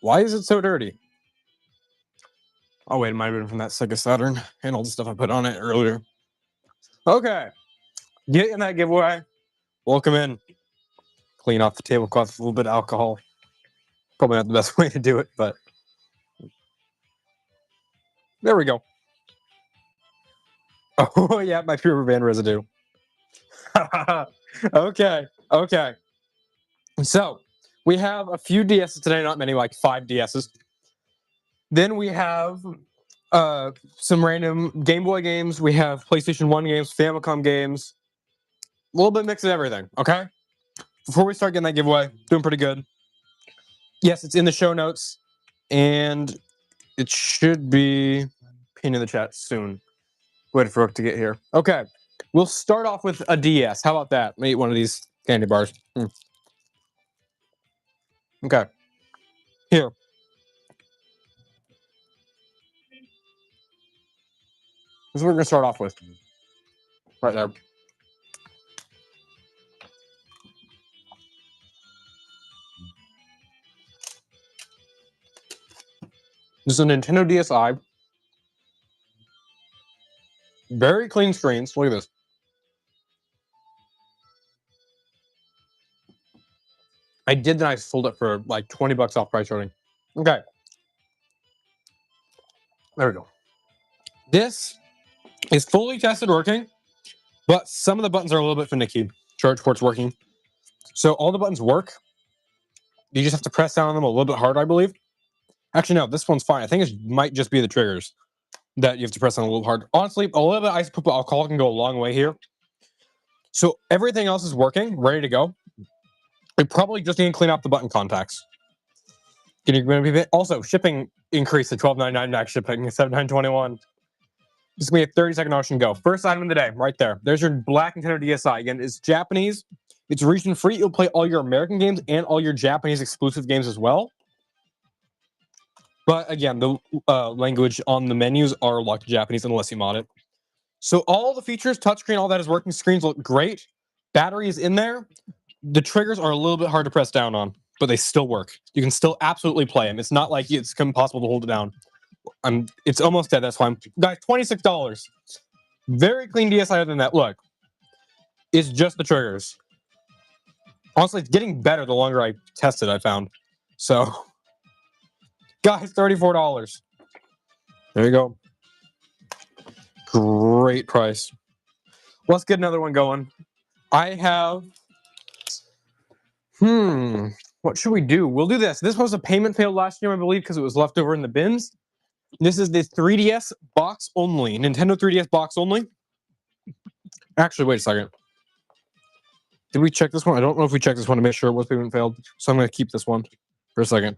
Why is it so dirty? Oh, wait, it might have been from that Sega Saturn and all the stuff I put on it earlier. Okay. Get in that giveaway. Welcome in. Clean off the tablecloth with a little bit of alcohol. Probably not the best way to do it, but there we go. Oh, yeah, my pure rubber band residue. Okay. So, we have a few DSs today, not many, like 5 DSs. Then we have some random Game Boy games. We have PlayStation 1 games, Famicom games. A little bit mix of everything, okay? Before we start getting that giveaway, doing pretty good. Yes, it's in the show notes, and it should be pinned in the chat soon. Waiting for Rook to get here. Okay, we'll start off with a DS. How about that? Let me eat one of these candy bars. Okay. Here. This is what we're going to start off with. Right there. This is a Nintendo DSi. Very clean screens. Look at this. I did then I sold it for like $20 off price starting. Okay. There we go. This is fully tested working, but some of the buttons are a little bit finicky. Charge port's working. So all the buttons work. You just have to press down on them a little bit harder, I believe. Actually, no, this one's fine. I think it might just be the triggers that you have to press on a little hard. Honestly, a little bit of isopropyl alcohol can go a long way here. So everything else is working, ready to go. We probably just need to clean up the button contacts. Also, shipping increased to $12.99 max shipping, $7.921. This is going to be a 30-second auction go. First item of the day, right there. There's your black Nintendo DSi. Again, it's Japanese. It's region free. You'll play all your American games and all your Japanese exclusive games as well. But again, the language on the menus are locked to Japanese unless you mod it. So all the features, touchscreen, all that is working. Screens look great. Battery is in there. The triggers are a little bit hard to press down on, but they still work. You can still absolutely play them. It's not like it's impossible to hold it down. It's almost dead. That's why I'm guys. $26. Very clean DSi. Other than that, look, it's just the triggers. Honestly, it's getting better the longer I test it. I found. So, guys, $34. There you go. Great price. Let's get another one going. I have. What should we do? We'll do this. This was a payment fail last year, I believe, because it was left over in the bins. This is the 3DS box only. Nintendo 3DS box only. Actually, wait a second. Did we check this one? I don't know if we checked this one to make sure it was payment failed. So I'm going to keep this one for a second.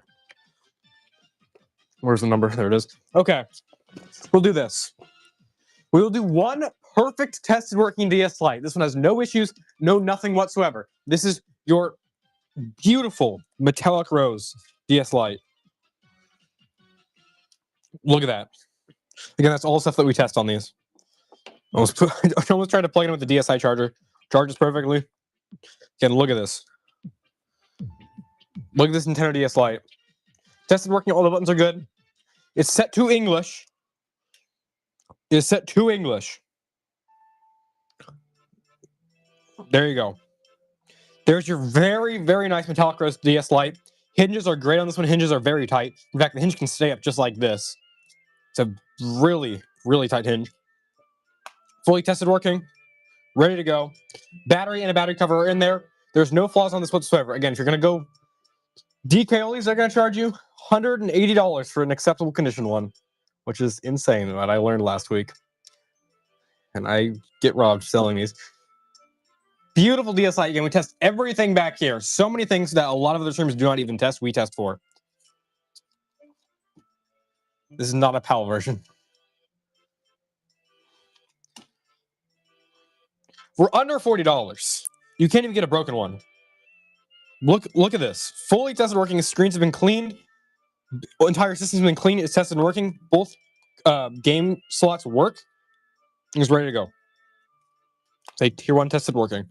Where's the number? There it is. Okay. We'll do this. We will do one perfect tested working DS Lite. This one has no issues, no nothing whatsoever. This is your beautiful metallic rose DS Lite. Look at that. Again, that's all stuff that we test on these. I almost tried to plug it in with the DSi charger. Charges perfectly. Again, look at this. Look at this Nintendo DS Lite. Tested working, all the buttons are good. It's set to English. It's set to English. There you go. There's your very, very nice metallic rose DS Lite. Hinges are great on this one. Hinges are very tight. In fact, the hinge can stay up just like this. It's a really, really tight hinge. Fully tested working. Ready to go. Battery and a battery cover are in there. There's no flaws on this whatsoever. Again, if you're going to go DK-Olies, they're going to charge you $180 for an acceptable condition one, which is insane, what I learned last week. And I get robbed selling these. Beautiful DSi. Again, we test everything back here. So many things that a lot of other streamers do not even test, we test for. This is not a PAL version. We're under $40. You can't even get a broken one. Look at this. Fully tested working. Screens have been cleaned. Entire system's been cleaned. It's tested and working. Both game slots work. It's ready to go. Say tier 1 tested working.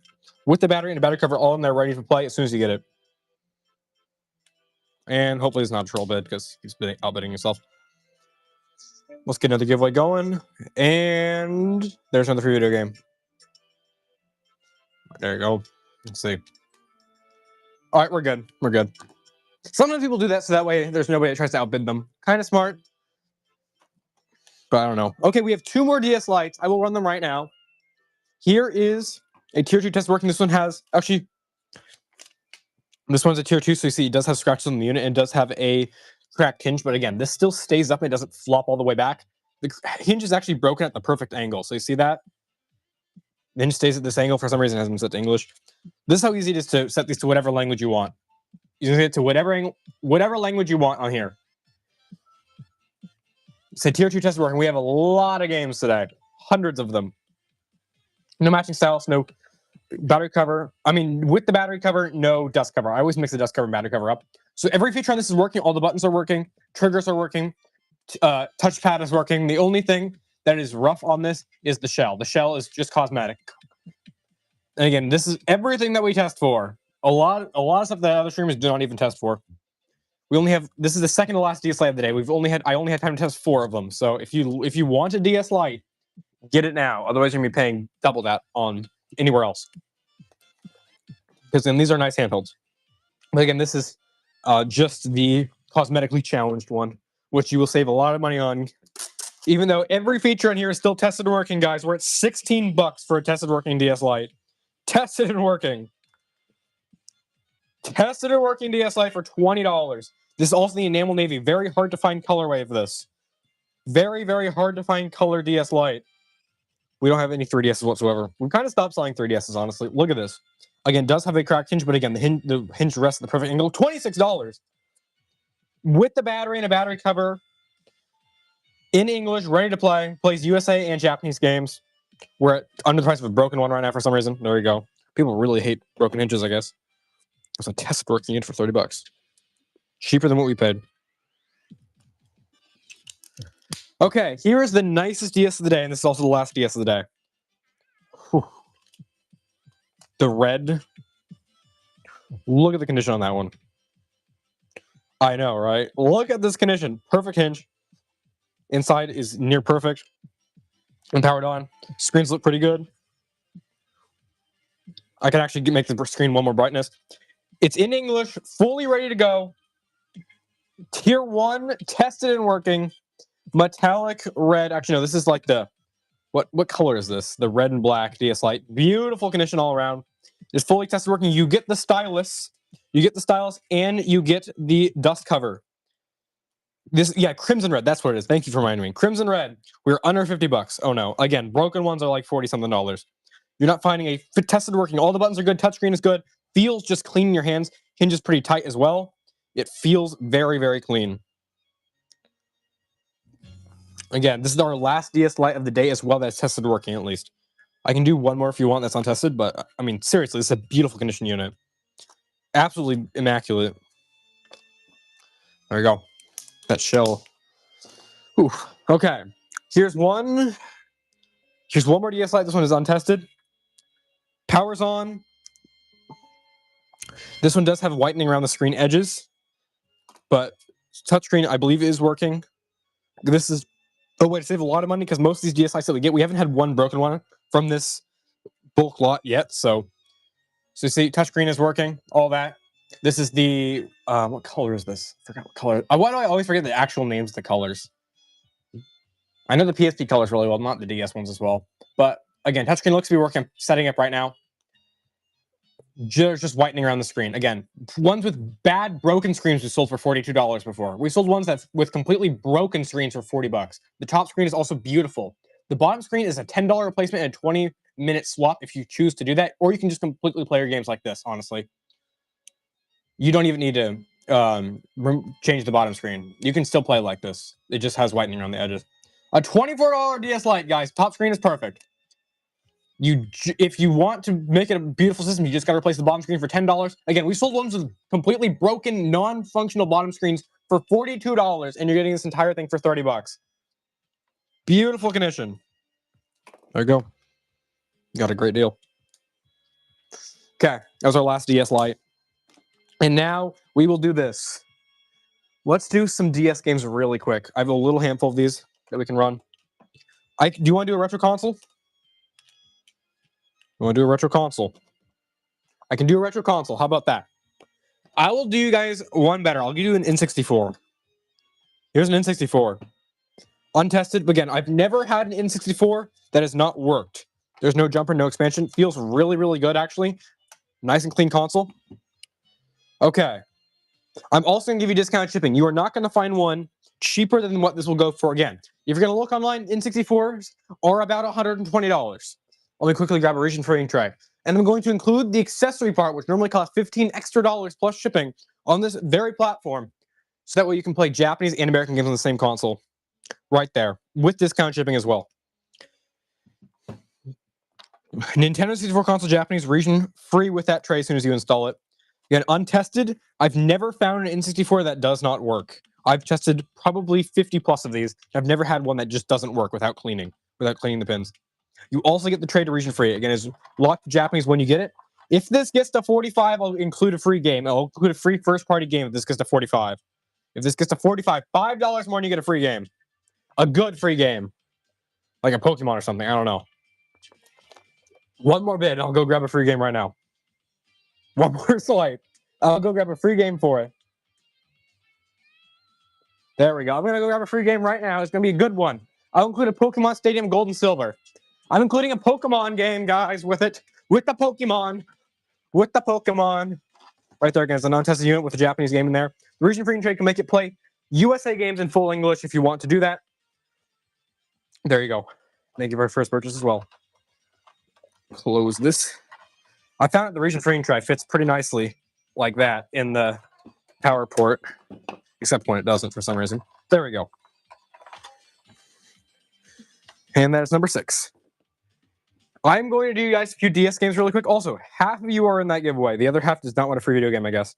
With the battery and the battery cover all in there ready to play as soon as you get it. And hopefully it's not a troll bid because he's outbidding himself. Let's get another giveaway going. And there's another free video game. There you go. Let's see. All right, we're good. We're good. Sometimes people do that so that way there's nobody that tries to outbid them. Kind of smart. But I don't know. Okay, we have 2 more DS Lites. I will run them right now. Here is a tier 2 test working. This one has... Actually, this one's a tier 2, so you see it does have scratches on the unit and does have a cracked hinge. But again, this still stays up and it doesn't flop all the way back. The hinge is actually broken at the perfect angle. So you see that? The hinge stays at this angle. For some reason, it hasn't been set to English. This is how easy it is to set these to whatever language you want. You can set it to whatever language you want on here. So tier 2 test working. We have a lot of games today. Hundreds of them. No matching styles, no battery cover. I mean, with the battery cover, no dust cover. I always mix the dust cover and battery cover up. So every feature on this is working. All the buttons are working. Triggers are working. Touchpad is working. The only thing that is rough on this is the shell. The shell is just cosmetic. And again, this is everything that we test for. A lot of stuff that other streamers do not even test for. We only have, this is the second to last DS Lite of the day. I only had time to test 4 of them. So if you want a DS Lite, get it now. Otherwise, you're gonna be paying double that on anywhere else. Because then these are nice handhelds. But again, this is just the cosmetically challenged one, which you will save a lot of money on. Even though every feature on here is still tested and working, guys. We're at $16 for a tested working DS Lite. Tested and working. Tested and working DS Lite for $20. This is also the enamel navy. Very hard to find colorway of this. Very, very hard to find color DS Lite. We don't have any 3DSs whatsoever. We've kind of stopped selling 3DSs, honestly. Look at this. Again, does have a cracked hinge, but again, the hinge rests at the perfect angle. $26. With the battery and a battery cover. In English, ready to play. Plays USA and Japanese games. We're at under the price of a broken one right now for some reason. There we go. People really hate broken hinges, I guess. It's a test working unit for $30. Cheaper than what we paid. Okay, here is the nicest DS of the day, and this is also the last DS of the day. Whew. The red. Look at the condition on that one. I know, right? Look at this condition. Perfect hinge. Inside is near perfect. And powered on. Screens look pretty good. I can actually make the screen one more brightness. It's in English, fully ready to go. Tier 1, tested and working. Metallic red. Actually, no, this is like the... What color is this? The red and black DS Lite. Beautiful condition all around. It's fully tested working. You get the stylus. You get the stylus, and you get the dust cover. Crimson red. That's what it is. Thank you for reminding me. Crimson red. We're under $50. Oh no. Again, broken ones are like $40-something. You're not finding a tested working. All the buttons are good. Touchscreen is good. Feels just clean in your hands. Hinge is pretty tight as well. It feels very, very clean. Again, this is our last DS Lite of the day as well that's tested working, at least. I can do one more if you want that's untested, but, I mean, seriously, this is a beautiful condition unit. Absolutely immaculate. There we go. That shell. Ooh. Okay. Here's one. Here's one more DS Lite. This one is untested. Power's on. This one does have whitening around the screen edges, but touchscreen, I believe, is working. This is a way to save a lot of money because most of these DS Lites that we haven't had one broken one from this bulk lot yet. So you see, touchscreen is working. All that. This is the what color is this? I forgot what color. Why do I always forget the actual names of the colors? I know the PSP colors really well, not the DS ones as well. But again, touchscreen looks to be working. I'm setting up right now. Just whitening around the screen. Again, ones with bad broken screens we sold for $42 before. We sold ones that with completely broken screens for $40. The top screen is also beautiful. The bottom screen is a $10 replacement and a 20-minute swap if you choose to do that, or you can just completely play your games like this, honestly. You don't even need to change the bottom screen. You can still play like this. It just has whitening around the edges. A $24 DS Lite, guys. Top screen is perfect. If you want to make it a beautiful system, you just got to replace the bottom screen for $10. Again, we sold ones with completely broken, non-functional bottom screens for $42, and you're getting this entire thing for $30. Beautiful condition. There you go. Got a great deal. Okay, that was our last DS Lite. And now we will do this. Let's do some DS games really quick. I have a little handful of these that we can run. Do you want to do a retro console? You want to do a retro console? I can do a retro console. How about that? I will do you guys one better. I'll give you an N64. Here's an N64. Untested. Again, I've never had an N64 that has not worked. There's no jumper, no expansion. Feels really, really good, actually. Nice and clean console. Okay. I'm also going to give you discounted shipping. You are not going to find one cheaper than what this will go for. Again, if you're going to look online, N64s are about $120. Let me quickly grab a region trading tray. And I'm going to include the accessory part, which normally costs $15 extra plus shipping, on this very platform. So that way you can play Japanese and American games on the same console. Right there. With discount shipping as well. Nintendo 64 console Japanese region free with that tray as soon as you install it. Again, untested. I've never found an N64 that does not work. I've tested probably 50 plus of these. I've never had one that just doesn't work without cleaning the pins. You also get the tray to region free. Again, it's locked to Japanese when you get it. If this gets to 45, I'll include a free game. I'll include a free first party game if this gets to 45. If this gets to 45, $5 more and you get a free game. A good free game. Like a Pokemon or something. I don't know. One more bid, I'll go grab a free game right now. One more swipe. I'll go grab a free game for it. There we go. I'm going to go grab a free game right now. It's going to be a good one. I'll include a Pokemon Stadium Gold and Silver. I'm including a Pokemon game, guys, with it. With the Pokemon. With the Pokemon. Right there, again, it's a non-tested unit with a Japanese game in there. The region free trade can make it play USA games in full English if you want to do that. There you go. Thank you for your first purchase as well. Close this. I found that the region free tray fits pretty nicely like that in the power port, except when it doesn't for some reason. There we go. And that is number 6. I'm going to do you guys a few DS games really quick. Also, half of you are in that giveaway. The other half does not want a free video game, I guess.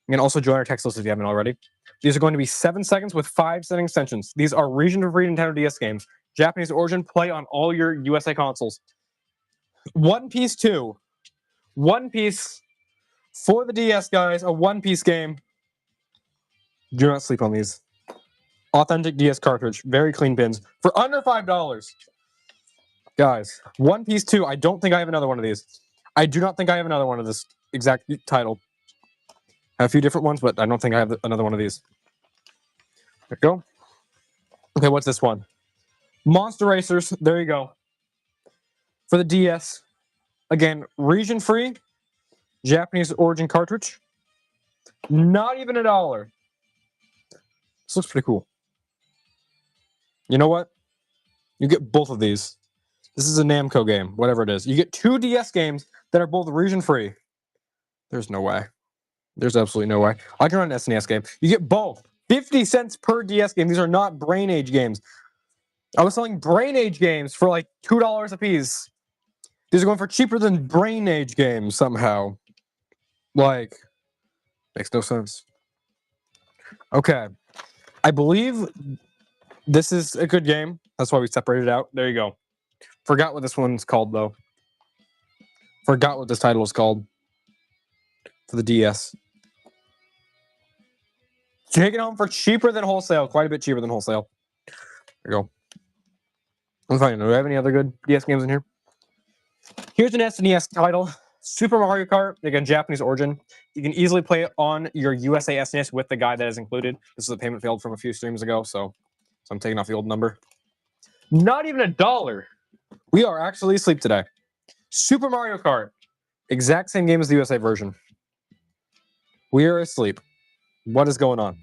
You can also join our text list if you haven't already. These are going to be 7 seconds with 5 setting extensions. These are region-free Nintendo DS games. Japanese origin, play on all your USA consoles. One Piece 2. One Piece for the DS, guys. A One Piece game. Do not sleep on these. Authentic DS cartridge. Very clean pins. For under $5. Guys, One Piece 2. I don't think I have another one of these. I do not think I have another one of this exact title. I have a few different ones, but I don't think I have another one of these. There we go. Okay, what's this one? Monster Racers. There you go. For the DS. Again, region-free. Japanese origin cartridge. Not even $1. This looks pretty cool. You know what? You get both of these. This is a Namco game, whatever it is. You get 2 DS games that are both region-free. There's no way. There's absolutely no way. I can run an SNES game. You get both. 50 cents per DS game. These are not Brain Age games. I was selling Brain Age games for like $2 a piece. These are going for cheaper than Brain Age games somehow. Like, makes no sense. Okay. I believe this is a good game. That's why we separated it out. There you go. Forgot what this one's called, though. Forgot what this title is called. For the DS. Take it home for cheaper than wholesale. Quite a bit cheaper than wholesale. There you go. I'm fine. Do we have any other good DS games in here? Here's an SNES title. Super Mario Kart. Again, Japanese origin. You can easily play it on your USA SNES with the guide that is included. This is a payment failed from a few streams ago, so I'm taking off the old number. Not even $1. We are actually asleep today. Super Mario Kart. Exact same game as the USA version. We are asleep. What is going on?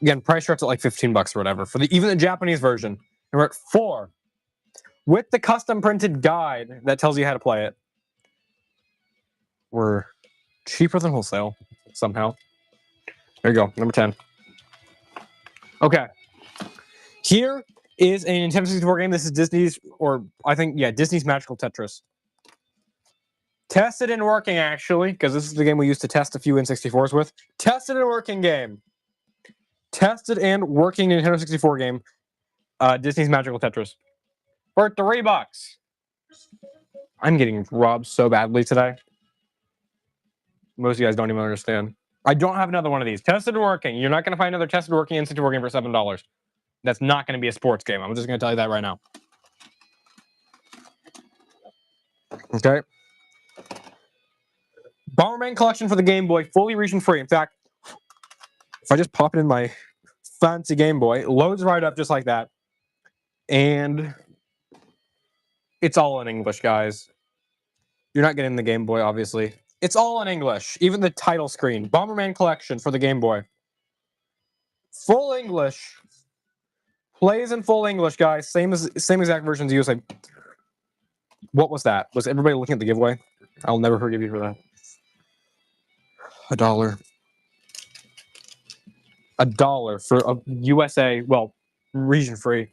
Again, price starts at like $15 or whatever. For even the Japanese version, we're at $4. With the custom printed guide that tells you how to play it. We're cheaper than wholesale, somehow. There you go, number 10. Okay. Here is a Nintendo 64 game. This is Disney's, or I think, yeah, Disney's Magical Tetris. Tested and working, actually, because this is the game we used to test a few N64s with. Tested and working game. Tested and working Nintendo 64 game. Disney's Magical Tetris. For $3. I'm getting robbed so badly today. Most of you guys don't even understand. I don't have another one of these. Tested and working. You're not going to find another tested working N64 working for $7. That's not going to be a sports game. I'm just going to tell you that right now. Okay. Bomberman Collection for the Game Boy, fully region free. In fact, if I just pop it in my fancy Game Boy, it loads right up just like that. And it's all in English, guys. You're not getting the Game Boy, obviously. It's all in English. Even the title screen. Bomberman Collection for the Game Boy. Full English. Plays in full English, guys. Same exact version as USA. What was that? Was everybody looking at the giveaway? I'll never forgive you for that. $1. $1 for a USA, well, region free.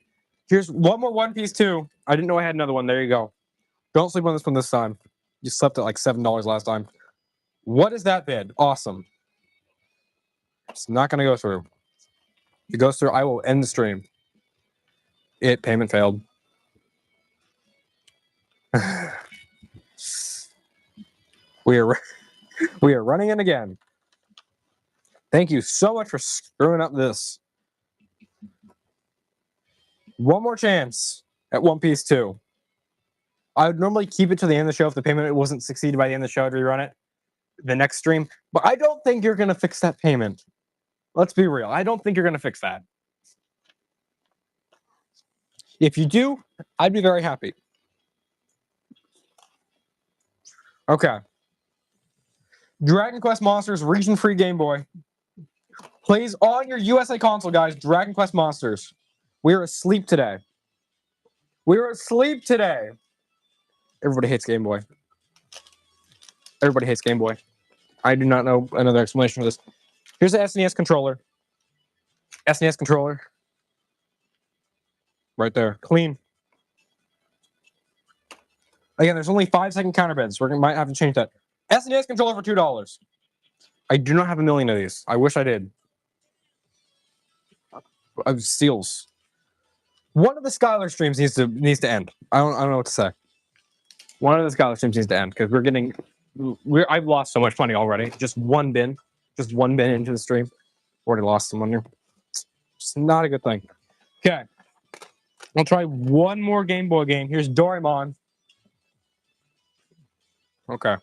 Here's one more One Piece 2. I didn't know I had another one. There you go. Don't sleep on this one this time. You slept at like $7 last time. What is that bid? Awesome. It's not going to go through. If it goes through, I will end the stream. Payment failed. We are running in again. Thank you so much for screwing up this. One more chance at One Piece 2. I would normally keep it to the end of the show if the payment wasn't succeeded by the end of the show to rerun it the next stream. But I don't think you're going to fix that payment. Let's be real. I don't think you're going to fix that. If you do, I'd be very happy. Okay. Dragon Quest Monsters region-free Game Boy. Plays on your USA console, guys. Dragon Quest Monsters. We're asleep today. We're asleep today. Everybody hates Game Boy. Everybody hates Game Boy. I do not know another explanation for this. Here's the SNES controller. SNES controller. Right there. Clean. Again, there's only 5-second counter beds. We might have to change that. SNES controller for $2. I do not have a million of these. I wish I did. Steals. One of the Skylar streams needs to end. I don't know what to say. One of the Skylar streams needs to end because I've lost so much money already. Just one bin into the stream. Already lost some money. It's not a good thing. Okay. I'll try one more Game Boy game. Here's Doraemon. Okay.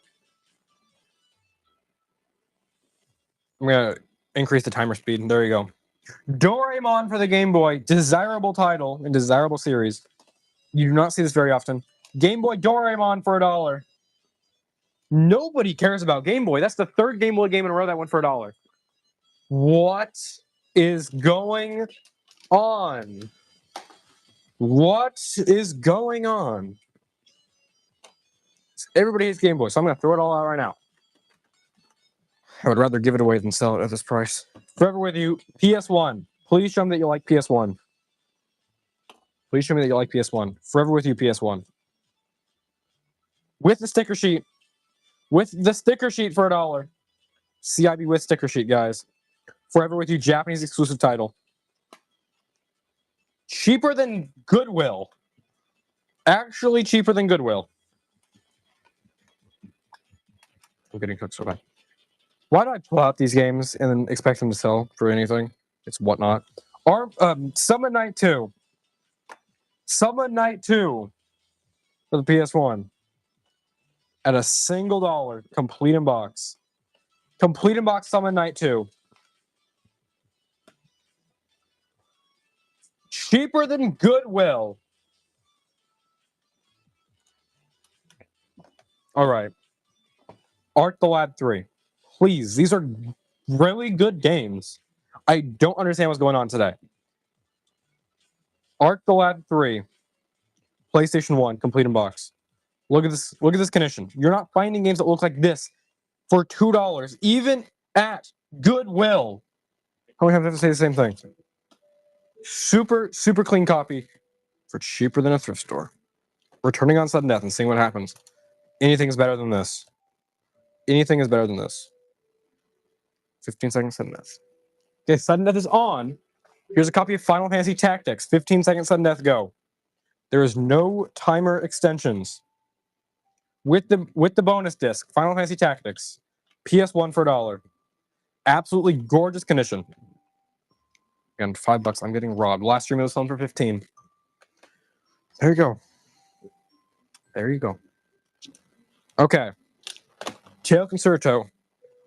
I'm going to increase the timer speed. There you go. Doraemon for the Game Boy. Desirable title and desirable series. You do not see this very often. Game Boy Doraemon for $1. Nobody cares about Game Boy. That's the third Game Boy game in a row that went for $1. What is going on? What is going on? Everybody hates Game Boy, so I'm going to throw it all out right now. I would rather give it away than sell it at this price. Forever with you, PS1. Please show me that you like PS1. Please show me that you like PS1. Forever with you, PS1. With the sticker sheet. With the sticker sheet for $1. CIB with sticker sheet, guys. Forever with you, Japanese exclusive title. Cheaper than Goodwill. Actually cheaper than Goodwill. I'm getting cooked so bad. Why do I pull out these games and then expect them to sell for anything? It's whatnot. Summon Night 2. Summon Night 2 for the PS1. At a single $1. Complete in box. Complete in box Summon Night 2. Cheaper than Goodwill. All right. Arc the Lad 3. Please, these are really good games. I don't understand what's going on today. Arc the Lad 3. PlayStation 1, complete in box. Look at this. Look at this condition. You're not finding games that look like this for $2, even at Goodwill. How many times do I have to say the same thing? Super, super clean copy for cheaper than a thrift store. Returning on sudden death and seeing what happens. Anything is better than this. Anything is better than this. 15 seconds sudden death. Okay, sudden death is on. Here's a copy of Final Fantasy Tactics. 15 seconds sudden death, go. There is no timer extensions. With the bonus disc, Final Fantasy Tactics. PS1 for $1. Absolutely gorgeous condition. Again, $5. I'm getting robbed. Last stream it was selling for 15. There you go. There you go. Okay. Tail Concerto.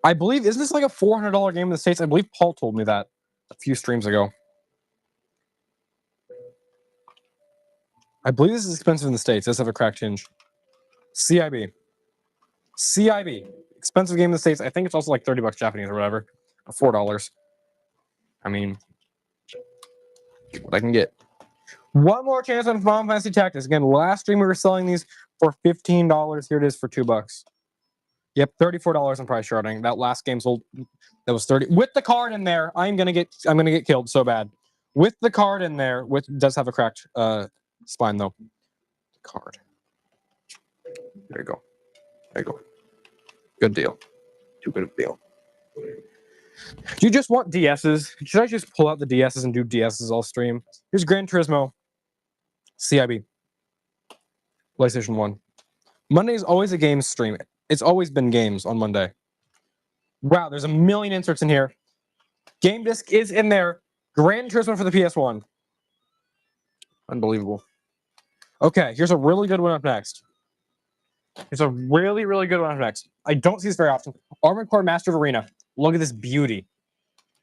I believe, isn't this like a $400 game in the States? I believe Paul told me that a few streams ago. I believe this is expensive in the States. It does have a cracked hinge. CIB. CIB. Expensive game in the States. I think it's also like $30 Japanese or whatever. Or $4. I mean, what I can get. One more chance on Final Fantasy Tactics. Again, last stream we were selling these for $15. Here it is for $2. Yep, $34 on price charting. That last game sold. That was 30 with the card in there. I'm gonna get killed so bad. With the card in there, does have a cracked spine though. Card. There you go. There you go. Good deal. Too good of a deal. Do you just want DSs? Should I just pull out the DSs and do DSs all stream? Here's Gran Turismo. CIB. PlayStation 1. Monday is always a games stream. It's always been games on Monday. Wow, there's a million inserts in here. Game disc is in there. Gran Turismo for the PS1. Unbelievable. Okay, here's a really good one up next. Here's a really, really good one up next. I don't see this very often. Armored Core Master of Arena. Look at this beauty.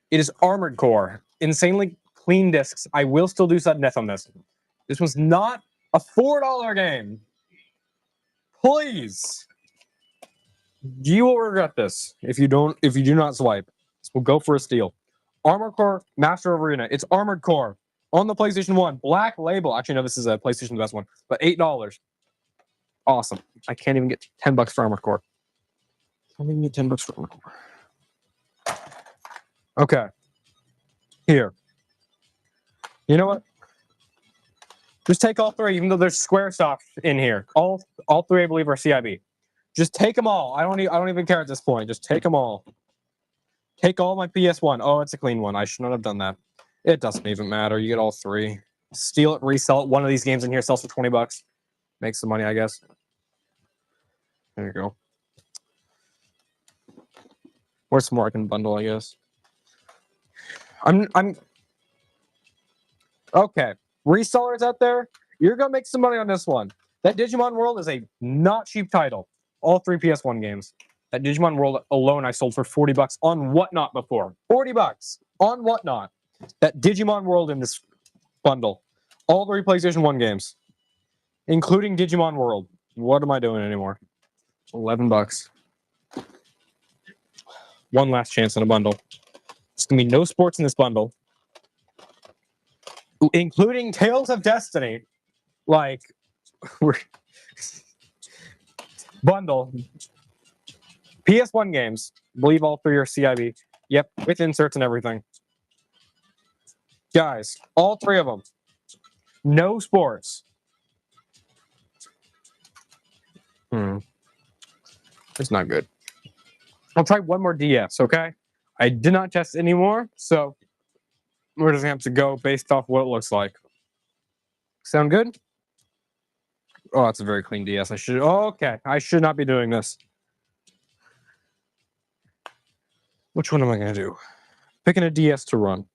It is Armored Core. Insanely clean discs. I will still do sudden death on this. This was not a $4 game. Please. You will regret this if you do not swipe. This will go for a steal. Armored Core Master of Arena. It's Armored Core on the PlayStation 1. Black label. Actually, no, this is a PlayStation the best one. But $8. Awesome. I can't even get $10 for Armored Core. Can't even get $10 for Armored Core. Okay. Here. You know what? Just take all three, even though there's Square stuff in here. All three, I believe, are CIB. Just take them all. I don't even care at this point. Just take them all. Take all my PS1. Oh, it's a clean one. I should not have done that. It doesn't even matter. You get all three. Steal it, resell it. One of these games in here sells for $20. Make some money, I guess. There you go. Where's some more I can bundle, I guess. I'm okay. Resellers out there, you're gonna make some money on this one. That Digimon World is a not cheap title. All three PS1 games. That Digimon World alone I sold for $40 on Whatnot before. $40 on Whatnot. That Digimon World in this bundle. All three PlayStation 1 games. Including Digimon World. What am I doing anymore? $11. One last chance in a bundle. There's gonna be no sports in this bundle. Including Tales of Destiny. Like, we're bundle. PS1 games. I believe all three are CIB. Yep, with inserts and everything. Guys, all three of them. No sports. It's not good. I'll try one more DS, okay? I did not test anymore, so we're just gonna have to go based off what it looks like. Sound good? Oh, that's a very clean DS. I should not be doing this. Which one am I gonna do? Picking a DS to run.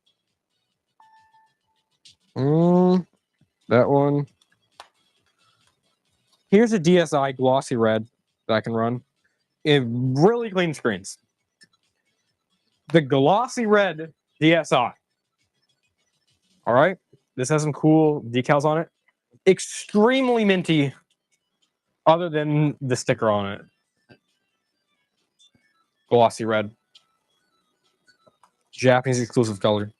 That one. Here's a DSi glossy red that I can run. It really clean screens. The glossy red DSi. All right, this has some cool decals on it. Extremely minty, other than the sticker on it. Glossy red. Japanese exclusive color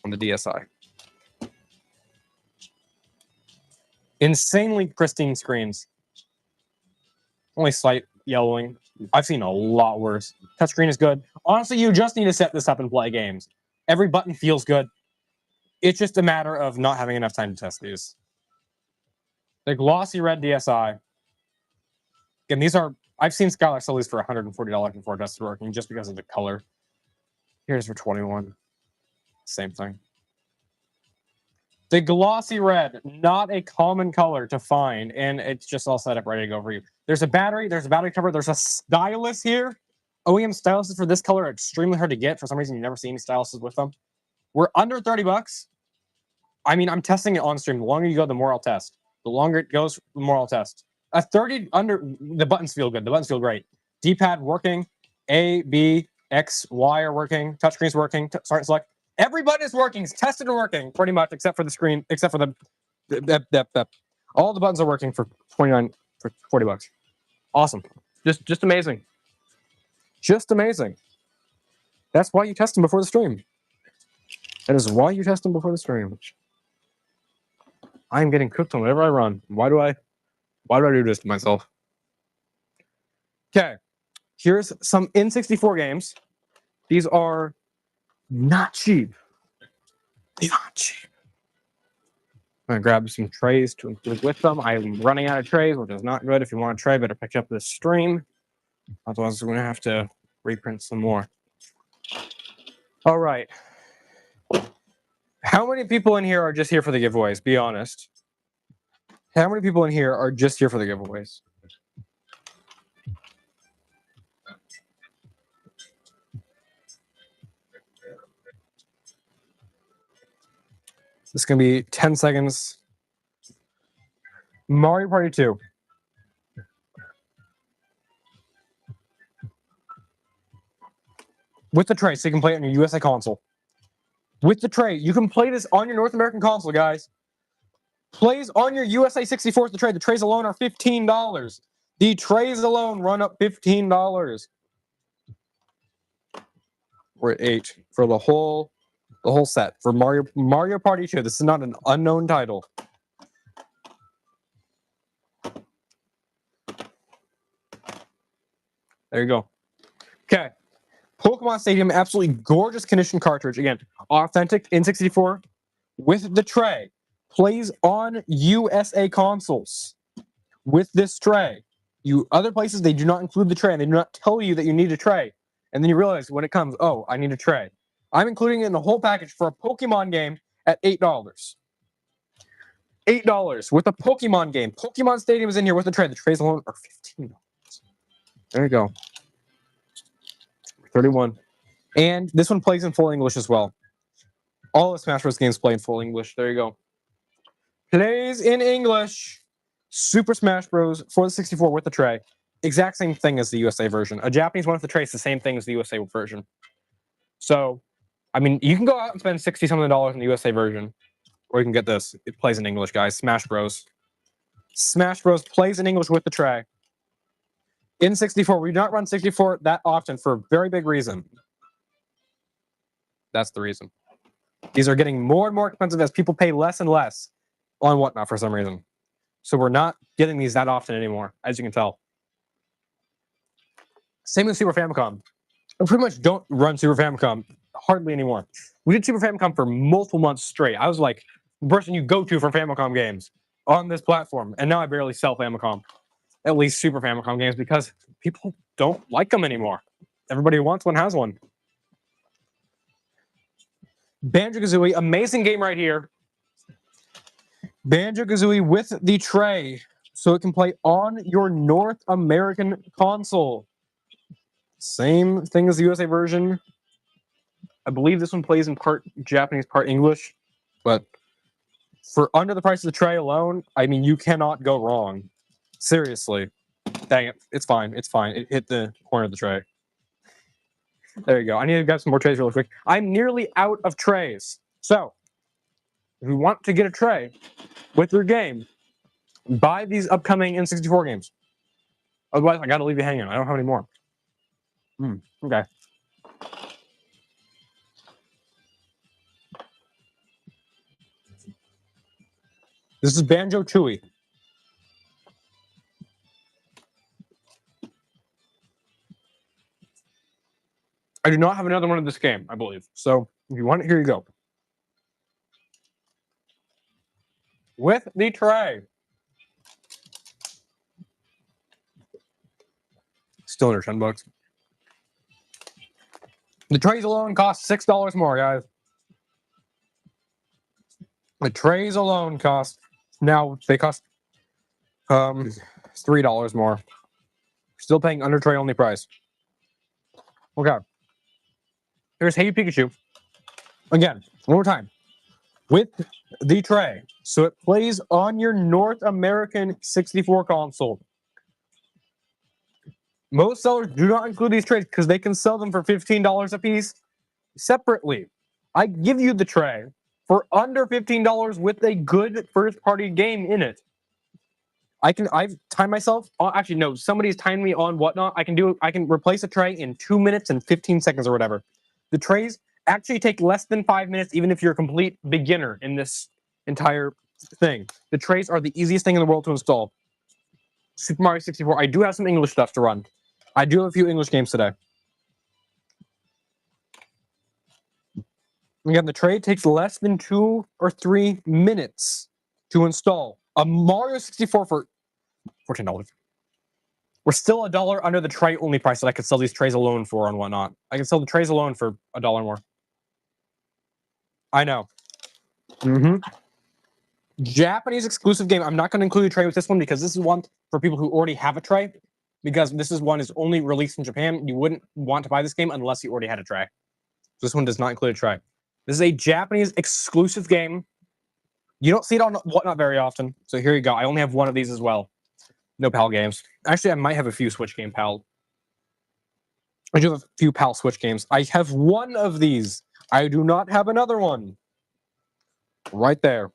on the DSi. Insanely pristine screens. Only slight yellowing. I've seen a lot worse. Touchscreen is good. Honestly, you just need to set this up and play games. Every button feels good. It's just a matter of not having enough time to test these. The glossy red DSi. Again, these are... I've seen Skylar sell these for $140 before it tested working, just because of the color. Here's for $21. Same thing. The glossy red, not a common color to find, and it's just all set up ready to go for you. There's a battery cover, there's a stylus here. OEM styluses for this color are extremely hard to get. For some reason, you never see any styluses with them. We're under $30. I mean, I'm testing it on stream. The longer you go, the more I'll test. The longer it goes, the more I'll test. A 30 under, the buttons feel good. The buttons feel great. D-pad working. A, B, X, Y are working. Touchscreen's working. Start and select. Every button is working. It's tested and working pretty much, except for the screen, except for the all the buttons are working for $40. Awesome. Just amazing. Just amazing. That's why you test them before the stream. That is why you test them before the stream. I am getting cooked on whatever I run. Why do I do this to myself? Okay. Here's some N64 games. These are not cheap. These aren't cheap. I'm gonna grab some trays to include with them. I'm running out of trays, which is not good. If you want a tray, better pick up this stream. Otherwise, we're gonna have to reprint some more. All right. How many people in here are just here for the giveaways? Be honest. How many people in here are just here for the giveaways? This is going to be 10 seconds. Mario Party 2. With the tray, so you can play it on your USA console. With the tray, you can play this on your North American console, guys. Plays on your USA 64 with the tray. The trays alone are $15. The trays alone run up $15. We're at 8 for the whole set for Mario Party 2. This is not an unknown title. There you go. Okay. Pokemon Stadium, absolutely gorgeous condition cartridge. Again, authentic N64 with the tray. Plays on USA consoles with this tray. Other places, they do not include the tray, and they do not tell you that you need a tray. And then you realize when it comes, oh, I need a tray. I'm including it in the whole package for a Pokemon game at $8. $8 with a Pokemon game. Pokemon Stadium is in here with the tray. The trays alone are $15. There you go. 31. And this one plays in full English as well. All the Smash Bros. Games play in full English. There you go. Plays in English. Super Smash Bros. For the 64 with the tray. Exact same thing as the USA version. A Japanese one with the tray is the same thing as the USA version. So, I mean, you can go out and spend $60-something on the USA version. Or you can get this. It plays in English, guys. Smash Bros. Smash Bros. Plays in English with the tray. In 64, we do not run 64 that often for a very big reason. That's the reason. These are getting more and more expensive as people pay less and less on whatnot for some reason. So we're not getting these that often anymore, as you can tell. Same with Super Famicom. We pretty much don't run Super Famicom hardly anymore. We did Super Famicom for multiple months straight. I was like the person you go to for Famicom games on this platform. And now I barely sell Famicom. At least Super Famicom games, because people don't like them anymore. Everybody who wants one has one. Banjo-Kazooie, amazing game right here. Banjo-Kazooie with the tray, so it can play on your North American console. Same thing as the USA version. I believe this one plays in part Japanese, part English. But for under the price of the tray alone, I mean, you cannot go wrong. Seriously. Dang it. It's fine. It's fine. It hit the corner of the tray. There you go. I need to grab some more trays really quick. I'm nearly out of trays. So, if you want to get a tray with your game, buy these upcoming N64 games. Otherwise, I got to leave you hanging. I don't have any more. Okay. This is Banjo-Tooie. I do not have another one of this game, I believe. So, if you want it, here you go. With the tray. Still under $10. The trays alone cost $6 more, guys. The trays alone cost, now they cost $3 more. Still paying under tray only price. Okay. Here's Hey Pikachu. Again, one more time. With the tray. So it plays on your North American 64 console. Most sellers do not include these trays because they can sell them for $15 a piece separately. I give you the tray for under $15 with a good first-party game in it. I've timed myself. Actually, no, somebody's timed me on Whatnot. I can replace a tray in 2 minutes and 15 seconds or whatever. The trays actually take less than 5 minutes, even if you're a complete beginner in this entire thing. The trays are the easiest thing in the world to install. Super Mario 64. I do have some English stuff to run. I do have a few English games today. Again, the tray takes less than 2 or 3 minutes to install. A Mario 64 for $14. We're still $1 under the tray only price that I could sell these trays alone for on Whatnot. I can sell the trays alone for $1 more. I know. Japanese exclusive game. I'm not going to include a tray with this one because this is one for people who already have a tray. Because this is one is only released in Japan. You wouldn't want to buy this game unless you already had a tray. So this one does not include a tray. This is a Japanese exclusive game. You don't see it on Whatnot very often. So here you go. I only have one of these as well. No PAL games. Actually, I might have a few Switch game PAL. I do have a few PAL Switch games. I have one of these. I do not have another one. Right there.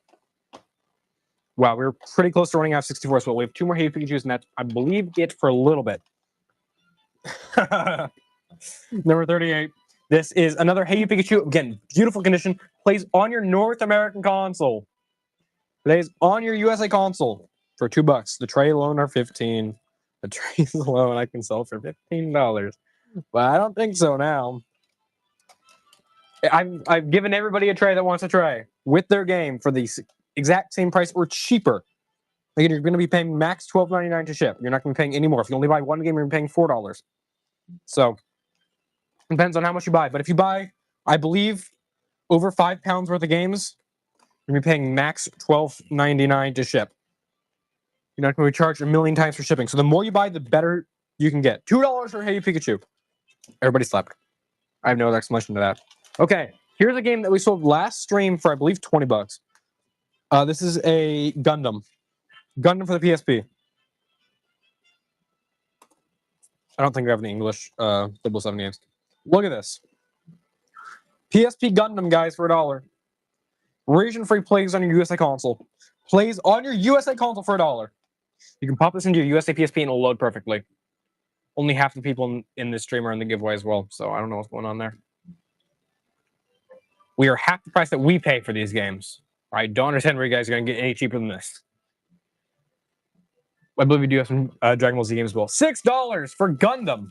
Wow, we're pretty close to running out of 64 as well. We have 2 more Hey Pikachus, and that's, I believe, it for a little bit. Number 38. This is another Hey Pikachu. Again, beautiful condition. Plays on your North American console. Plays on your USA console for $2. The tray alone are $15. The trays alone I can sell for $15. But I don't think so now. I've given everybody a tray that wants a tray with their game for the exact same price or cheaper. Again, you're going to be paying max $12.99 to ship. You're not going to be paying any more. If you only buy one game, you're paying $4. So depends on how much you buy. But if you buy, I believe, over 5 pounds worth of games, you're going to be paying max $12.99 to ship. You're not going to be charged a million times for shipping. So the more you buy, the better you can get. $2 for Hey Pikachu. Everybody slept. I have no other explanation to that. Okay, here's a game that we sold last stream for, I believe, $20. This is a Gundam. Gundam for the PSP. I don't think we have any English 007 games. Look at this. PSP Gundam, guys, for $1. Region-free plays on your USA console. Plays on your USA console for $1. You can pop this into your USA PSP and it'll load perfectly. Only half the people in this stream are in the giveaway as well, so I don't know what's going on there. We are half the price that we pay for these games. I don't understand where you guys are going to get any cheaper than this. I believe we do have some Dragon Ball Z games as well. $6 for Gundam.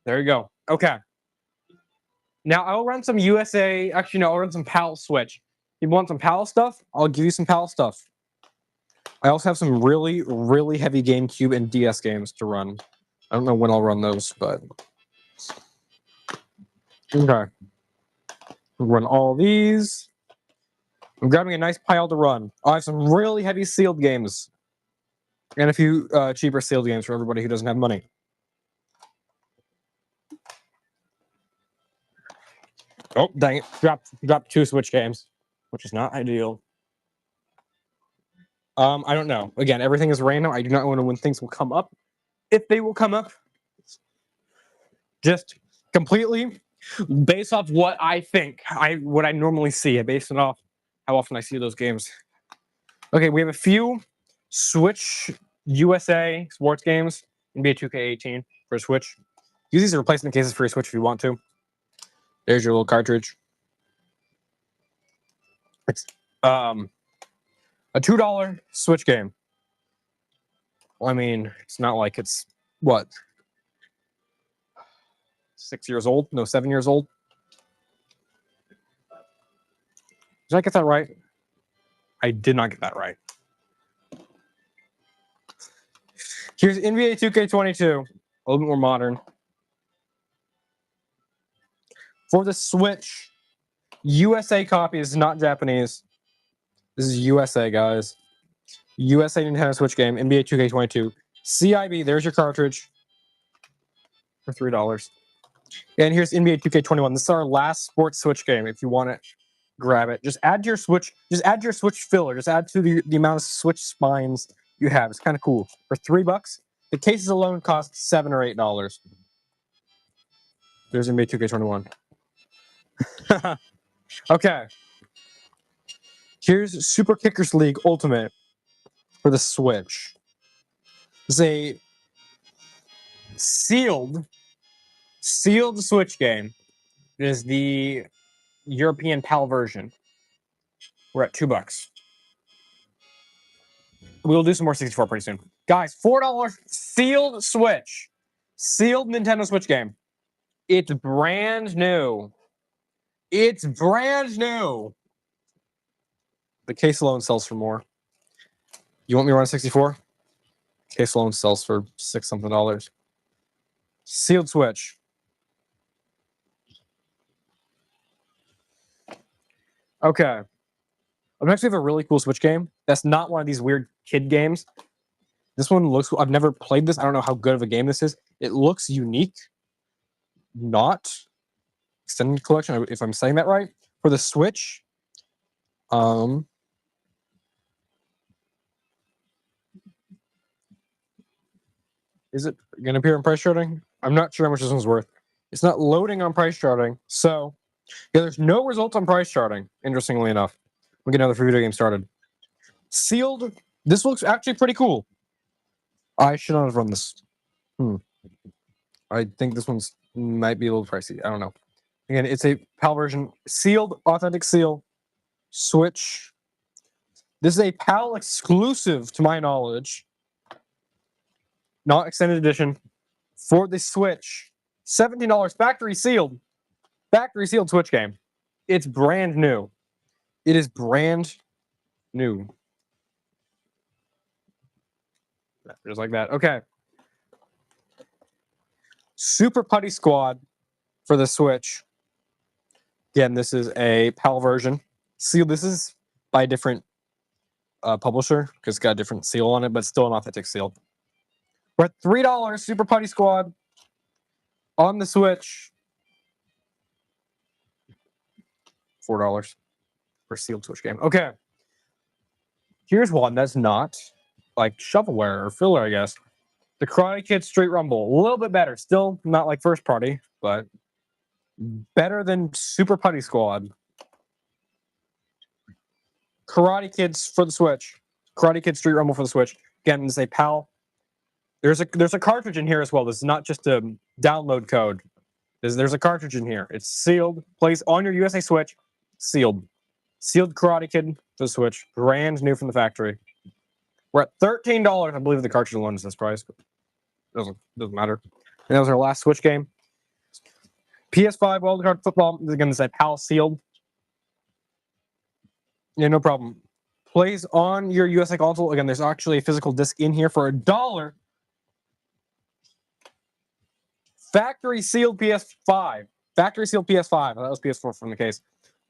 There you go. Okay. Now, I'll run some USA. Actually, no, I'll run some PAL Switch. If you want some PAL stuff, I'll give you some PAL stuff. I also have some really, really heavy GameCube and DS games to run. I don't know when I'll run those, but... Okay. We'll run all these. I'm grabbing a nice pile to run. I have some really heavy sealed games. And a few cheaper sealed games for everybody who doesn't have money. Oh, dang it. Dropped 2 Switch games, which is not ideal. I don't know. Again, everything is random. I do not know when things will come up. If they will come up, just completely based off what I think, what I normally see, based off how often I see those games. Okay, we have a few Switch USA sports games. NBA 2K18 for Switch. Use these as replacement cases for your Switch if you want to. There's your little cartridge. It's a $2 Switch game. Well, I mean, it's not like it's what? 6 years old? No, 7 years old. Did I get that right? I did not get that right. Here's NBA 2K22. A little bit more modern. For the Switch, USA copy is not Japanese. This is USA, guys. USA Nintendo Switch game, NBA 2K22. CIB, there's your cartridge. For $3. And here's NBA 2K21. This is our last sports Switch game. If you want to grab it, just add to your Switch. Just add your Switch filler. Just add to the amount of Switch spines you have. It's kind of cool. For $3, the cases alone cost $7 or $8. There's NBA 2K21. Okay. Here's Super Kickers League Ultimate for the Switch. This is a sealed Switch game. It is the European PAL version. We're at $2. We'll do some more 64 pretty soon. Guys, $4 sealed Switch. Sealed Nintendo Switch game. It's brand new. It's brand new. The case alone sells for more. You want me to run 64? Case alone sells for $6 something. Sealed Switch. Okay. Up next, we have a really cool Switch game. That's not one of these weird kid games. This one looks cool. I've never played this. I don't know how good of a game this is. It looks unique. Not extended collection, if I'm saying that right. For the Switch, is it going to appear on price charting? I'm not sure how much this one's worth. It's not loading on price charting. So, yeah, there's no results on price charting, interestingly enough. We'll get another free video game started. Sealed. This looks actually pretty cool. I should not have run this. I think this one's might be a little pricey. I don't know. Again, it's a PAL version. Sealed, authentic seal. Switch. This is a PAL exclusive, to my knowledge. Not extended edition. For the Switch. $17, factory sealed. Factory sealed Switch game. It's brand new. It is brand new. Just like that. Okay. Super Putty Squad for the Switch. Again, this is a PAL version. Sealed. This is by a different publisher because it's got a different seal on it, but still an authentic seal. We're at $3 Super Putty Squad on the Switch. $4 for sealed Switch game. Okay. Here's one that's not like shovelware or filler, I guess. The Karate Kid Street Rumble. A little bit better. Still not like first party, but better than Super Putty Squad. Karate Kids for the Switch. Karate Kid Street Rumble for the Switch. Again, this is a PAL. There's a cartridge in here as well. This is not just a download code. There's a cartridge in here. It's sealed. Plays on your USA Switch. Sealed. Sealed Karate Kid for the Switch. Brand new from the factory. We're at $13. I believe the cartridge alone is this price. But doesn't matter. And that was our last Switch game. PS5 Wildcard Football. Again, this is a PAL sealed. Yeah, no problem. Plays on your USA console. Again, there's actually a physical disc in here for $1. Factory sealed PS5. Factory sealed PS5. That was PS4 from the case.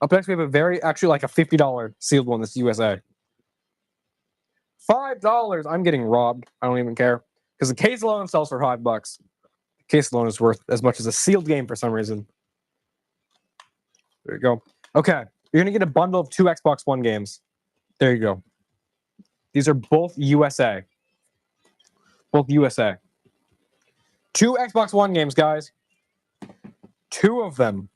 Up next, we have actually like a $50 sealed one that's USA. $5. I'm getting robbed. I don't even care. Because the case alone sells for $5. The case alone is worth as much as a sealed game for some reason. There you go. Okay. You're going to get a bundle of 2 Xbox One games. There you go. These are both USA. Both USA. 2 Xbox One games, guys. 2 of them.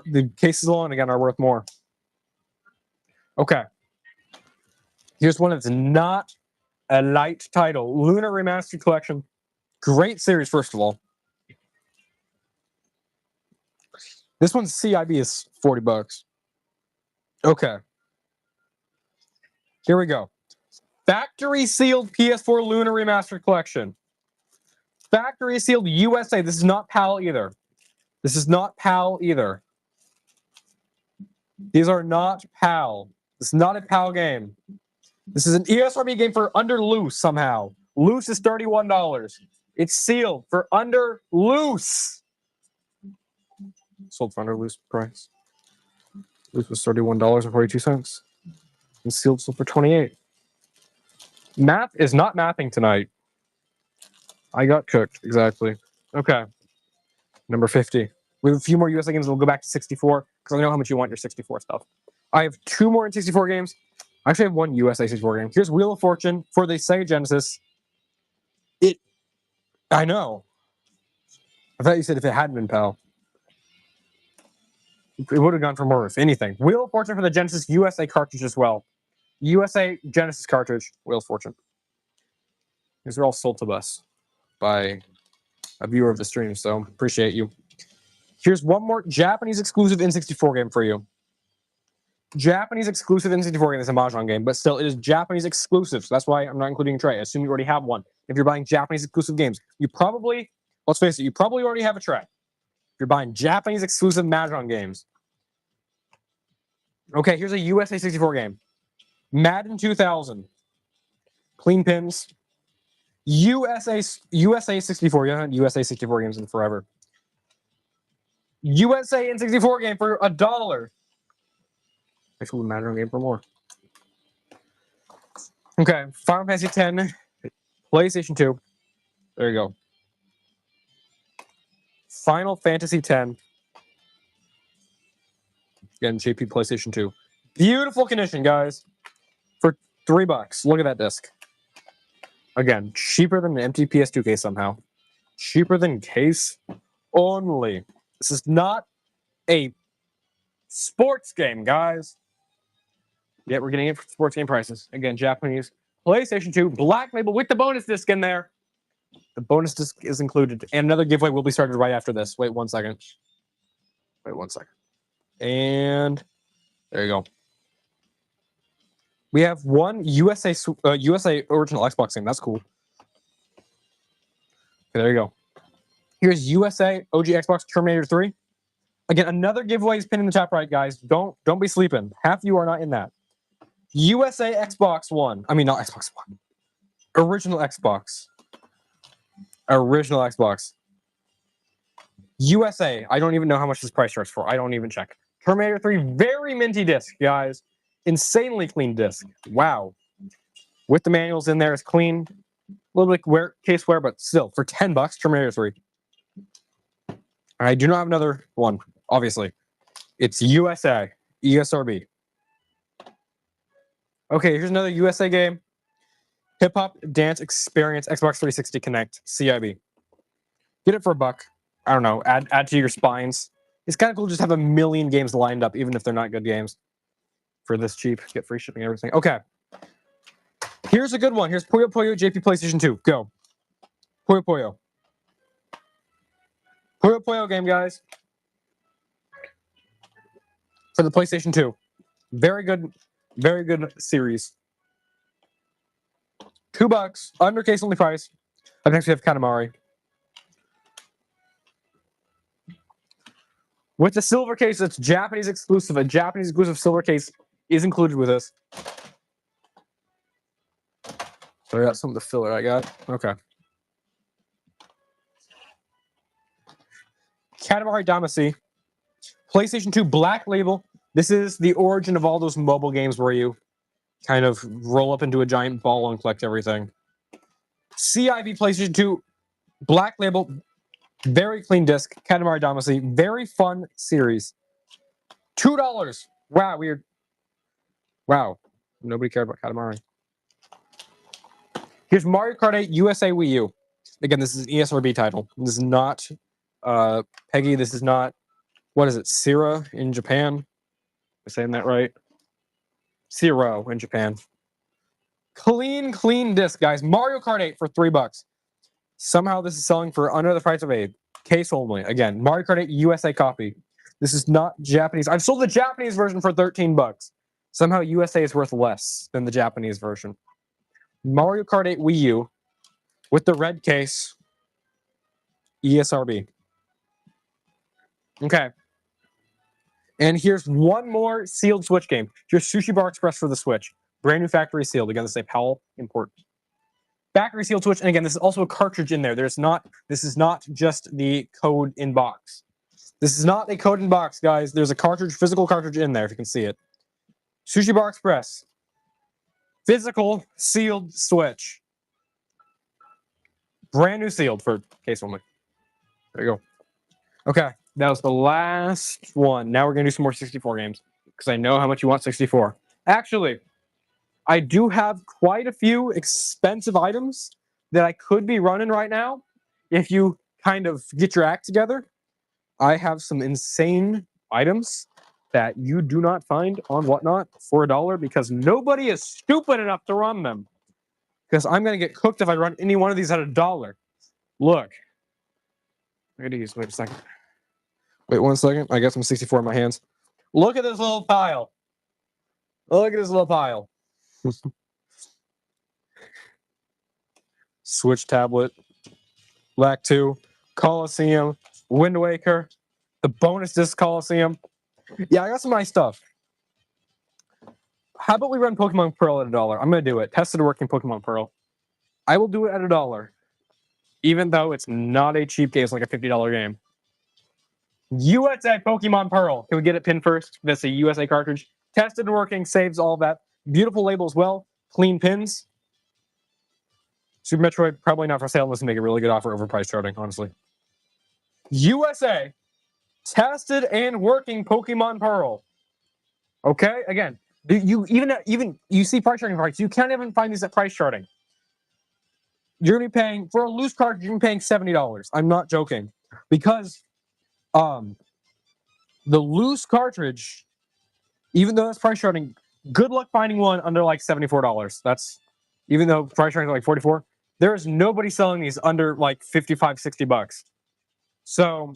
The cases alone, again, are worth more. Okay. Here's one that's not a light title. Lunar Remastered Collection. Great series, first of all. This one's CIB is $40. Okay. Here we go. Factory sealed PS4 Lunar Remastered Collection. Factory sealed USA. This is not PAL either. This is not PAL either. These are not PAL. This is not a PAL game. This is an ESRB game for under loose somehow. Loose is $31. It's sealed for under loose. Sold for under loose price. Loose was $31.42. And sealed sold for $28. Math is not mathing tonight. I got cooked, exactly. Okay. Number 50. We have a few more USA games, and we'll go back to 64 because I know how much you want your 64 stuff. I have 2 more in 64 games. I actually have 1 USA 64 game. Here's Wheel of Fortune for the Sega Genesis. I know. I thought you said if it hadn't been PAL. It would have gone for more, if anything. Wheel of Fortune for the Genesis USA cartridge as well. USA Genesis cartridge, Wheel of Fortune. These are all sold to us by a viewer of the stream, so appreciate you. Here's one more Japanese exclusive N64 game for you. Japanese exclusive N64 game is a Mahjong game, but still, it is Japanese exclusive, so that's why I'm not including a tray. I assume you already have one. If you're buying Japanese exclusive games, you probably, let's face it, you probably already have a tray. If you're buying Japanese exclusive Mahjong games. Okay, here's a USA 64 game. Madden 2000. Clean pins. USA 64. You haven't had USA 64 games in forever. USA N64 game for $1. Actually, Mahjong game for more. Okay, Final Fantasy X, PlayStation 2. There you go. Final Fantasy X. Again, JP PlayStation 2. Beautiful condition, guys. For $3. Look at that disc. Again, cheaper than an empty PS2 case somehow. Cheaper than case only. This is not a sports game, guys. Yet we're getting it for sports game prices. Again, Japanese. PlayStation 2, Black Label with the bonus disc in there. The bonus disc is included. And another giveaway will be started right after this. Wait 1 second. Wait 1 second. And there you go. We have one USA original Xbox game. That's cool. Okay, there you go. Here's USA OG Xbox Terminator 3. Again, another giveaway is pinned in the top right, guys. Don't be sleeping. Half of you are not in that. USA Xbox One. I mean, not Xbox One. Original Xbox. Original Xbox. USA. I don't even know how much this price charts for. I don't even check. Terminator 3, very minty disc, guys. Insanely clean disc. Wow. With the manuals in there, it's clean. A little bit case wear, but still, for $10, Terminator 3. I do not have another one, obviously. It's USA. ESRB. Okay, here's another USA game. Hip Hop Dance Experience Xbox 360 Connect CIB. Get it for $1. I don't know. Add to your spines. It's kind of cool to just have a million games lined up, even if they're not good games. For this cheap, get free shipping and everything. Okay. Here's a good one. Here's Puyo Puyo JP PlayStation 2. Go. Puyo Puyo. Puyo Puyo game, guys. For the PlayStation 2. Very good series. $2. Under case only price. Up next we have Katamari. With the silver case, it's Japanese exclusive. A Japanese exclusive silver case is included with this. So I got some of the filler I got. Okay. Katamari Damacy. PlayStation 2 Black Label. This is the origin of all those mobile games where you kind of roll up into a giant ball and collect everything. CIV PlayStation 2 Black Label. Very clean disc. Katamari Damacy. Very fun series. $2. Wow, weird. Wow. Nobody cared about Katamari. Here's Mario Kart 8 USA Wii U. Again, this is an ESRB title. This is not Peggy. This is not, what is it, Sira in Japan? Am I saying that right? Siro in Japan. Clean disc, guys. Mario Kart 8 for $3. Somehow this is selling for under the price of a case only. Again, Mario Kart 8 USA copy. This is not Japanese. I've sold the Japanese version for $13. Somehow USA is worth less than the Japanese version. Mario Kart 8 Wii U with the red case. ESRB. Okay. And here's one more sealed Switch game. Here's Sushi Bar Express for the Switch. Brand new factory sealed. Again, this is a PAL import. Factory sealed Switch. And again, this is also a cartridge in there. This is not just the code in box. This is not a code in box, guys. There's a cartridge, physical cartridge in there, if you can see it. Sushi Bar Express. Physical sealed Switch. Brand new sealed for case only. There you go. Okay, that was the last one. Now we're gonna do some more 64 games because I know how much you want 64. Actually, I do have quite a few expensive items that I could be running right now if you kind of get your act together. I have some insane items that you do not find on Whatnot for $1 because nobody is stupid enough to run them. Because I'm gonna get cooked if I run any one of these at $1. Look. Wait a second. Wait 1 second. I got some 64 in my hands. Look at this little pile. Look at this little pile. Switch tablet. Black 2. Coliseum. Wind Waker. The bonus disc Coliseum. Yeah, I got some nice stuff. How about we run Pokemon Pearl at $1? I'm going to do it. Tested working Pokemon Pearl. I will do it at $1. Even though it's not a cheap game. It's like a $50 game. USA Pokemon Pearl. Can we get it pinned first? That's a USA cartridge. Tested and working. Saves all of that. Beautiful label as well. Clean pins. Super Metroid, probably not for sale unless they make a really good offer over price charting, honestly. USA. Tested and working Pokemon Pearl. Okay? Again, you even you see price charting price. You can't even find these at price charting. You're gonna be paying for a loose cartridge. You're gonna be paying $70. I'm not joking, because the loose cartridge, even though that's price charting, good luck finding one under like $74. That's even though price charting is like 44. There is nobody selling these under like 55, 60 bucks. So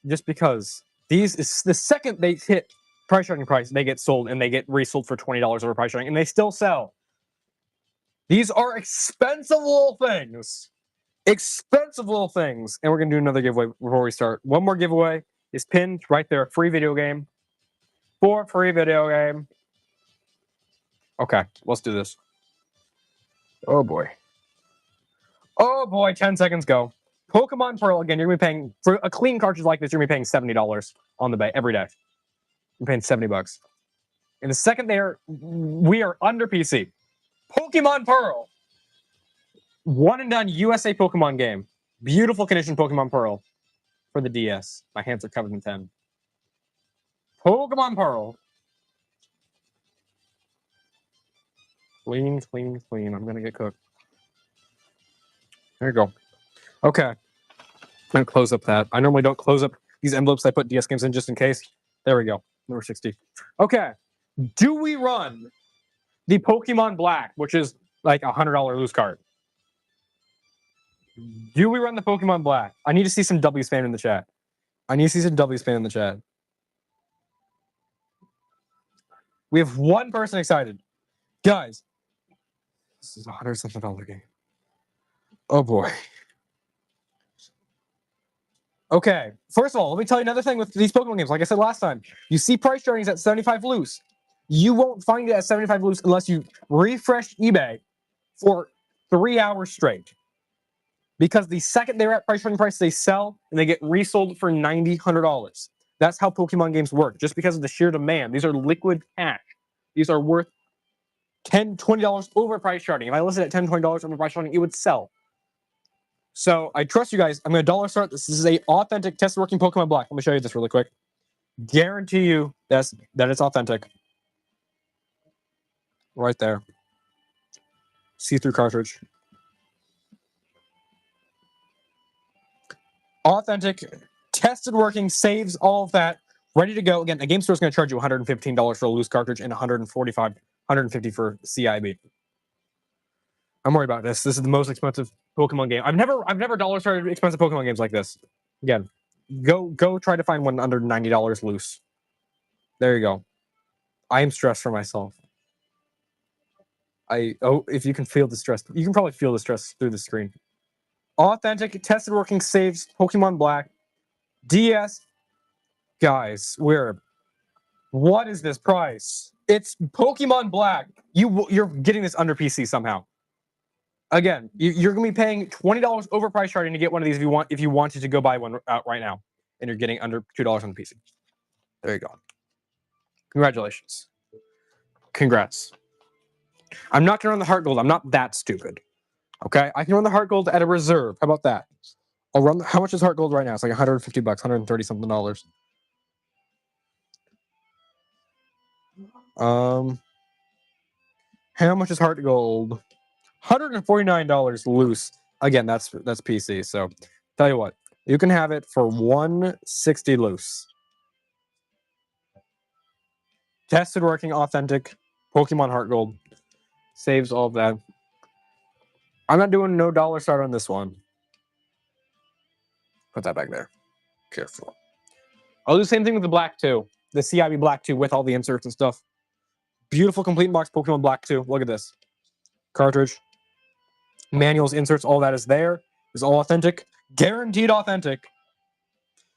just because these is the second they hit price charting price, they get sold and they get resold for $20 over price charting, and they still sell. These are expensive little things. Expensive little things. And we're gonna do another giveaway before we start. One more giveaway is pinned right there. Free video game. For free video game. Okay, let's do this. Oh boy. Oh boy, 10 seconds go. Pokemon Pearl, again, you're gonna be paying for a clean cartridge like this, you're gonna be paying $70 on the bay every day. You're paying $70. In the second we are under PC. Pokemon Pearl. One and done USA Pokemon game. Beautiful condition Pokemon Pearl for the DS. My hands are covered in 10. Pokemon Pearl. Clean, clean, clean. I'm gonna get cooked. There you go. Okay. I'm gonna close up that. I normally don't close up these envelopes I put DS games in just in case. There we go. Number 60. Okay. Do we run the Pokemon Black, which is like a $100 loose card? Do we run the Pokemon Black? I need to see some W spam in the chat. I need to see some W spam in the chat. We have one person excited. Guys, this is a $100-something game. Oh boy. Okay, first of all, let me tell you another thing with these Pokemon games. Like I said last time, you see price chartings at 75 loose. You won't find it at 75 loose unless you refresh eBay for 3 hours straight. Because the second they're at price charting price, they sell and they get resold for $90, $100. That's how Pokemon games work, just because of the sheer demand. These are liquid cash. These are worth $10, $20 over price charting. If I listed at $10, $20 over price charting, it would sell. So I trust you guys. I'm going to dollar start this. This is a authentic test working Pokemon Black. Let me show you this really quick. Guarantee you that it's authentic. Right there. See-through cartridge. Authentic, tested working, saves all of that, ready to go. Again, a game store is going to charge you $115 for a loose cartridge and $150 for CIB. I'm worried about this. This is the most expensive Pokemon game. I've never dollar started expensive Pokemon games like this. Again, go try to find one under $90 loose. There you go. I am stressed for myself. If you can feel the stress, you can probably feel the stress through the screen. Authentic, tested working saves, Pokemon Black, DS. Guys, what is this price? It's Pokemon Black. You're getting this under PC somehow. Again, you're gonna be paying $20 over price charting to get one of these if you wanted to go buy one out right now, and you're getting under $2 on the PC. There you go. Congratulations. Congrats. I'm not gonna run the Heart Gold. I'm not that stupid. Okay, I can run the Heart Gold at a reserve. How about that? I'll run. How much is Heart Gold right now? It's like $150, $130 something. How much is Heart Gold? $149 loose. Again, that's PC. So, tell you what, you can have it for $160 loose. Tested, working, authentic. Pokemon Heart Gold saves all of that. I'm not doing no dollar start on this one. Put that back there. Careful. I'll do the same thing with the Black 2. The CIB Black 2 with all the inserts and stuff. Beautiful complete box Pokemon Black 2. Look at this. Cartridge. Manuals, inserts, all that is there. It's all authentic. Guaranteed authentic.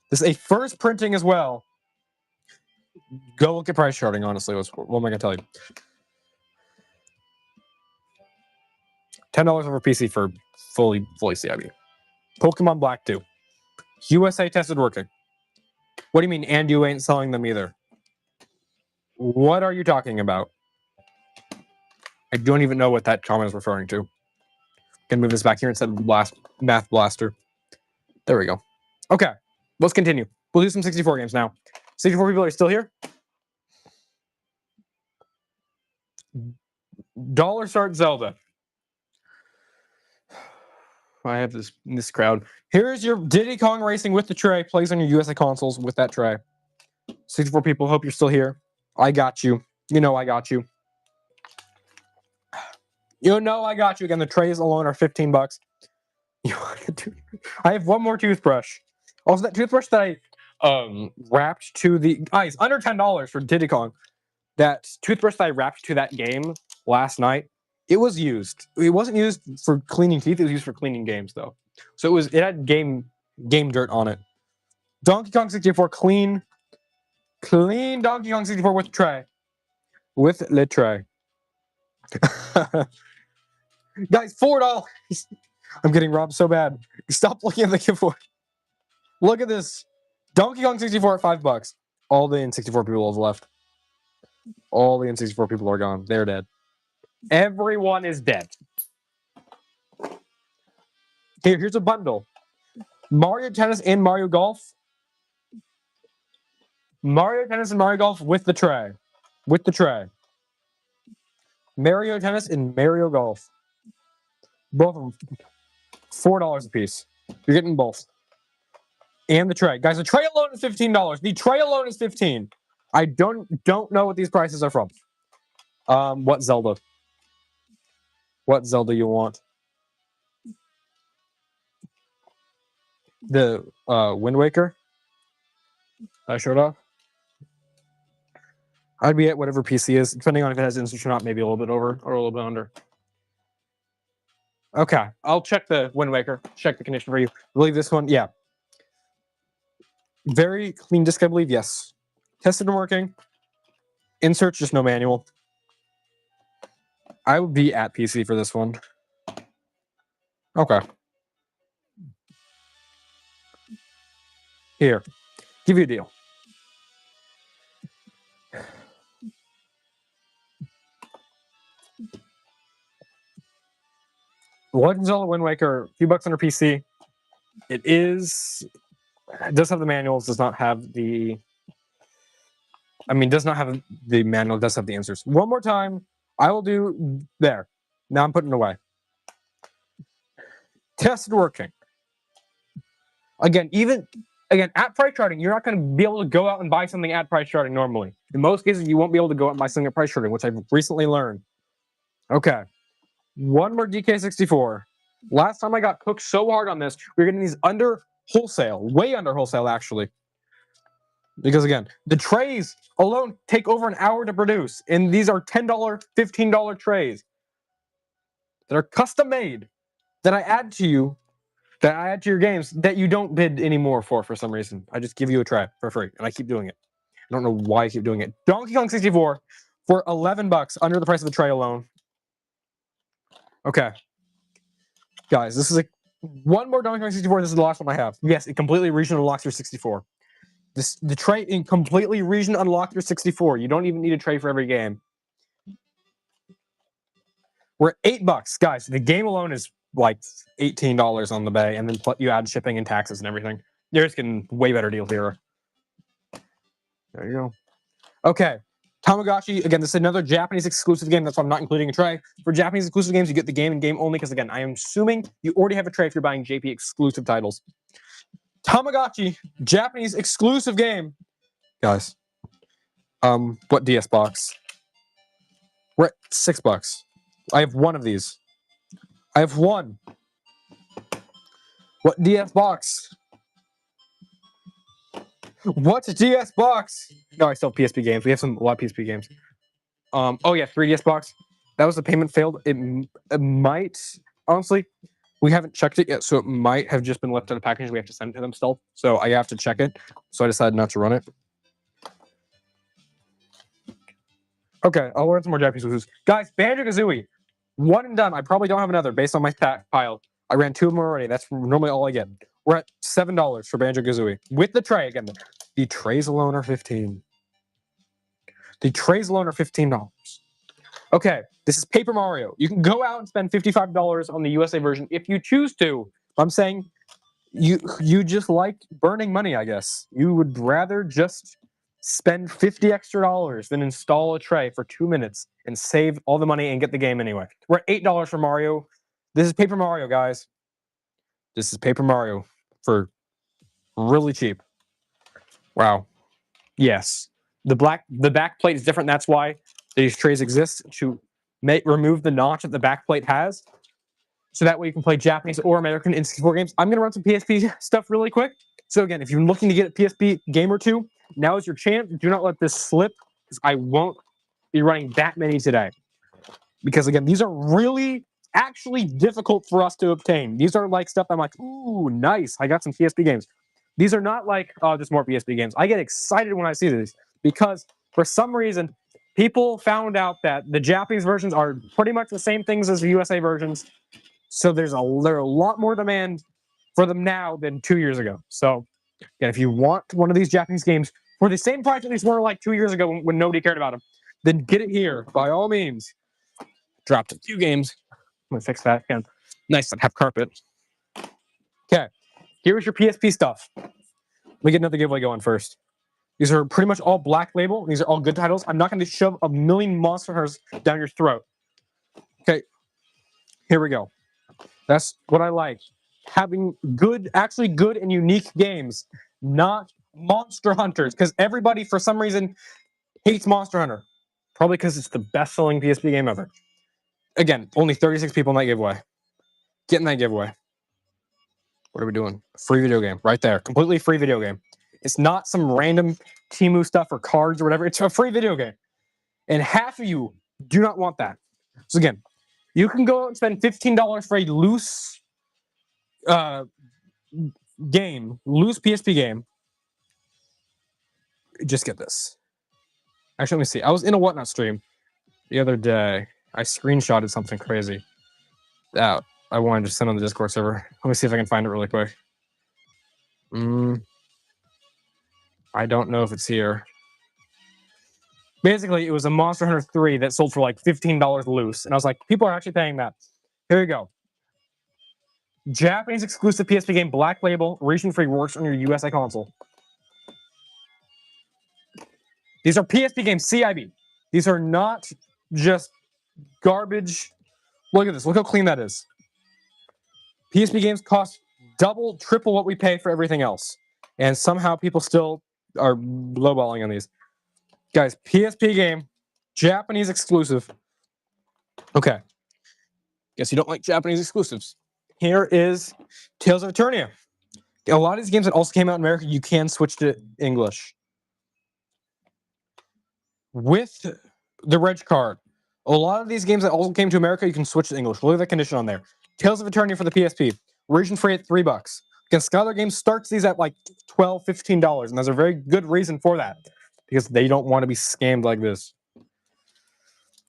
This is a first printing as well. Go look at price charting, honestly. What am I going to tell you? $10 over PC for fully CIB. Pokemon Black 2. USA tested, working. What do you mean, and you ain't selling them either? What are you talking about? I don't even know what that comment is referring to. Can move this back here instead of Math Blaster. There we go. Okay, let's continue. We'll do some 64 games now. 64 people are still here. Dollar Start Zelda. I have this crowd. Here's your Diddy Kong Racing with the tray. Plays on your USA consoles with that tray. 64 people. Hope you're still here. I got you. You know I got you. You know I got you. Again, the trays alone are $15. I have one more toothbrush. Also, that toothbrush that I wrapped to the... it's under $10 for Diddy Kong. That toothbrush that I wrapped to that game last night, it was used. It wasn't used for cleaning teeth. It was used for cleaning games, though. So it had game dirt on it. Donkey Kong 64, clean Donkey Kong 64 with tray. With the tray. Guys, $4. I'm getting robbed so bad. Stop looking at the giveaway. Look at this. Donkey Kong 64 at $5. All the N64 people have left. All the N64 people are gone. They're dead. Everyone is dead. Here's a bundle. Mario Tennis and Mario Golf. Mario Tennis and Mario Golf with the tray. With the tray. Mario Tennis and Mario Golf. Both of them. $4 a piece. You're getting both. And the tray. Guys, the tray alone is $15. The tray alone is $15. I don't know what these prices are from. What Zelda? What Zelda you want? The Wind Waker? I showed off. I'd be at whatever PC is, depending on if it has inserts or not, maybe a little bit over or a little bit under. Okay, I'll check the Wind Waker. Check the condition for you. I believe this one, yeah. Very clean disc, I believe, yes. Tested and working. Inserts, just no manual. I would be at PC for this one. Okay. Here. Give you a deal. Legend of Zelda Wind Waker, a few bucks under PC. It does have the manuals, does not have the... does not have the manual, does have the inserts. One more time, I will do there. Now I'm putting it away. Tested working. Again, at price charting, you're not going to be able to go out and buy something at price charting normally. In most cases, you won't be able to go out and buy something at price charting, which I've recently learned. Okay. One more DK64. Last time I got cooked so hard on this, we were getting these under wholesale. Way under wholesale, actually. Because, again, the trays alone take over an hour to produce. And these are $10, $15 trays that are custom made that I add to you, that I add to your games that you don't bid anymore for some reason. I just give you a tray for free, and I keep doing it. I don't know why I keep doing it. Donkey Kong 64 for $11, under the price of the tray alone. Okay. Guys, this is one more Donkey Kong 64. This is the last one I have. Yes, it completely region unlocks your 64. The tray in completely region unlocked your 64. You don't even need a tray for every game. We're at $8, guys. The game alone is like $18 on the Bay, and then you add shipping and taxes and everything. You're just getting way better deals here. There you go. Okay. Tamagotchi, again, this is another Japanese exclusive game. That's why I'm not including a tray. For Japanese exclusive games, you get the game and game only, because, again, I am assuming you already have a tray if you're buying JP exclusive titles. Tamagotchi, Japanese exclusive game. Guys, what DS box? We're at $6. I have one of these. I have one. What DS box? What DS box? No, I still have PSP games. We have a lot of PSP games. Oh yeah, 3DS box. That was the payment failed. It might, honestly, we haven't checked it yet, so it might have just been left in the package. We have to send it to them still, so I have to check it. So I decided not to run it. Okay, I'll learn some more Japanese exclusives. Guys, Banjo-Kazooie, one and done. I probably don't have another based on my pile. I ran 2 of them already. That's normally all I get. We're at $7 for Banjo-Kazooie with the tray. Again, the trays alone are $15. The trays alone are $15. Okay, this is Paper Mario. You can go out and spend $55 on the USA version if you choose to. I'm saying you just like burning money, I guess. You would rather just spend $50 extra than install a tray for 2 minutes and save all the money and get the game anyway. We're at $8 for Mario. This is Paper Mario, guys. This is Paper Mario for really cheap. Wow. Yes. The back plate is different. That's why these trays exist, to remove the notch that the back plate has. So that way you can play Japanese or American N64 games. I'm going to run some PSP stuff really quick. So again, if you're looking to get a PSP game or two, now is your chance. Do not let this slip, because I won't be running that many today. Because again, these are really actually difficult for us to obtain. These are like stuff I'm like, ooh, nice. I got some PSP games. These are not like, oh, just more PSP games. I get excited when I see these, because for some reason, people found out that the Japanese versions are pretty much the same things as the USA versions. So there's a lot more demand for them now than 2 years ago. So again, if you want one of these Japanese games for the same price that these were like 2 years ago when nobody cared about them, then get it here by all means. Dropped a few games. I'm gonna fix that again. Nice to have carpet. Okay, here's your PSP stuff. Let me get another giveaway going first. These are pretty much all Black Label. These are all good titles. I'm not going to shove a million Monster Hunters down your throat. Okay, here we go. That's what I like. Having good, actually good and unique games, not Monster Hunters. Because everybody, for some reason, hates Monster Hunter. Probably because it's the best-selling PSP game ever. Again, only 36 people in that giveaway. Get in that giveaway. What are we doing? Free video game. Right there. Completely free video game. It's not some random Temu stuff or cards or whatever. It's a free video game. And half of you do not want that. So again, you can go out and spend $15 for a loose game, loose PSP game. Just get this. Actually, let me see. I was in a Whatnot stream the other day. I screenshotted something crazy that I wanted to send on the Discord server. Let me see if I can find it really quick. I don't know if it's here. Basically, it was a Monster Hunter 3 that sold for like $15 loose. And I was like, people are actually paying that. Here you go. Japanese exclusive PSP game, Black Label, region-free, works on your USA console. These are PSP games, CIB. These are not just garbage. Look at this. Look how clean that is. PSP games cost double, triple what we pay for everything else. And somehow people still are lowballing on these. Guys, PSP game, Japanese exclusive. Okay. Guess you don't like Japanese exclusives. Here is Tales of Eternia. A lot of these games that also came out in America, you can switch to English. With the reg card, a lot of these games that also came to America, you can switch to English. Look at the condition on there. Tales of Eternia for the PSP. Region free at $3. Again, Skylar Games starts these at like $12, $15, and there's a very good reason for that, because they don't want to be scammed like this.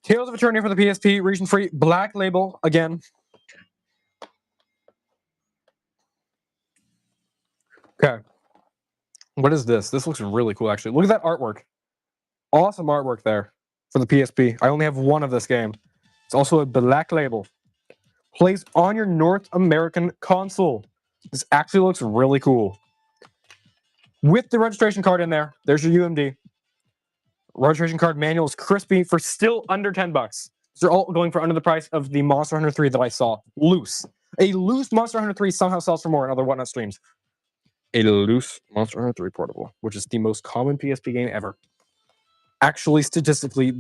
Tales of Eternia for the PSP, region free, Black Label again. Okay. What is this? This looks really cool, actually. Look at that artwork. Awesome artwork there for the PSP. I only have one of this game. It's also a Black Label. plays on your North American console. This actually looks really cool. With the registration card in there, there's your UMD. Registration card manual is crispy for still under $10. They're all going for under the price of the Monster Hunter 3 that I saw. Loose. A loose Monster Hunter 3 somehow sells for more in other Whatnot streams. A loose Monster Hunter 3 portable, which is the most common PSP game ever. Actually, statistically,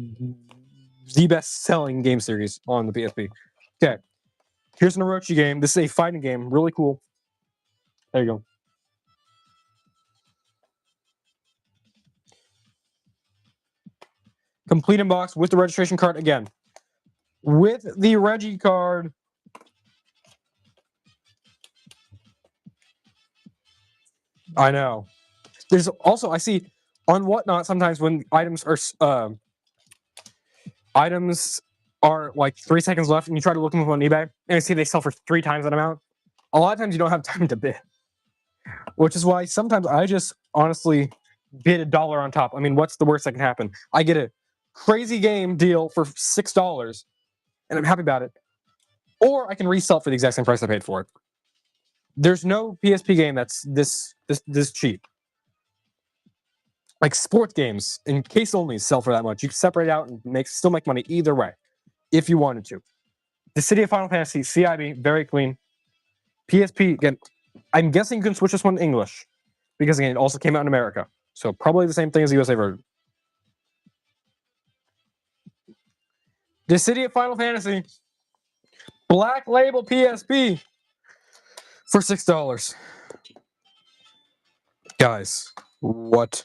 the best-selling game series on the PSP. Okay. Here's an Orochi game. This is a fighting game. Really cool. There you go. Complete in box with the registration card again. With the Regi card. I know. There's also, I see on Whatnot sometimes when items are like 3 seconds left and you try to look them up on eBay and you see they sell for 3 times that amount. A lot of times you don't have time to bid. Which is why sometimes I just honestly bid $1 on top. I mean, what's the worst that can happen? I get a crazy game deal for $6 and I'm happy about it. Or I can resell it for the exact same price I paid for it. There's no PSP game that's this cheap. Like sports games, in case only, sell for that much. You can separate out and still make money either way, if you wanted to. Dissidia Final Fantasy, CIB, very clean. PSP, again, I'm guessing you can switch this one to English, because again, it also came out in America. So probably the same thing as the USA version. Dissidia Final Fantasy, Black Label PSP, for $6. Guys, what?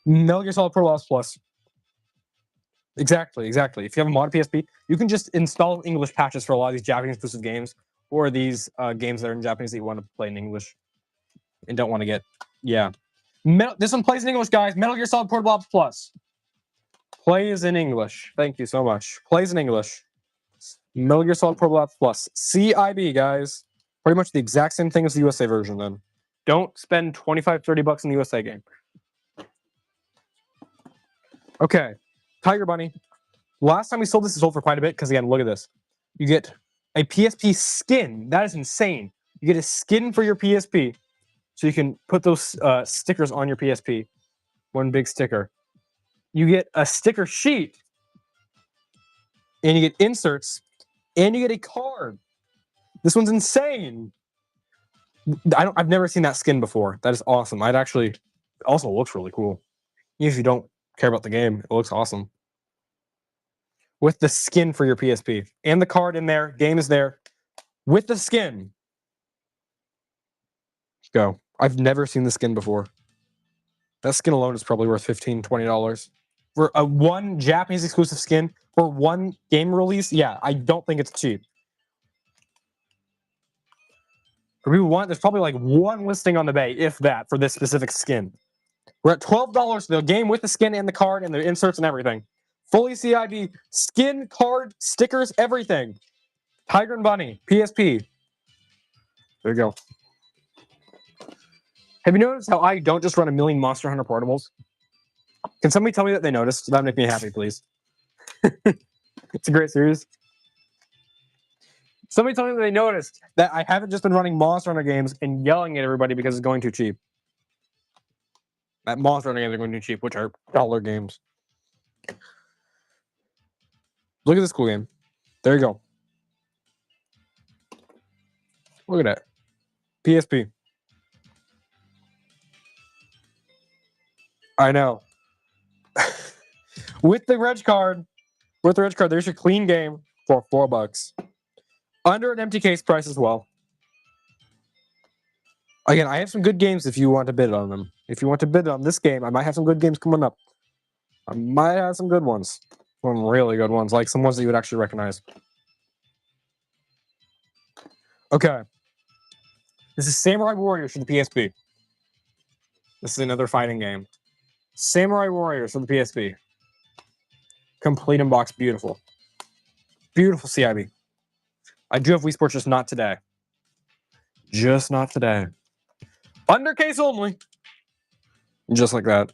Metal Gear Solid Pro Lost Plus. Exactly. If you have a mod PSP, you can just install English patches for a lot of these Japanese exclusive games, or these games that are in Japanese that you want to play in English and don't want to get. Yeah. This one plays in English, guys. Metal Gear Solid Portable Ops Plus. Plays in English. Thank you so much. Plays in English. Metal Gear Solid Portable Ops Plus. CIB, guys. Pretty much the exact same thing as the USA version, then. Don't spend $25-$30 in the USA game. Okay. Tiger Bunny. Last time we sold this, it sold for quite a bit, because again, look at this. You get a PSP skin. That is insane. You get a skin for your PSP, so you can put those stickers on your PSP. One big sticker. You get a sticker sheet, and you get inserts, and you get a card. This one's insane. I've never seen that skin before. That is awesome. It actually also looks really cool. Even if you don't care about the game, it looks awesome. With the skin for your PSP. And the card in there. Game is there. With the skin. Go. I've never seen the skin before. That skin alone is probably worth $15, $20. For a one Japanese exclusive skin for one game release, yeah, I don't think it's cheap. For people who want, there's probably like one listing on the Bay, if that, for this specific skin. We're at $12 for the game with the skin and the card and the inserts and everything. Fully CIB, skin, card, stickers, everything. Tiger and Bunny, PSP. There you go. Have you noticed how I don't just run a million Monster Hunter portables? Can somebody tell me that they noticed? That would make me happy, please. It's a great series. Somebody tell me that they noticed that I haven't just been running Monster Hunter games and yelling at everybody because it's going too cheap. That Monster Hunter games are going too cheap, which are dollar games. Look at this cool game. There you go. Look at that. PSP. I know. With the reg card, there's your clean game for $4. Under an empty case price as well. Again, I have some good games if you want to bid on them. If you want to bid on this game, I might have some good games coming up. I might have some good ones. Some really good ones, like some ones that you would actually recognize. Okay. This is Samurai Warriors for the PSP. This is another fighting game. Samurai Warriors for the PSP. Complete in box, beautiful. Beautiful CIB. I do have Wii Sports, just not today. Just not today. Under case only. Just like that.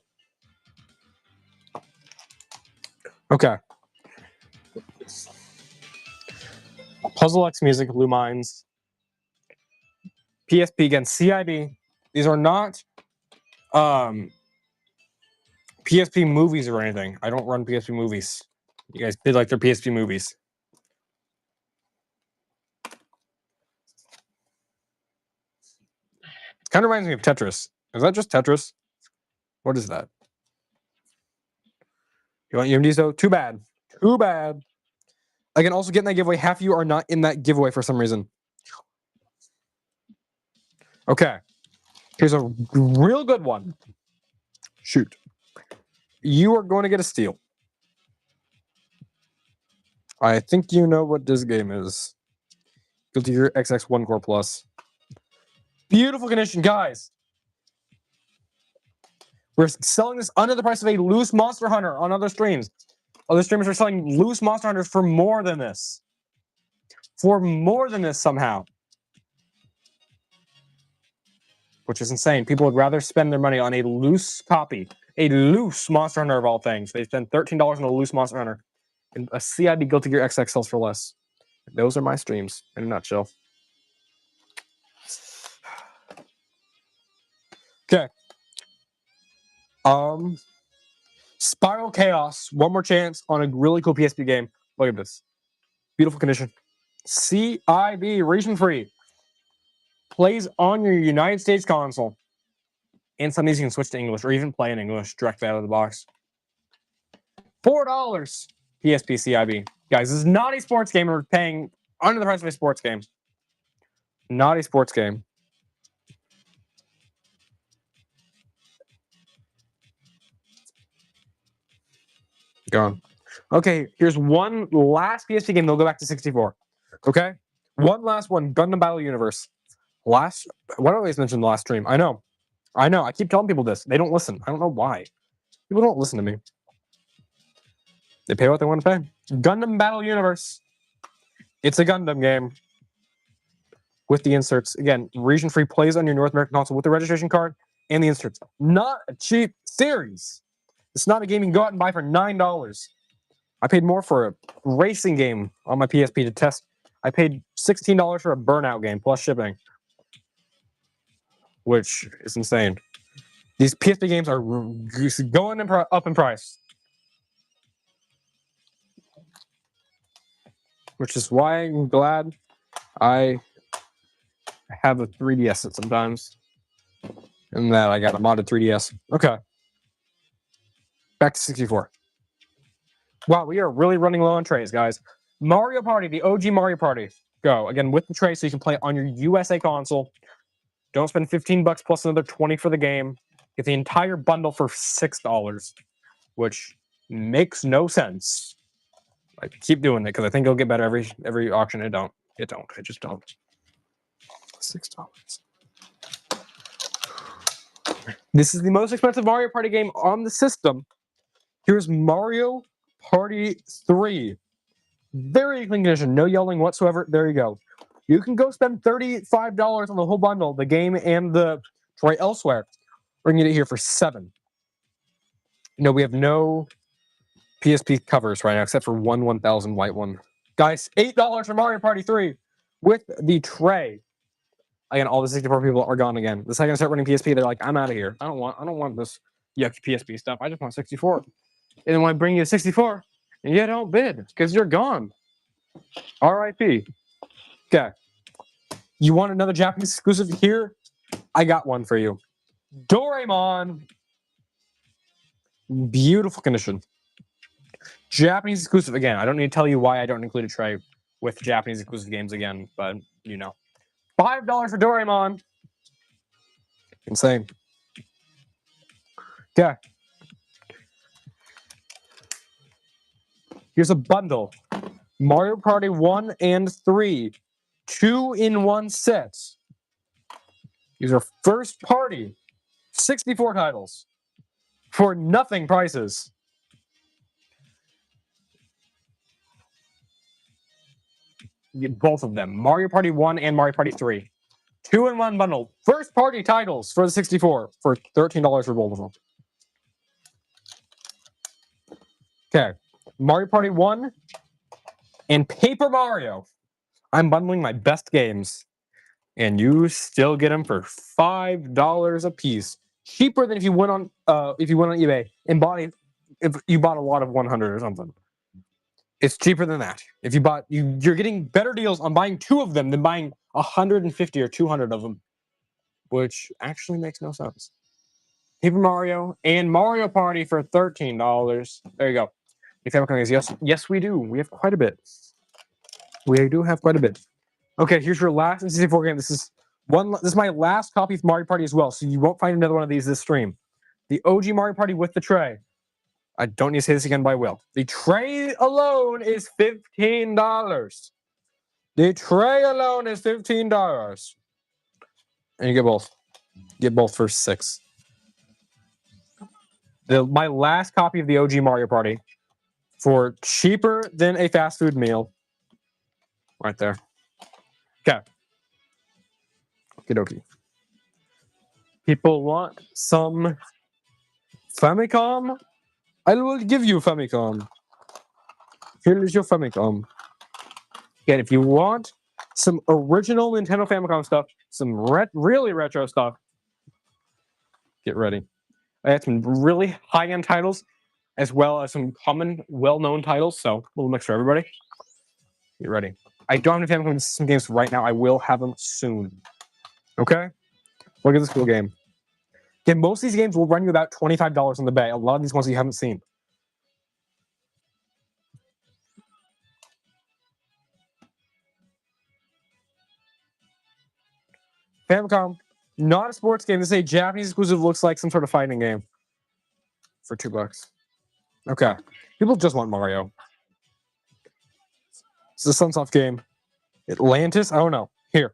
Okay. Puzzle X Music, Lumines. PSP again, CIB. These are not PSP movies or anything. I don't run PSP movies. You guys did like their PSP movies. It kind of reminds me of Tetris. Is that just Tetris? What is that? You want UMDs though? Too bad. Too bad. Again, also getting that giveaway. Half of you are not in that giveaway for some reason. Okay. Here's a real good one. Shoot. You are going to get a steal. I think you know what this game is. Guilty Gear XX 1 Core Plus. Beautiful condition, guys. We're selling this under the price of a loose Monster Hunter on other streams. Other streamers are selling loose Monster Hunters for more than this. For more than this somehow. Which is insane. People would rather spend their money on a loose copy. A loose Monster Hunter of all things. They spend $13 on a loose Monster Hunter. And a CIB Guilty Gear XX sells for less. Those are my streams in a nutshell. Okay. Spiral Chaos. One more chance on a really cool PSP game. Look at this. Beautiful condition. CIB, region free. Plays on your United States console. And some of these you can switch to English or even play in English directly out of the box. $4 PSP CIB. Guys, this is not a sports game. We're paying under the price of a sports game. Not a sports game. Gone. Okay, here's one last PSP game. They'll go back to 64. Okay? One last one. Gundam Battle Universe. Why do I always mention the last stream? I know. I keep telling people this. They don't listen. I don't know why. People don't listen to me. They pay what they want to pay. Gundam Battle Universe. It's a Gundam game. With the inserts. Again, region free, plays on your North American console with the registration card and the inserts. Not a cheap series. It's not a game you can go out and buy for $9. I paid more for a racing game on my PSP to test. I paid $16 for a Burnout game plus shipping. Which is insane. These PSP games are going up in price. Which is why I'm glad I have a 3DS at sometimes. And that I got a modded 3DS. Okay. Back to 64. Wow, we are really running low on trays, guys. Mario Party, the OG Mario Party. Go. Again, with the tray so you can play it on your USA console. Don't spend $15 plus another $20 for the game. Get the entire bundle for $6, which makes no sense. I keep doing it because I think it'll get better every auction. It don't. It just don't. $6. This is the most expensive Mario Party game on the system. Here's Mario Party 3. Very clean condition. No yelling whatsoever. There you go. You can go spend $35 on the whole bundle, the game and the tray elsewhere. We're going to get it here for $7. No, we have no PSP covers right now, except for one 1000 white one. Guys, $8 for Mario Party 3 with the tray. Again, all the 64 people are gone again. The second I start running PSP, they're like, I'm out of here. I don't want this yucky PSP stuff. I just want 64. And then when I bring you a 64, and you don't bid because you're gone. RIP. Okay. You want another Japanese exclusive here? I got one for you. Doraemon. Beautiful condition. Japanese exclusive. Again, I don't need to tell you why I don't include a tray with Japanese exclusive games again, but you know. $5 for Doraemon. Insane. Okay. Here's a bundle. Mario Party 1 and 3. 2-in-1 sets. These are first party 64 titles for nothing prices. You get both of them. Mario Party 1 and Mario Party 3. 2-in-1 bundle. First party titles for the 64 for $13 for both of them. Okay. Mario Party 1 and Paper Mario. I'm bundling my best games, and you still get them for $5 a piece, cheaper than if you went on eBay and if you bought a lot of 100 or something. It's cheaper than that. If you bought you're getting better deals on buying 2 of them than buying 150 or 200 of them, which actually makes no sense. Paper Mario and Mario Party for $13. There you go. Yes, we do. We have quite a bit. We do have quite a bit. Okay, here's your last N64 game. This is my last copy of Mario Party as well, so you won't find another one of these this stream. The OG Mario Party with the tray. I don't need to say this again, but I will. The tray alone is $15. The tray alone is $15. And you get both. Get both for $6. My last copy of the OG Mario Party for cheaper than a fast food meal. Right there. Okay. Okie dokie. People want some Famicom? I will give you Famicom. Here is your Famicom. Again, if you want some original Nintendo Famicom stuff, some really retro stuff, get ready. I had some really high-end titles, as well as some common, well-known titles, so a little mix for everybody. Get ready. I don't have any Famicom system games right now. I will have them soon. Okay? Look at this cool game. Again, most of these games will run you about $25 on the bay. A lot of these ones you haven't seen. Famicom, not a sports game. This is a Japanese exclusive, looks like some sort of fighting game. For $2. Okay. People just want Mario. It's a Sunsoft game. Atlantis? I don't know. Here.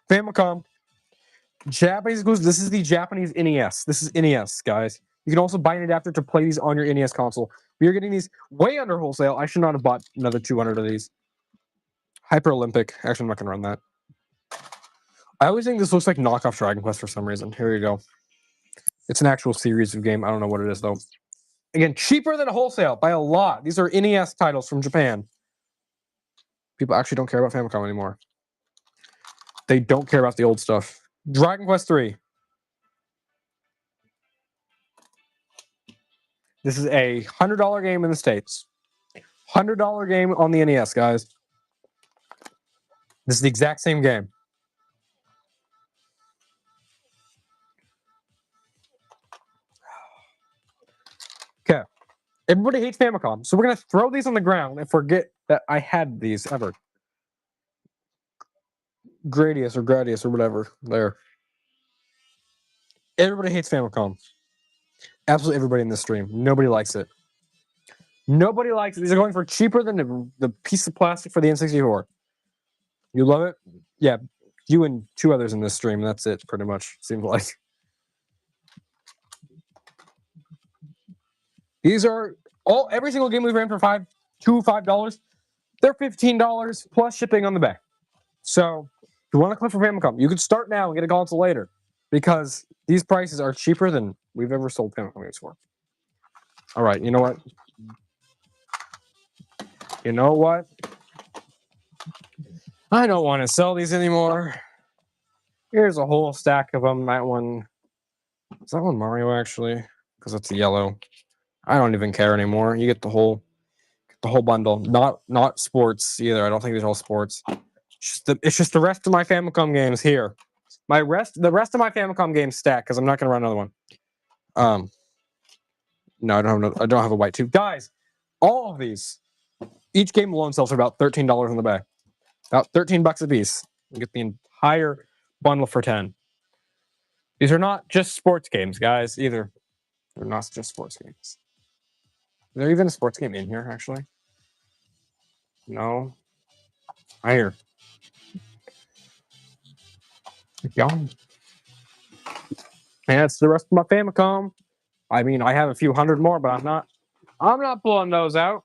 Famicom. Japanese exclusive. This is the Japanese NES. This is NES, guys. You can also buy an adapter to play these on your NES console. We are getting these way under wholesale. I should not have bought another 200 of these. Hyper Olympic. Actually, I'm not going to run that. I always think this looks like knockoff Dragon Quest for some reason. Here you go. It's an actual series of game. I don't know what it is, though. Again, cheaper than wholesale by a lot. These are NES titles from Japan. People actually don't care about Famicom anymore. They don't care about the old stuff. Dragon Quest 3. This is a $100 game in the States. $100 game on the NES, guys. This is the exact same game. Okay. Everybody hates Famicom, so we're going to throw these on the ground and forget that I had these ever. Gradius or whatever. There. Everybody hates Famicom. Absolutely everybody in this stream. Nobody likes it. Nobody likes it. These are going for cheaper than the piece of plastic for the N64. You love it? Yeah. You and 2 others in this stream. That's it, pretty much. Seems like. These are every single game we've ran for $5. They're $15 plus shipping on the back. So if you want to click for Famicom, you could start now and get a console later, because these prices are cheaper than we've ever sold Famicom games for. All right, you know what? You know what? I don't want to sell these anymore. Here's a whole stack of them. That one, is that one Mario actually? Because it's yellow. I don't even care anymore. You get the whole bundle. Not sports either. I don't think these are all sports. It's just the rest of my Famicom games here. The rest of my Famicom games stack, because I'm not gonna run another one. No, I don't have a white tube. Guys, all of these, each game alone sells for about $13 on the bag. About $13 a piece. You get the entire bundle for $10. These are not just sports games, guys, either. They're not just sports games. Is there even a sports game in here, actually? No. Here. Yeah. And that's the rest of my Famicom. I mean, I have a few hundred more, but I'm not pulling those out.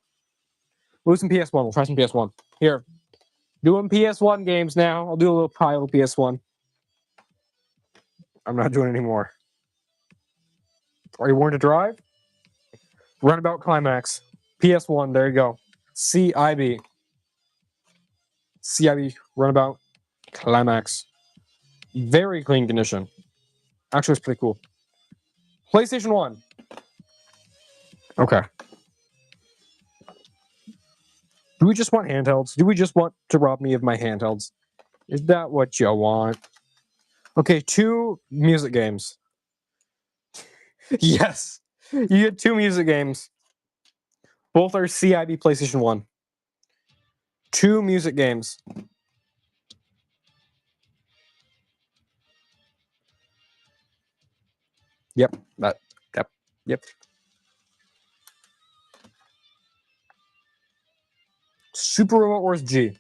We'll do some PS1. We'll try some PS1. Here. Doing PS1 games now. I'll do a little pile of PS1. I'm not doing any more. Are you warned to drive? Runabout Climax. PS1. There you go. CIB. CIB Runabout Climax. Very clean condition. Actually, it's pretty cool. PlayStation 1. Okay. Do we just want handhelds? Do we just want to rob me of my handhelds? Is that what you want? Okay, 2 music games. Yes! You get 2 music games. Both are CIB PlayStation 1. 2 music games. Yep. Super Robot Wars G.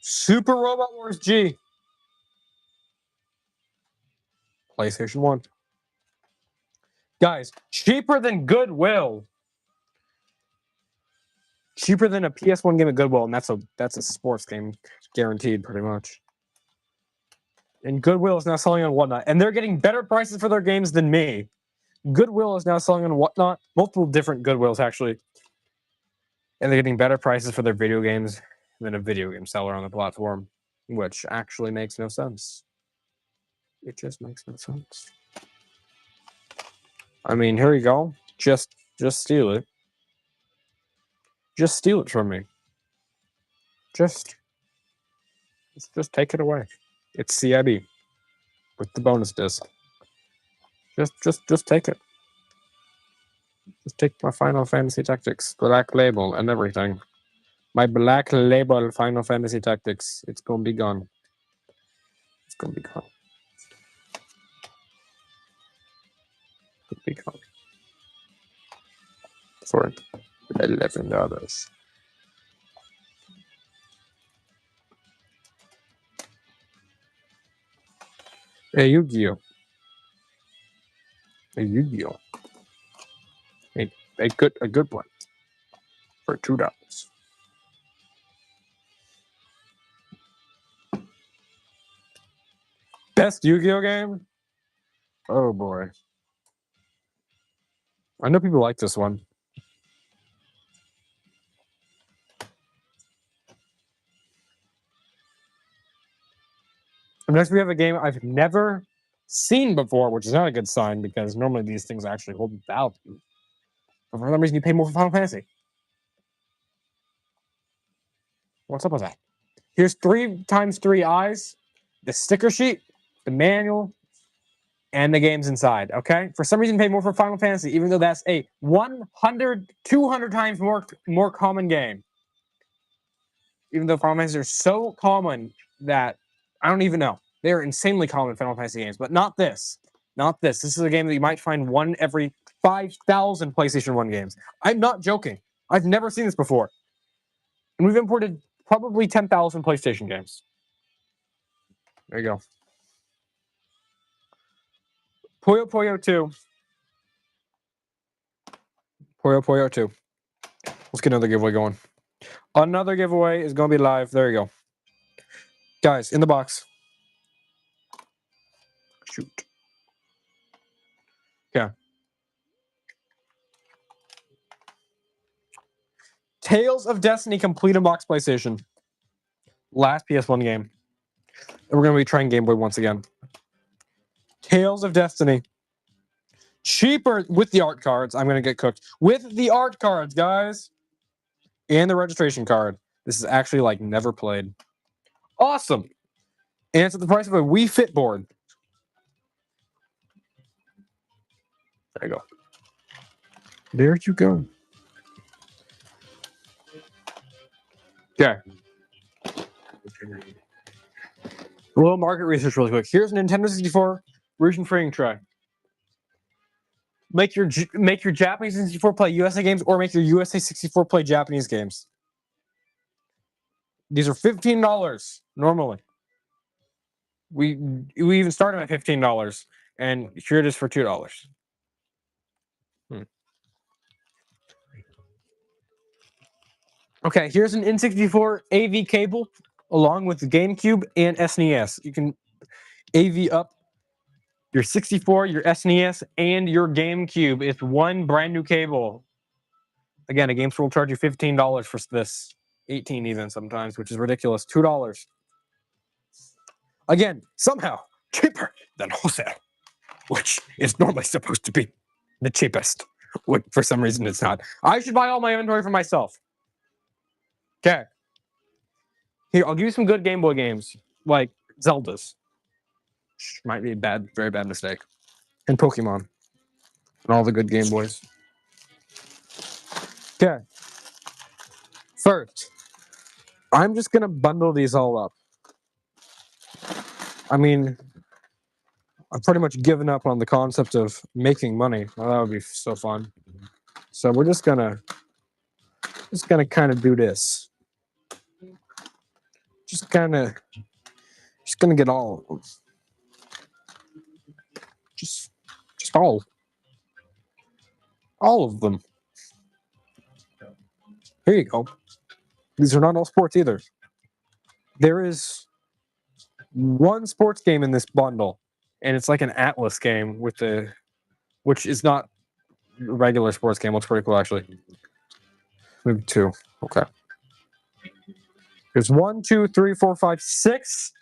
Super Robot Wars G. PlayStation 1. Guys, cheaper than Goodwill. Cheaper than a PS1 game at Goodwill, and that's a sports game, guaranteed, pretty much. And Goodwill is now selling on Whatnot, and they're getting better prices for their games than me. Goodwill is now selling on Whatnot, multiple different Goodwills actually, and they're getting better prices for their video games than a video game seller on the platform, which actually makes no sense. It just makes no sense. I mean, here you go. Just steal it. Just steal it from me. Just take it away. It's CIB with the bonus disc. Just take it. Just take my Final Fantasy Tactics Black Label and everything. My Black Label Final Fantasy Tactics. It's gonna be gone. It's gonna be gone. It'll be gone. For $11. Hey, Yu-Gi-Oh! A Yu-Gi-Oh! A good one for $2. Best Yu-Gi-Oh! Game? Oh boy. I know people like this one. Next, we have a game I've never seen before, which is not a good sign because normally these things actually hold value. But for some reason, you pay more for Final Fantasy. What's up with that? Here's 3x3 eyes, the sticker sheet, the manual, and the games inside. Okay? For some reason, you pay more for Final Fantasy, even though that's a 100, 200 times more common game. Even though Final Fantasy are so common that I don't even know. They are insanely common Final Fantasy games, but not this. Not this. This is a game that you might find one every 5,000 PlayStation 1 games. I'm not joking. I've never seen this before. And we've imported probably 10,000 PlayStation games. There you go. Puyo Puyo 2. Puyo Puyo 2. Let's get another giveaway going. Another giveaway is going to be live. There you go. Guys, in the box. Shoot. Okay. Tales of Destiny Complete Unbox PlayStation. Last PS1 game. And we're going to be trying Game Boy once again. Tales of Destiny. Cheaper with the art cards. I'm going to get cooked. With the art cards, guys. And the registration card. This is actually like never played. Awesome. And it's at the price of a Wii Fit board. There you go. There you go. Okay. A little market research really quick. Here's a Nintendo 64 region trading tray. Make your Japanese 64 play USA games or make your USA 64 play Japanese games. These are $15 normally. We even started at $15 and here it is for $2. Okay, here's an N64 AV cable along with the GameCube and SNES. You can AV up your 64, your SNES, and your GameCube. It's one brand new cable Again, a game store will charge you $15 for this. 18 even sometimes, which is ridiculous. $2. Again, somehow cheaper than wholesale, which is normally supposed to be the cheapest. Which for some reason it's not. I should buy all my inventory for myself. Okay. Here, I'll give you some good Game Boy games, like Zelda's. Which might be a bad, very bad mistake. And Pokemon. And all the good Game Boys. Okay. First, I'm just gonna bundle these all up. I mean, I've pretty much given up on the concept of making money. Well, that would be so fun. So we're just gonna kind of do this. Just gonna get all of them. Just all of them. Here you go. These are not all sports either. There is one sports game in this bundle, and it's like an Atlas game which is not a regular sports game. Looks pretty cool actually. Maybe two. Okay. There's 1, 2, 3, 4, 5, 6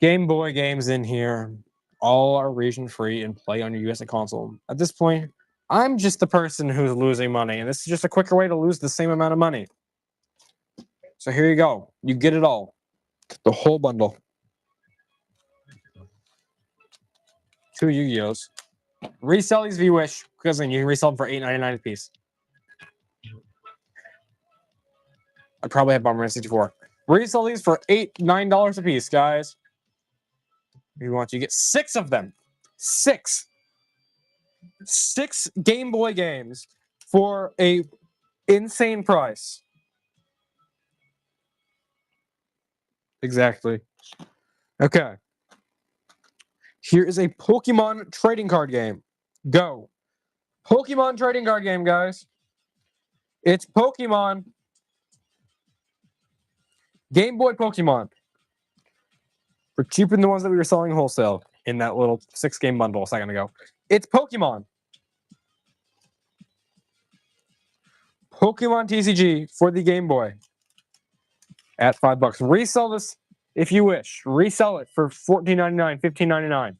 Game Boy games in here. All are region free and play on your US console. At this point, I'm just the person who's losing money, and this is just a quicker way to lose the same amount of money. So here you go. You get it all. The whole bundle. 2 Yu-Gi-Ohs. Resell these if you wish, because then you can resell them for $8.99 a piece. I probably have Bomberman 64. Resell these for $9 a piece, guys. If you want, you get 6 of them. 6 Game Boy games for a insane price. Exactly. Okay. Here is a Pokemon trading card game. Go. Pokemon trading card game, guys. It's Pokemon. Game Boy Pokemon. For cheaper than the ones that we were selling wholesale in that little 6-game bundle a second ago. It's Pokemon. Pokemon TCG for the Game Boy. At $5. Resell this if you wish. Resell it for $14.99, $15.99.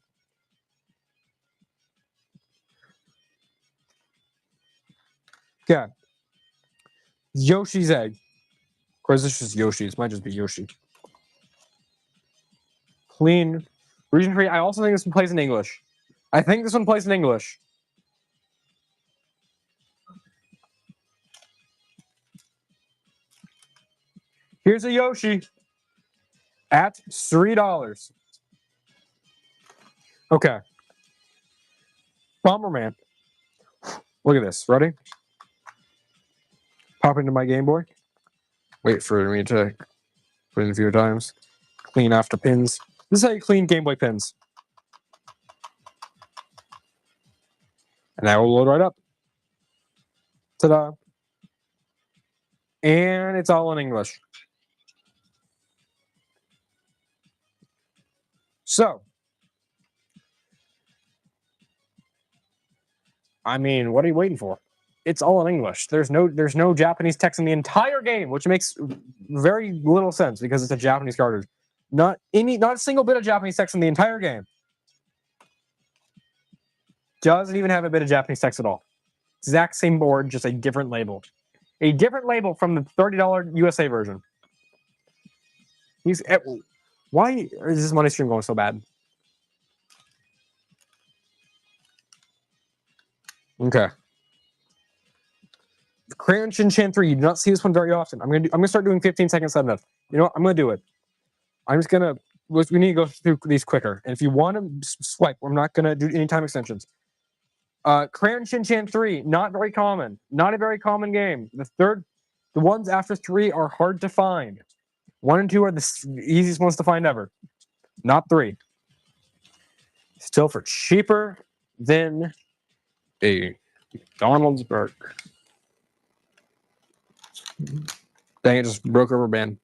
Okay. Yoshi's Egg. Of course, this is Yoshi. This might just be Yoshi. Clean. Region free. I also think this one plays in English. I think this one plays in English. Here's a Yoshi at $3. Okay. Bomberman. Look at this. Ready? Pop into my Game Boy. Wait for me to put in a few times. Clean after pins. This is how you clean Game Boy pins. And that will load right up. Ta-da. And it's all in English. So, I mean, what are you waiting for? It's all in English. There's no Japanese text in the entire game, which makes very little sense because it's a Japanese cartridge. Not a single bit of Japanese text in the entire game. Doesn't even have a bit of Japanese text at all. Exact same board, just a different label. A different label from the $30 USA version. Why is this money stream going so bad? Okay. Crayon Shin-Chan 3. You do not see this one very often. I'm gonna start doing 15-second setup. You know what? I'm gonna do it. I'm just gonna. We need to go through these quicker. And if you want to swipe, I'm not gonna do any time extensions. Crayon Shin-Chan 3. Not very common. Not a very common game. The ones after 3 are hard to find. 1 and 2 are the easiest ones to find ever. Not 3. Still for cheaper than a McDonald's burger. Dang, it just broke rubber band.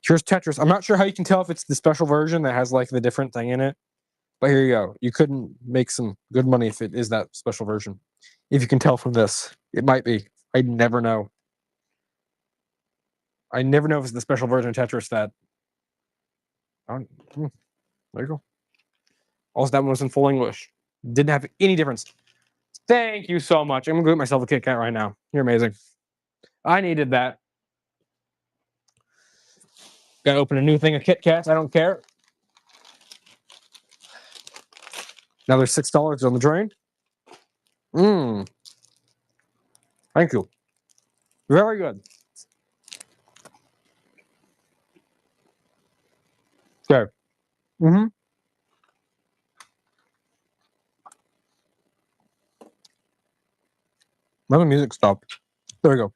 Here's Tetris. I'm not sure how you can tell if it's the special version that has like the different thing in it. But here you go. You couldn't make some good money if it is that special version. If you can tell from this, it might be. I never know. I never know if it's the special version of Tetris that. There you go. Also, that one was in full English. Didn't have any difference. Thank you so much. I'm gonna go get myself a Kit Kat right now. You're amazing. I needed that. Gotta open a new thing of Kit Kats. I don't care. Now there's $6 on the drain. Thank you. Very good. Okay. Now the music stopped. There we go.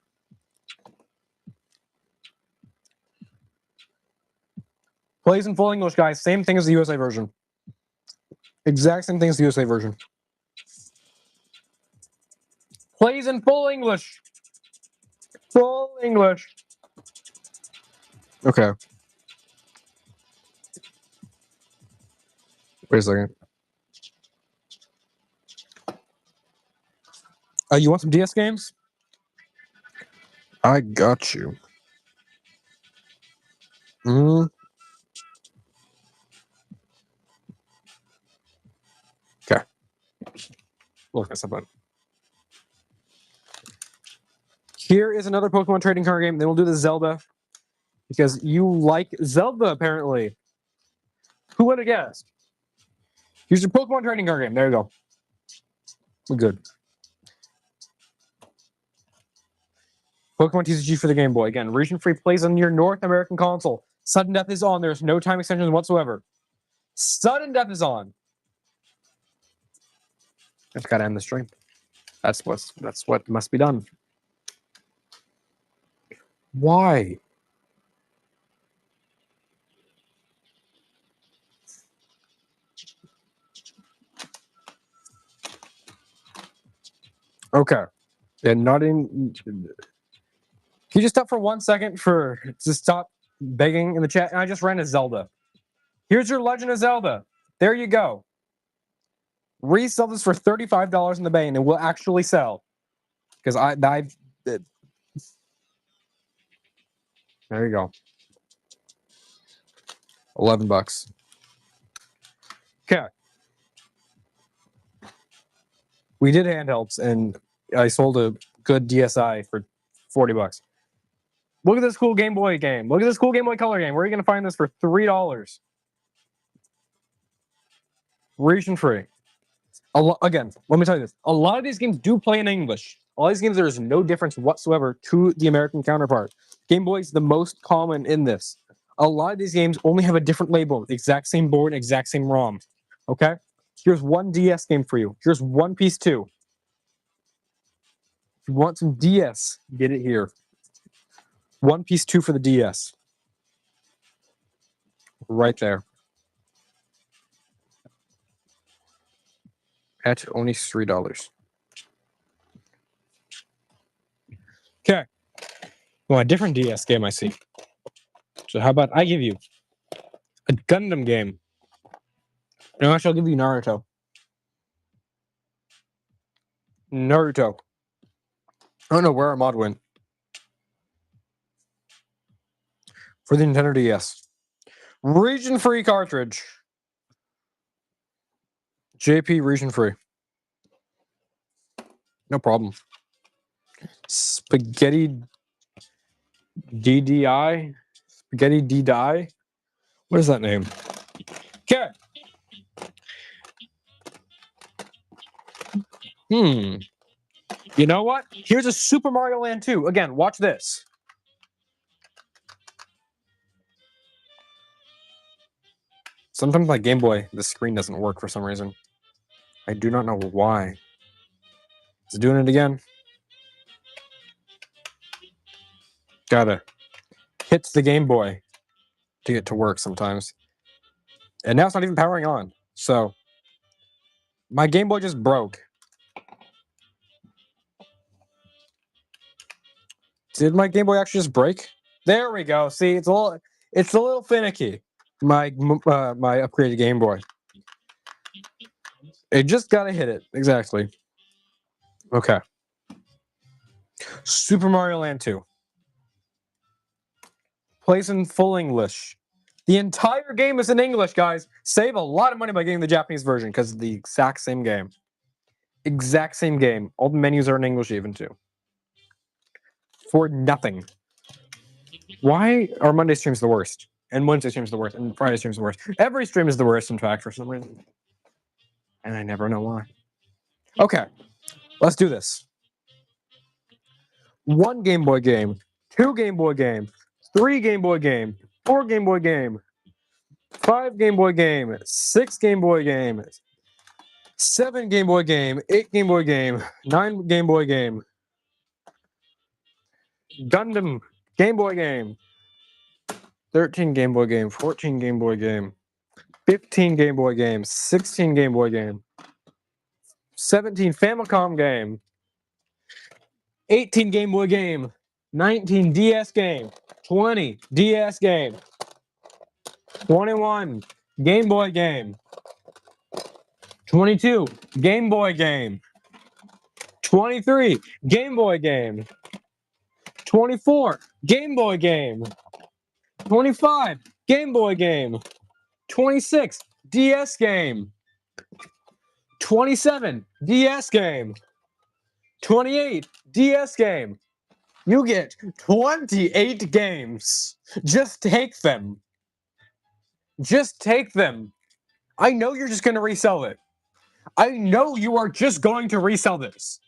Plays in full English, guys. Same thing as the USA version. Exact same thing as the USA version. Plays in full English. Full English. Okay. Wait a second. You want some DS games? I got you. Okay. Look at something. Here is another Pokemon trading card game. Then we'll do the Zelda. Because you like Zelda, apparently. Who would have guessed? Here's your Pokemon trading card game. There you go. We're good. Pokemon TCG for the Game Boy. Again, region-free, plays on your North American console. Sudden Death is on. There's no time extensions whatsoever. Sudden Death is on. I've got to end the stream. That's what must be done. Why? Okay. And not in. Can you just stop for 1 second to stop begging in the chat? And I just ran a Zelda. Here's your Legend of Zelda. There you go. Resell this for $35 in the bay, and it will actually sell. Because there you go. $11. Okay. We did handhelds, and I sold a good DSi for $40. Look at this cool Game Boy game. Look at this cool Game Boy Color game. Where are you going to find this for $3? Region free. Again, let me tell you this. A lot of these games do play in English. All these games, there is no difference whatsoever to the American counterpart. Game Boy is the most common in this. A lot of these games only have a different label, exact same board, exact same ROM. Okay? Here's one DS game for you. Here's One Piece 2. If you want some DS, get it here. One Piece 2 for the DS. Right there. At only $3. Okay. Well, a different DS game I see. So how about I give you a Gundam game? No, actually, I'll give you Naruto. Naruto. Oh no, where are Mod win? For the Nintendo DS. Region free cartridge. JP region free. No problem. Spaghetti DDI? Spaghetti DDI? What is that name? Okay. You know what? Here's a Super Mario Land 2. Again, watch this. Sometimes my Game Boy, the screen doesn't work for some reason. I do not know why. Is it doing it again? Gotta hit the Game Boy to get to work sometimes. And now it's not even powering on. So, my Game Boy just broke. Did my Game Boy actually just break? There we go. See, it's a little... It's a little finicky. My upgraded Game Boy. It just gotta hit it exactly. Okay. Super Mario Land 2. Plays in full English. The entire game is in English, guys. Save a lot of money by getting the Japanese version because it's the exact same game. Exact same game. All the menus are in English even too. For nothing. Why are Monday streams the worst? And Wednesday streams the worst? And Friday streams the worst? Every stream is the worst, in fact, for some reason. And I never know why. Okay. Let's do this. 1 Game Boy game. 2 Game Boy game. 3 Game Boy game. 4 Game Boy game. 5 Game Boy game. 6 Game Boy game. 7 Game Boy game. 8 Game Boy game. 9 Game Boy game. Gundam Game Boy game. 13 Game Boy game. 14 Game Boy game. 15 Game Boy game. 16 Game Boy game. 17 Famicom game. 18 Game Boy game. 19 DS game. 20 DS game. 21 Game Boy game. 22 Game Boy game. 23 Game Boy game. 24 Game Boy game. 25 Game Boy game. 26 DS game. 27 DS game. 28 DS game. You get 28 games. Just take them. Just take them. I know you're just going to resell it. I know you are just going to resell this.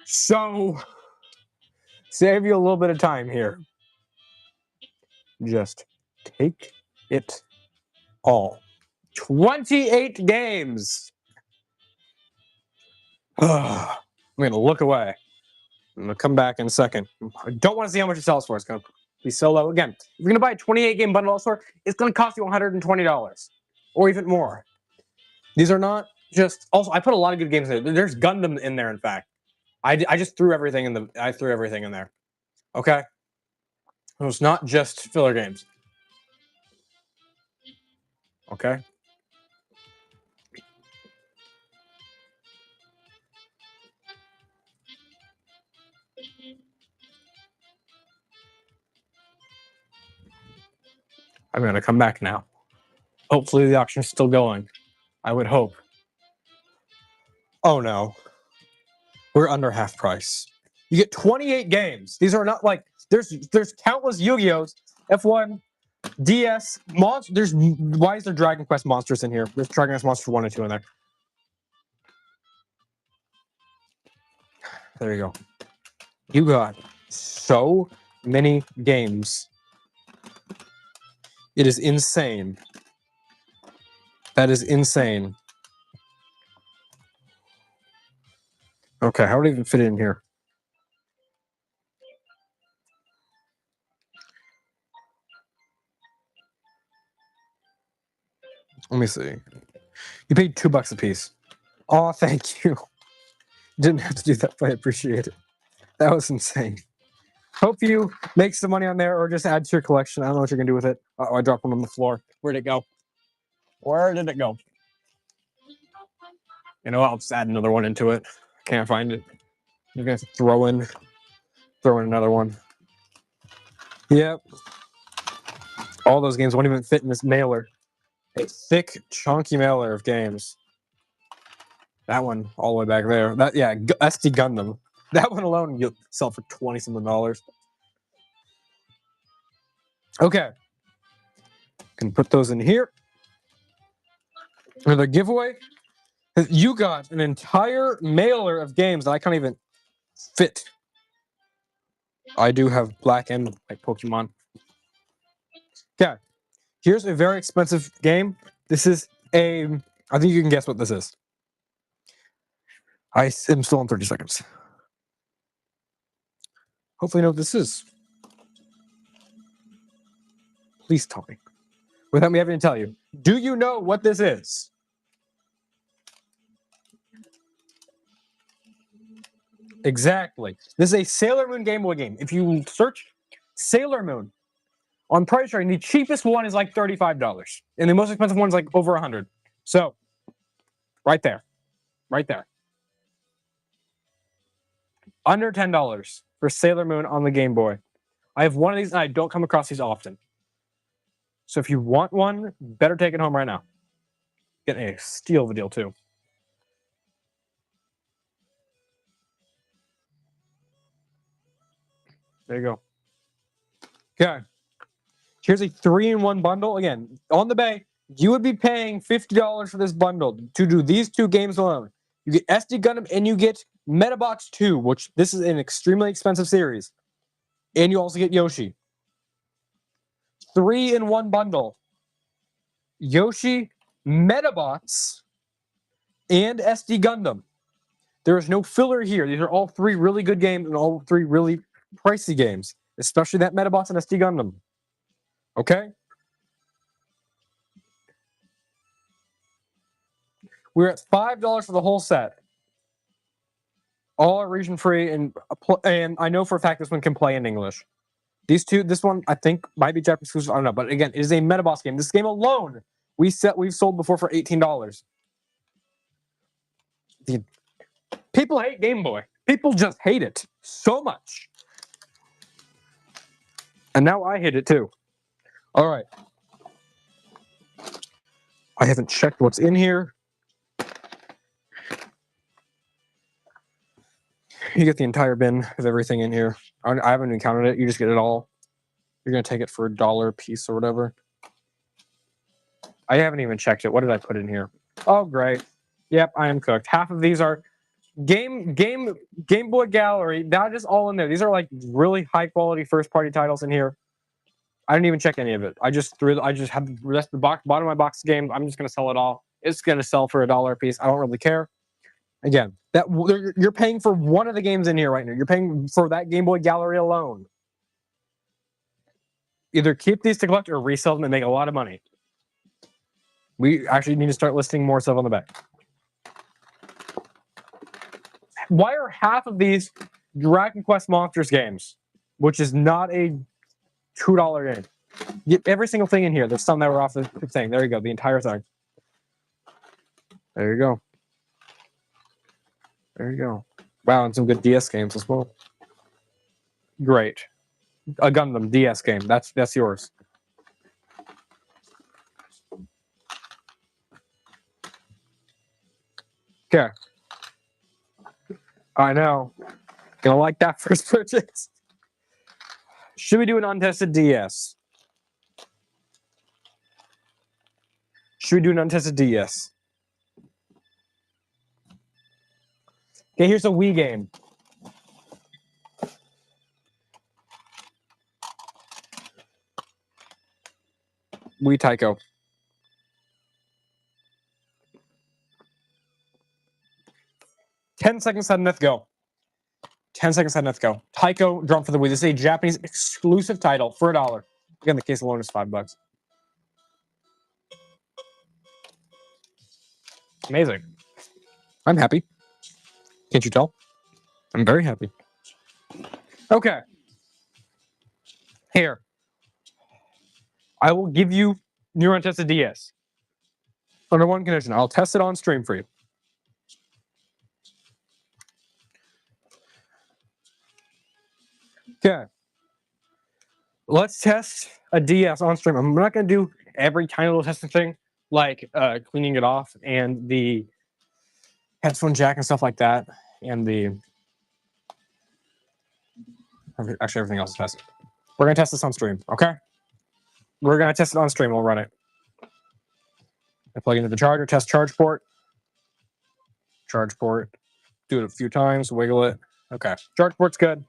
So, save you a little bit of time here. Just take it all. 28 games. I'm going to look away. I'm going to come back in a second. I don't want to see how much it sells for. It's going to be so low. Again, if you're going to buy a 28 game bundle elsewhere, it's going to cost you $120 or even more. These are not just. Also, I put a lot of good games in there. There's Gundam in there, in fact. I just threw everything in the. I threw everything in there. Okay? So it's not just filler games. Okay? I'm going to come back now. Hopefully the auction is still going. I would hope. Oh no. We're under half price. You get 28 games. These are not like there's countless Yu-Gi-Ohs, F1, DS, there's why is there Dragon Quest monsters in here? There's Dragon Quest Monster 1 and 2 in there. There you go. You got so many games. It is insane. That is insane. Okay, how would I even fit it in here? Let me see. You paid $2 a piece. Oh, thank you. Didn't have to do that, but I appreciate it. That was insane. Hope you make some money on there or just add to your collection. I don't know what you're going to do with it. Uh-oh, I dropped one on the floor. Where'd it go? Where did it go? You know what? I'll just add another one into it. Can't find it. You're going to have to throw in another one. Yep. All those games won't even fit in this mailer. A thick, chunky mailer of games. That one all the way back there. That SD Gundam. That one alone you'll sell for $20-something. Okay. Can put those in here. Another giveaway. You got an entire mailer of games that I can't even fit. I do have black and white Pokemon. Okay. Here's a very expensive game. This is I think you can guess what this is. I am still on 30 seconds. Hopefully you know what this is. Please tell me. Without me having to tell you. Do you know what this is? Exactly. This is a Sailor Moon Game Boy game. If you search Sailor Moon On Price Train, the cheapest one is like $35, and the most expensive one is like over $100. So, right there, right there, under $10 for Sailor Moon on the Game Boy. I have one of these, and I don't come across these often. So if you want one, better take it home right now. Get a steal of a deal too. There you go. Okay. Here's a 3-in-1 bundle. Again, on the bay, you would be paying $50 for this bundle to do these two games alone. You get SD Gundam and you get Metabots 2, which this is an extremely expensive series. And you also get Yoshi. 3-in-1 bundle. Yoshi, Metabots, and SD Gundam. There is no filler here. These are all three really good games and all three really pricey games, especially that Metabots and SD Gundam. Okay? We're at $5 for the whole set. All are region free, and I know for a fact this one can play in English. These two, this one I think might be Japanese exclusive. I don't know, but again, it is a Metabots game. This game alone, we've sold before for $18. People hate Game Boy. People just hate it so much, and now I hate it too. All right, I haven't checked what's in here. You get the entire bin of everything in here. I haven't even counted it. You just get it all. You're going to take it for $1 a piece or whatever. I haven't even checked it. What did I put in here? Oh, great. Yep, I am cooked. Half of these are Game Boy Gallery. That is all in there. These are like really high quality first party titles in here. I didn't even check any of it. I just had the rest of the bottom of my box of games. I'm just going to sell it all. It's going to sell for $1 a piece. I don't really care. Again, you're paying for one of the games in here right now. You're paying for that Game Boy Gallery alone. Either keep these to collect or resell them and make a lot of money. We actually need to start listing more stuff on the back. Why are half of these Dragon Quest Monsters games, which is not a $2 game? Get every single thing in here. There's some that were off the thing. There you go. The entire thing. There you go. There you go. Wow, and some good DS games as well. Great. A Gundam DS game. That's yours. Okay. I know. Gonna like that first purchase. Should we do an untested DS? Should we do an untested DS? Okay, here's a Wii game. Wii Taiko. $10 on Neth Go. 10 seconds on Neth Go. Taiko Drum for the Wii. This is a Japanese exclusive title for $1. Again, the case alone is $5. Amazing. I'm happy. Can't you tell? I'm very happy. Okay. Here. I will give you your untested DS. Under one condition. I'll test it on stream for you. Okay. Let's test a DS on stream. I'm not going to do every tiny little testing thing, like cleaning it off and the headphone jack and stuff like that, and the actually everything else is tested. We're going to test this on stream, okay? We're going to test it on stream. We'll run it. I plug into the charger, test charge port. Charge port. Do it a few times, wiggle it. Okay. Charge port's good.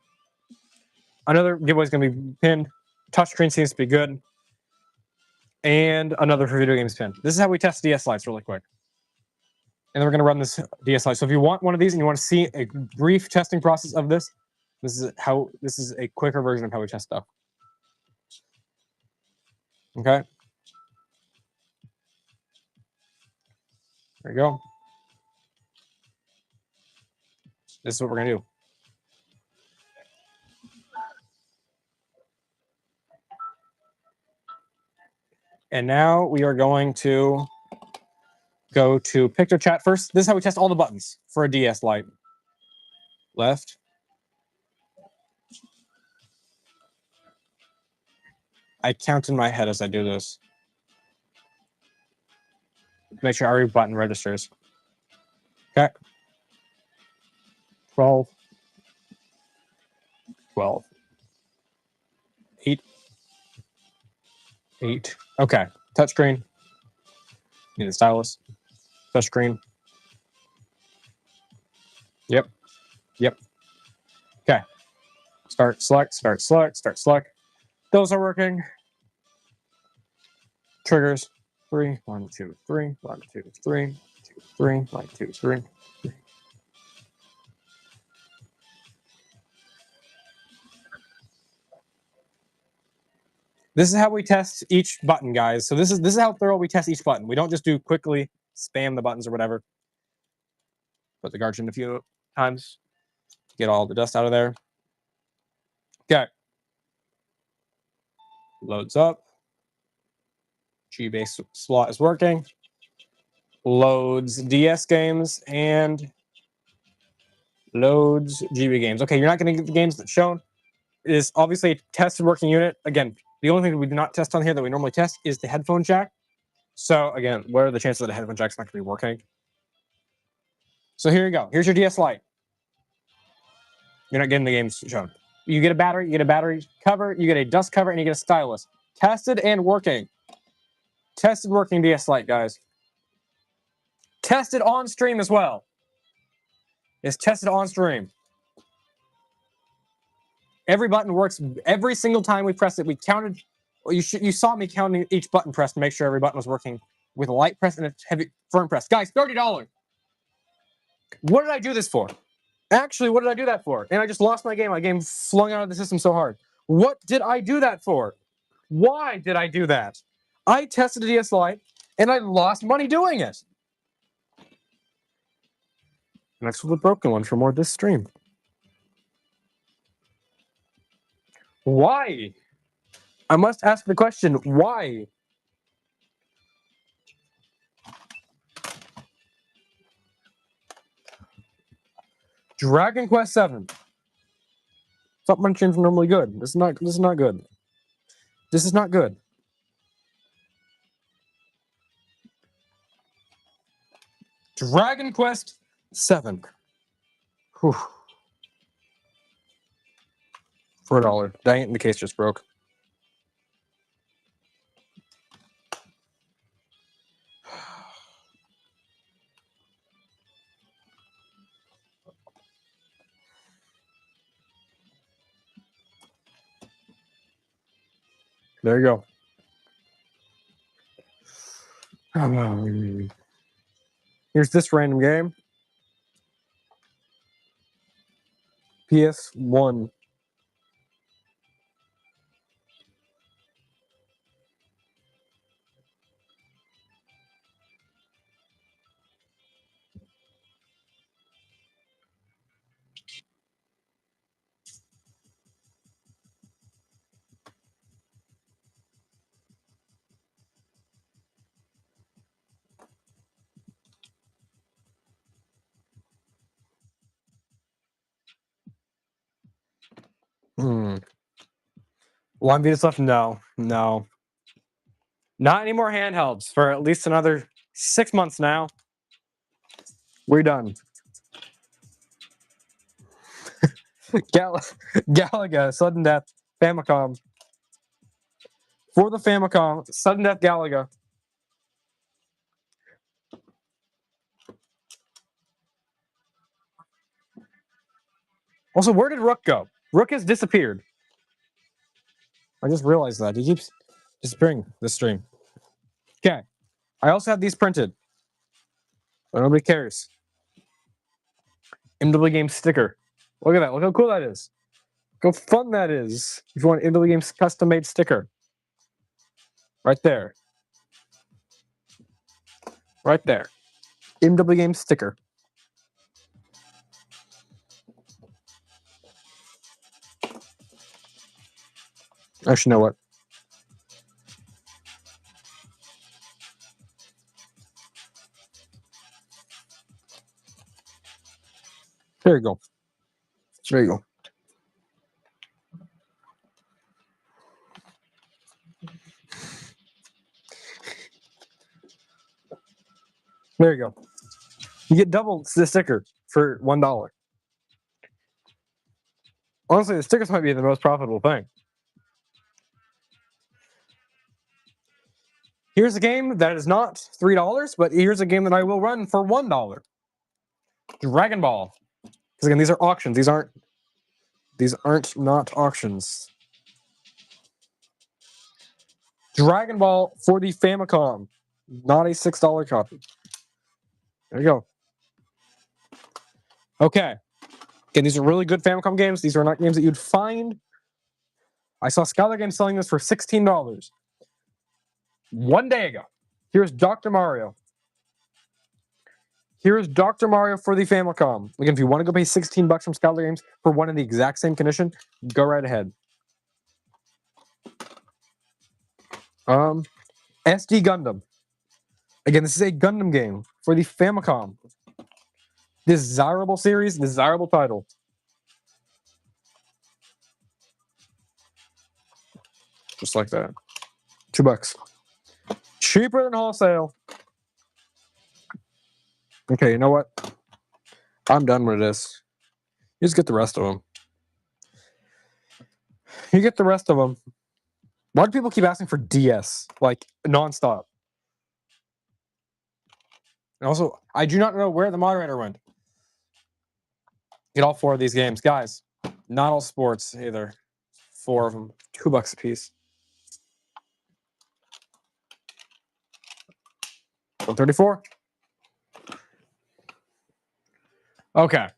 Another giveaway is going to be pinned. Touchscreen seems to be good. And another for video games pinned. This is how we test DS lights really quick. And then we're going to run this DS light. So if you want one of these and you want to see a brief testing process of this, this is a quicker version of how we test stuff. Okay. There you go. This is what we're going to do. And now we are going to go to picture chat first. This is how we test all the buttons for a DS Lite. Left. I count in my head as I do this. Make sure every button registers. Okay. 12. 12. 8. 8. Okay. Touchscreen. Need a stylus. Touchscreen. Yep. Yep. Okay. Start, select, start, select, start, select. Those are working. Triggers. 3, 1, 2, 3, 1, 2, 3, 2, 3, 1, 2, 3. This is how we test each button, guys. So this is how thorough we test each button. We don't just do quickly spam the buttons or whatever. Put the guards in a few times. Get all the dust out of there. Okay. Loads up. G-base slot is working. Loads DS games and loads GB games. Okay, you're not going to get the games that's shown. It is obviously a tested working unit. Again, the only thing that we do not test on here that we normally test is the headphone jack. So again, what are the chances that a headphone jack's not going to be working? So here you go. Here's your DS Lite. You're not getting the games shown. You get a battery cover, you get a dust cover, and you get a stylus. Tested and working. Tested working DS Lite, guys. Tested on stream as well. It's tested on stream. Every button works every single time we press it. We counted. Well, you saw me counting each button press to make sure every button was working with a light press and a heavy firm press. Guys, $30. What did I do this for? Actually, what did I do that for? And I just lost my game. My game flung out of the system so hard. What did I do that for? Why did I do that? I tested a DS Lite and I lost money doing it. Next with the broken one for more this stream. Why? I must ask the question, why? Dragon Quest VII. Stop munching from normally good. This is not good. This is not good. Dragon Quest VII. Whew. For $1. Dang it, the case just broke. There you go. Here's this random game. PS1. Line Vita stuff? No. Not any more handhelds for at least another 6 months now. We're done. Galaga, sudden death, Famicom. For the Famicom, sudden death Galaga. Also, where did Rook go? Rook has disappeared. I just realized that. He keeps disappearing this stream. Okay. I also have these printed. But nobody cares. MW Games sticker. Look at that. Look how cool that is. Look how fun that is. If you want MW Games custom-made sticker. Right there. Right there. MW Games sticker. Actually, you know what? you go. There you go. There you go. You get double the sticker for $1. Honestly, the stickers might be the most profitable thing. Here's a game that is not $3, but here's a game that I will run for $1. Dragon Ball. Because again, these are auctions. These aren't not auctions. Dragon Ball for the Famicom. Not a $6 copy. There you go. Okay. Again, these are really good Famicom games. These are not games that you'd find. I saw Skylar Games selling this for $16. 1 day ago. Here's Dr. Mario. Here's Dr. Mario for the Famicom. Again, if you want to go pay $16 from Skylar Games for one in the exact same condition, go right ahead. SD Gundam. Again, this is a Gundam game for the Famicom. Desirable series, desirable title. Just like that. $2. Cheaper than wholesale. Okay, you know what? I'm done with this. You just get the rest of them. You get the rest of them. Why do people keep asking for DS? Like, nonstop. And also, I do not know where the moderator went. Get all 4 of these games. Guys, not all sports either. 4 of them. $2 a piece. 134. Okay.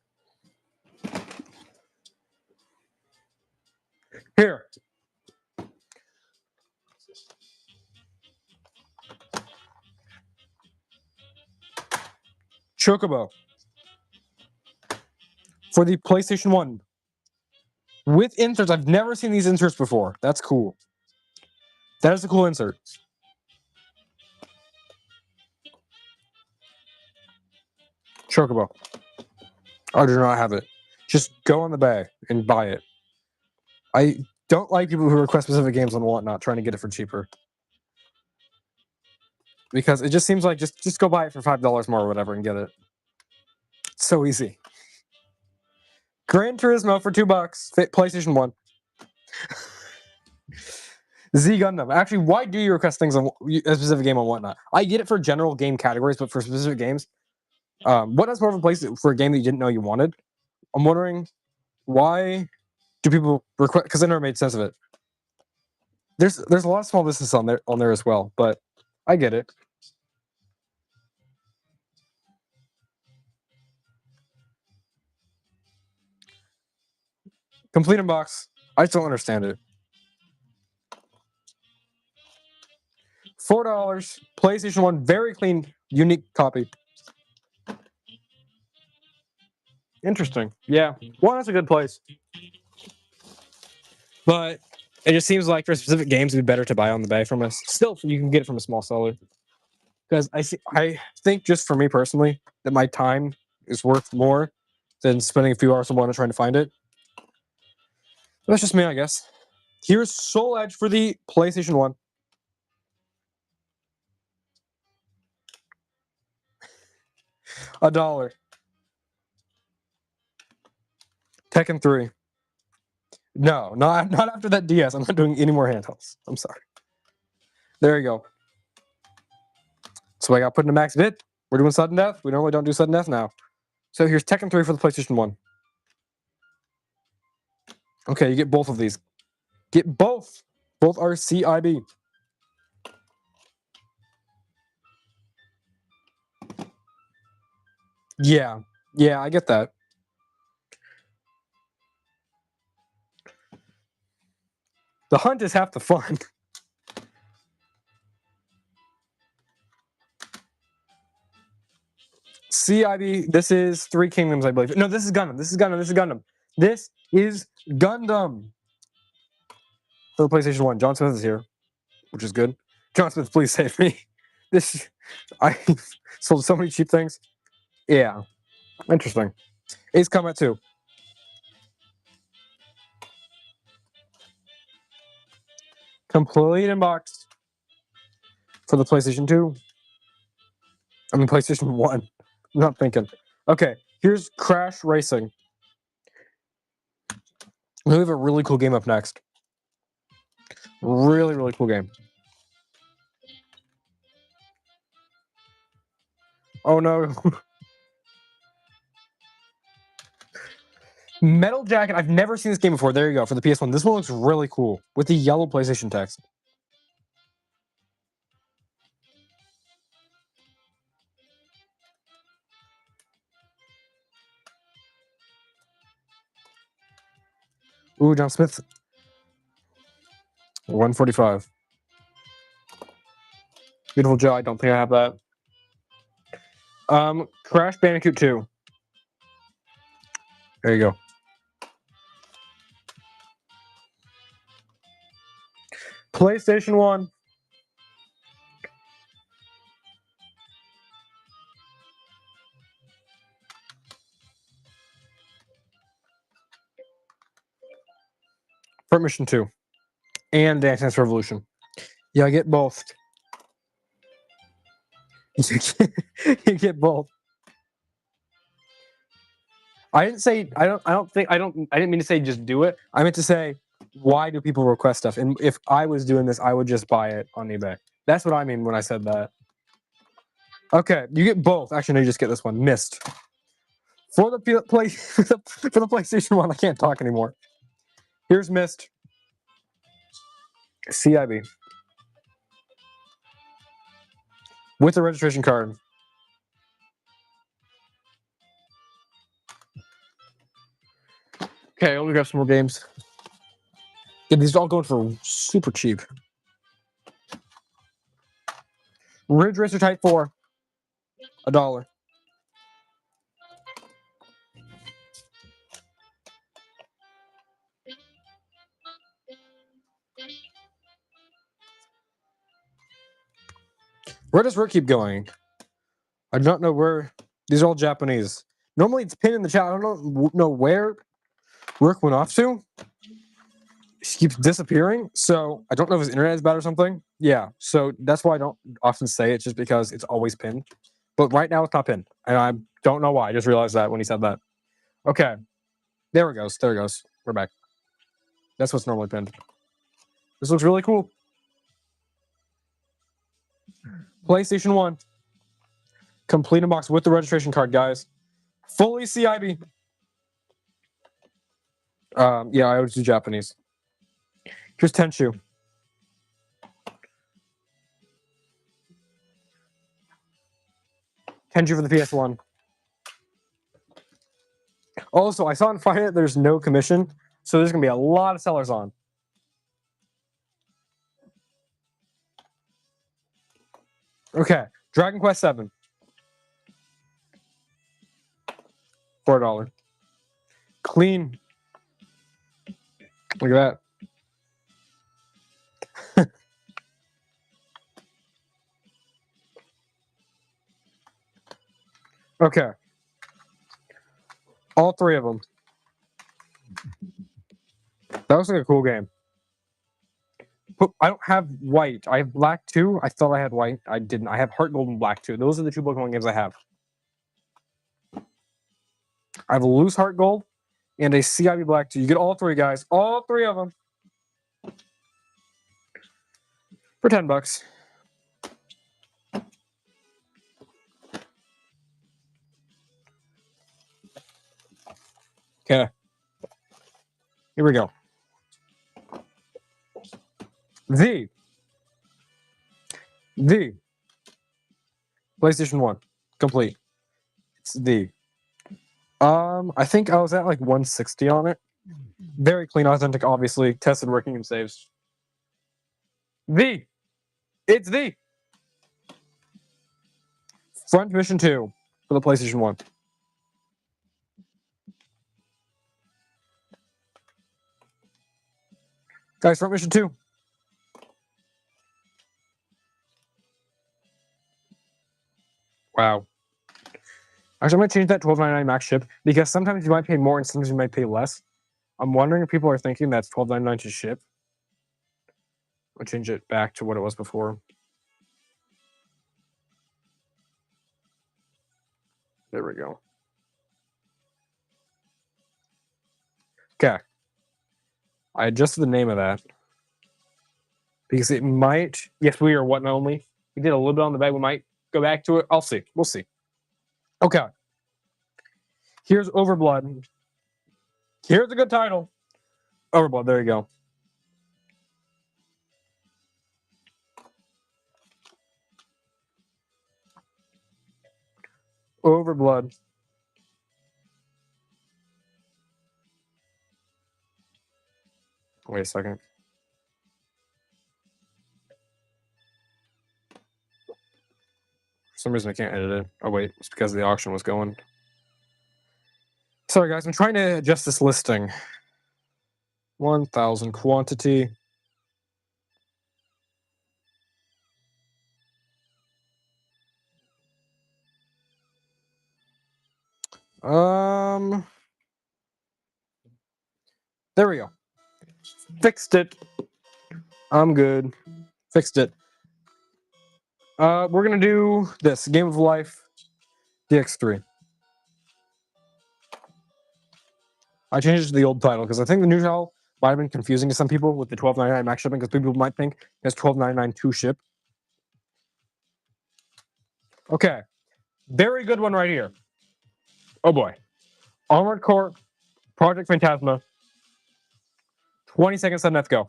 Here. Chocobo. For the PlayStation 1. With inserts. I've never seen these inserts before. That's cool. That is a cool insert. Chocobo. I do not have it. Just go on the bay and buy it. I don't like people who request specific games on Whatnot trying to get it for cheaper. Because it just seems like just go buy it for $5 more or whatever and get it. It's so easy. Gran Turismo for $2. PlayStation 1. Z Gundam. Actually, why do you request things on a specific game on Whatnot? I get it for general game categories, but for specific games, Whatnot's more of a place for a game that you didn't know you wanted. I'm wondering why do people request? Because I never made sense of it. There's a lot of small business on there as well, but I get it. Complete Unbox. I just don't understand it. $4. PlayStation 1. Very clean, unique copy. Interesting. Yeah. Well, that's a good place. But it just seems like for specific games, it'd be better to buy on the bay from us. Still, you can get it from a small seller. Because I think just for me personally, that my time is worth more than spending a few hours on one and trying to find it. That's just me, I guess. Here's Soul Edge for the PlayStation 1. $1. Tekken 3. No, not after that DS. I'm not doing any more handhelds. I'm sorry. There you go. So I got put into max bid. We're doing sudden death. We normally don't do sudden death now. So here's Tekken 3 for the PlayStation 1. Okay, you get both of these. Get both. Both are CIB. Yeah, I get that. The hunt is half the fun. CIB, this is Three Kingdoms, I believe. No, this is Gundam. This is Gundam. This is Gundam. For the PlayStation 1. John Smith is here, which is good. John Smith, please save me. I sold so many cheap things. Yeah. Interesting. Ace Combat 2. Complete inbox for the PlayStation 2. I mean, PlayStation 1. I'm not thinking. Okay, here's Crash Racing. We have a really cool game up next. Really, really cool game. Oh no. Metal Jacket. I've never seen this game before. There you go, for the PS1. This one looks really cool with the yellow PlayStation text. Ooh, John Smith. 145. Beautiful Joe. I don't think I have that. Crash Bandicoot 2. There you go. PlayStation 1. Front Mission 2. And Dance Dance Revolution. Yeah, I get both. You get both. I didn't say I didn't mean to say just do it. I meant to say, why do people request stuff? And if I was doing this, I would just buy it on eBay. That's what I mean when I said that. Okay, you get both. Actually, no, you just get this one. Missed. For the PlayStation 1, I can't talk anymore. Here's Mist. CIB. With the registration card. Okay, let me grab some more games. Yeah, these are all going for super cheap. Ridge Racer Type 4. $1. Where does Rook keep going? I don't know where. These are all Japanese. Normally it's pinned in the chat. I don't know where Rook went off to. She keeps disappearing. So I don't know if his internet is bad or something. Yeah. So that's why I don't often say it, just because it's always pinned. But right now it's not pinned. And I don't know why. I just realized that when he said that. Okay. There it goes. There it goes. We're back. That's what's normally pinned. This looks really cool. PlayStation 1. Complete inbox with the registration card, guys. Fully CIB. Yeah, I would do Japanese. Here's Tenchu. Tenchu for the PS1. Also, I saw on Friday there's no commission, so there's going to be a lot of sellers on. Okay, Dragon Quest 7. $4. Clean. Look at that. Okay. All three of them. That looks like a cool game. But I don't have white. I have black too. I thought I had white. I didn't. I have Heart Gold and black too. Those are the two Pokemon games I have. I have a loose Heart Gold and a CIB black too. You get all three, guys. All three of them. For $10. Okay. Here we go. The PlayStation 1. Complete. It's the. I think I was at like 160 on it. Very clean, authentic, obviously. Tested working and saves. It's the Front Mission 2 for the PlayStation 1. Guys, Front Mission 2. Wow. Actually, I'm going to change that $12.99 max ship because sometimes you might pay more and sometimes you might pay less. I'm wondering if people are thinking that's $12.99 to ship. I'll change it back to what it was before. There we go. Okay. I adjusted the name of that because it might. Yes, we are whatnot only. We did a little bit on the bag. We might go back to it. I'll see. We'll see. Okay. Here's Overblood. Here's a good title. Overblood. There you go. Overblood. Wait a second. For some reason I can't edit it. Oh wait, it's because the auction was going. Sorry guys, I'm trying to adjust this listing. 1,000 quantity. There we go. Fixed it. I'm good. Fixed it. We're gonna do this Game of Life DX3. I changed it to the old title because I think the new title might have been confusing to some people with the $12.99 max shipping because people might think it's $12.99 to ship. Okay, very good one right here. Oh boy, Armored Core, Project Phantasma. 20 seconds, let's go.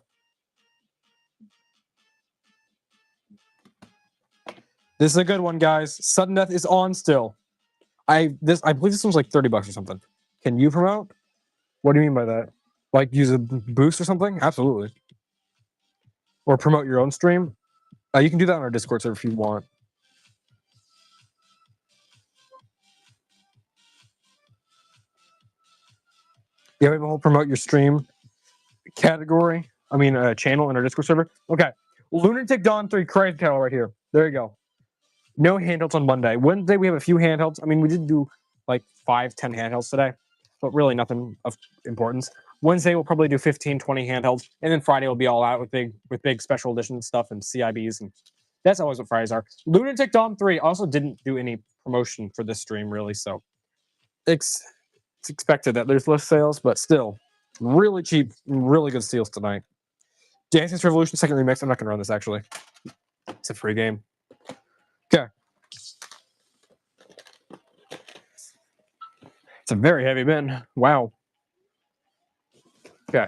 This is a good one, guys. Sudden Death is on still. I believe this one's like $30 or something. Can you promote? What do you mean by that? Like use a boost or something? Absolutely. Or promote your own stream? You can do that on our Discord server if you want. Yeah, we have a whole promote your stream category. I mean, channel in our Discord server. Okay. Lunatic Dawn 3 crazy title right here. There you go. No handhelds on Monday. Wednesday, we have a few handhelds. I mean, we did do like 5-10 handhelds today, but really nothing of importance. Wednesday, we'll probably do 15-20 handhelds, and then Friday will be all out with big special edition stuff and CIBs, and that's always what Fridays are. Lunatic Dawn 3 also didn't do any promotion for this stream, really, so it's expected that there's less sales, but still, really cheap, really good steals tonight. Dance Dance Revolution 2nd Remix. I'm not going to run this, actually. It's a free game. Okay. It's a very heavy bin. Wow. Okay.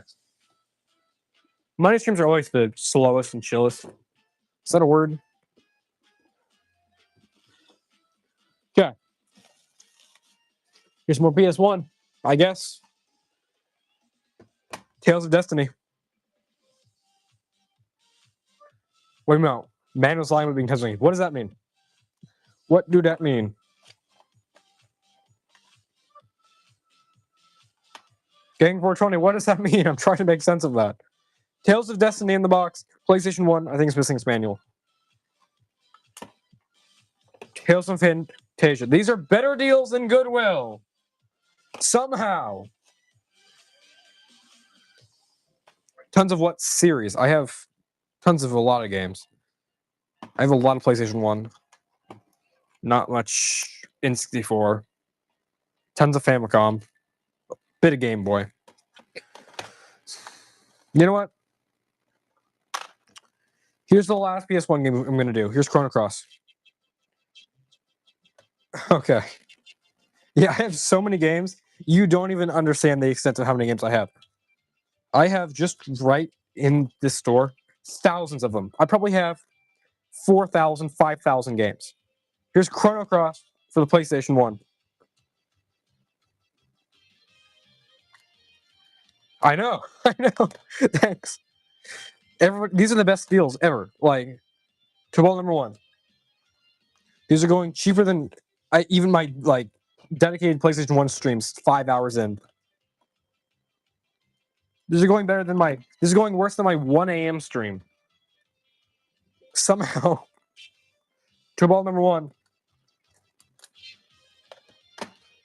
Money streams are always the slowest and chillest. Is that a word? Okay. Here's more PS1, I guess. Tales of Destiny. Wait a minute. Man was lying with being testing. What does that mean? What do that mean? Gang 420, what does that mean? I'm trying to make sense of that. Tales of Destiny in the box. PlayStation 1, I think it's missing its manual. Tales of Fantasia. These are better deals than Goodwill. Somehow. Tons of what series? I have tons of a lot of games. I have a lot of PlayStation 1. Not much N64. Tons of Famicom. Bit of Game Boy. You know what? Here's the last PS1 game I'm going to do. Here's Chrono Cross. Okay. Yeah, I have so many games. You don't even understand the extent of how many games I have. I have just right in this store thousands of them. I probably have 4,000, 5,000 games. Here's Chrono Cross for the PlayStation 1. I know. I know. Thanks. These are the best deals ever. Like, Cabal number 1. These are going cheaper than even my like dedicated PlayStation 1 streams 5 hours in. These are going better than this is going worse than my 1 a.m. stream. Somehow. Cabal number 1.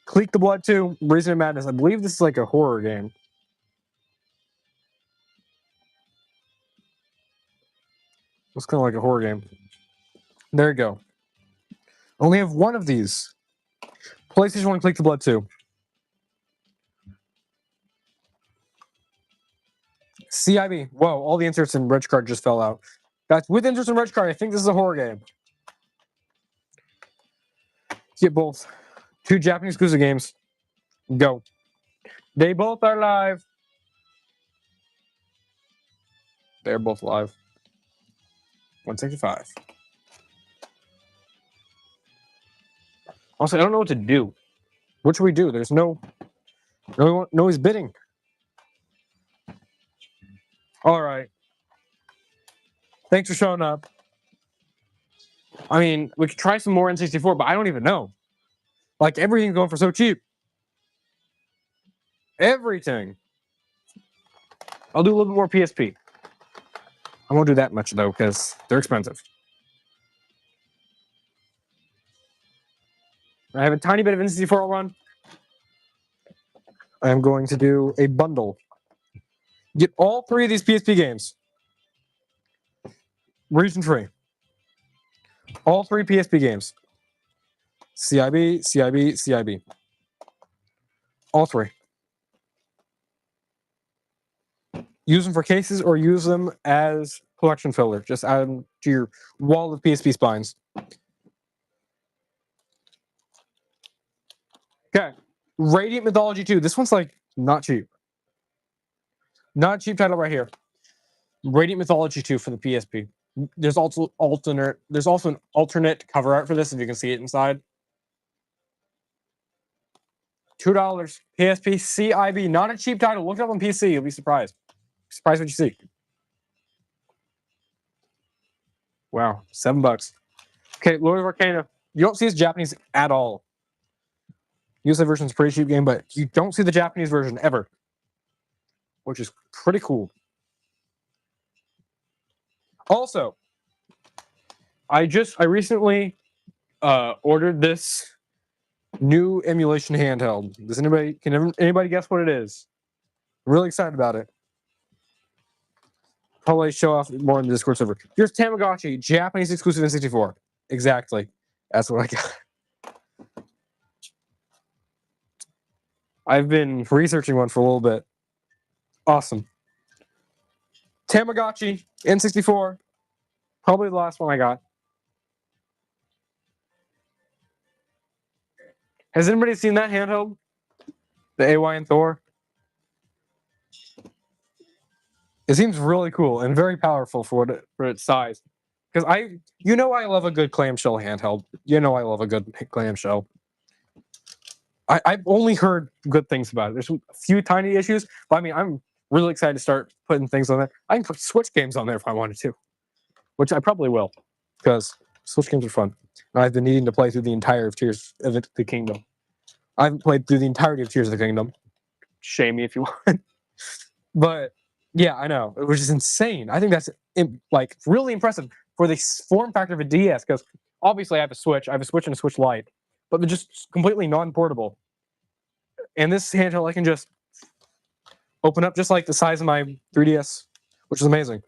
Cleak the Blood 2, Reason of Madness. I believe this is like a horror game. It's kind of like a horror game. There you go. Only have one of these. PlayStation 1, Cleak the Blood 2. CIB. Whoa, all the inserts in Reg Card just fell out. That's with inserts in Reg Card. I think this is a horror game. Get both. 2 Japanese exclusive games. Go. They both are live. They're both live. 165. Also, I don't know what to do. What should we do? There's no one's bidding. All right. Thanks for showing up. I mean, we could try some more N64, but I don't even know. Like, everything's going for so cheap. Everything. I'll do a little bit more PSP. I won't do that much, though, because they're expensive. I have a tiny bit of N64 I'll run. I am going to do a bundle. Get all 3 of these PSP games. Region free. All 3 PSP games. CIB, CIB, CIB. All 3. Use them for cases or use them as collection filler. Just add them to your wall of PSP spines. Okay. Radiant Mythology 2. This one's like not cheap. Not a cheap title right here. Radiant Mythology 2 for the PSP. There's also an alternate cover art for this, if you can see it inside. $2. PSP CIB. Not a cheap title. Look it up on PC. You'll be surprised. Surprised what you see. Wow. $7. Okay, Lord of Arcana. You don't see this Japanese at all. USA version's a pretty cheap game, but you don't see the Japanese version ever. Which is pretty cool. Also, I recently ordered this new emulation handheld. Can anybody guess what it is? I'm really excited about it. Probably show off more in the Discord server. Here's Tamagotchi, Japanese exclusive N64. Exactly. That's what I got. I've been researching one for a little bit. Awesome. Tamagotchi, N64. Probably the last one I got. Has anybody seen that handheld? The AY and Thor? It seems really cool and very powerful for its size. Because I love a good clamshell handheld. You know I love a good clamshell. I've only heard good things about it. There's a few tiny issues, but I mean, I'm really excited to start putting things on there. I can put Switch games on there if I wanted to, which I probably will, because Switch games are fun. And I've been needing to play through the entire of Tears of the Kingdom. I haven't played through the entirety of Tears of the Kingdom. Shame me if you want. But yeah, I know, which is insane. I think that's like really impressive for the form factor of a DS, because obviously I have a Switch. I have a Switch and a Switch Lite, but they're just completely non-portable. And this handheld I can just open up just like the size of my 3DS, which is amazing.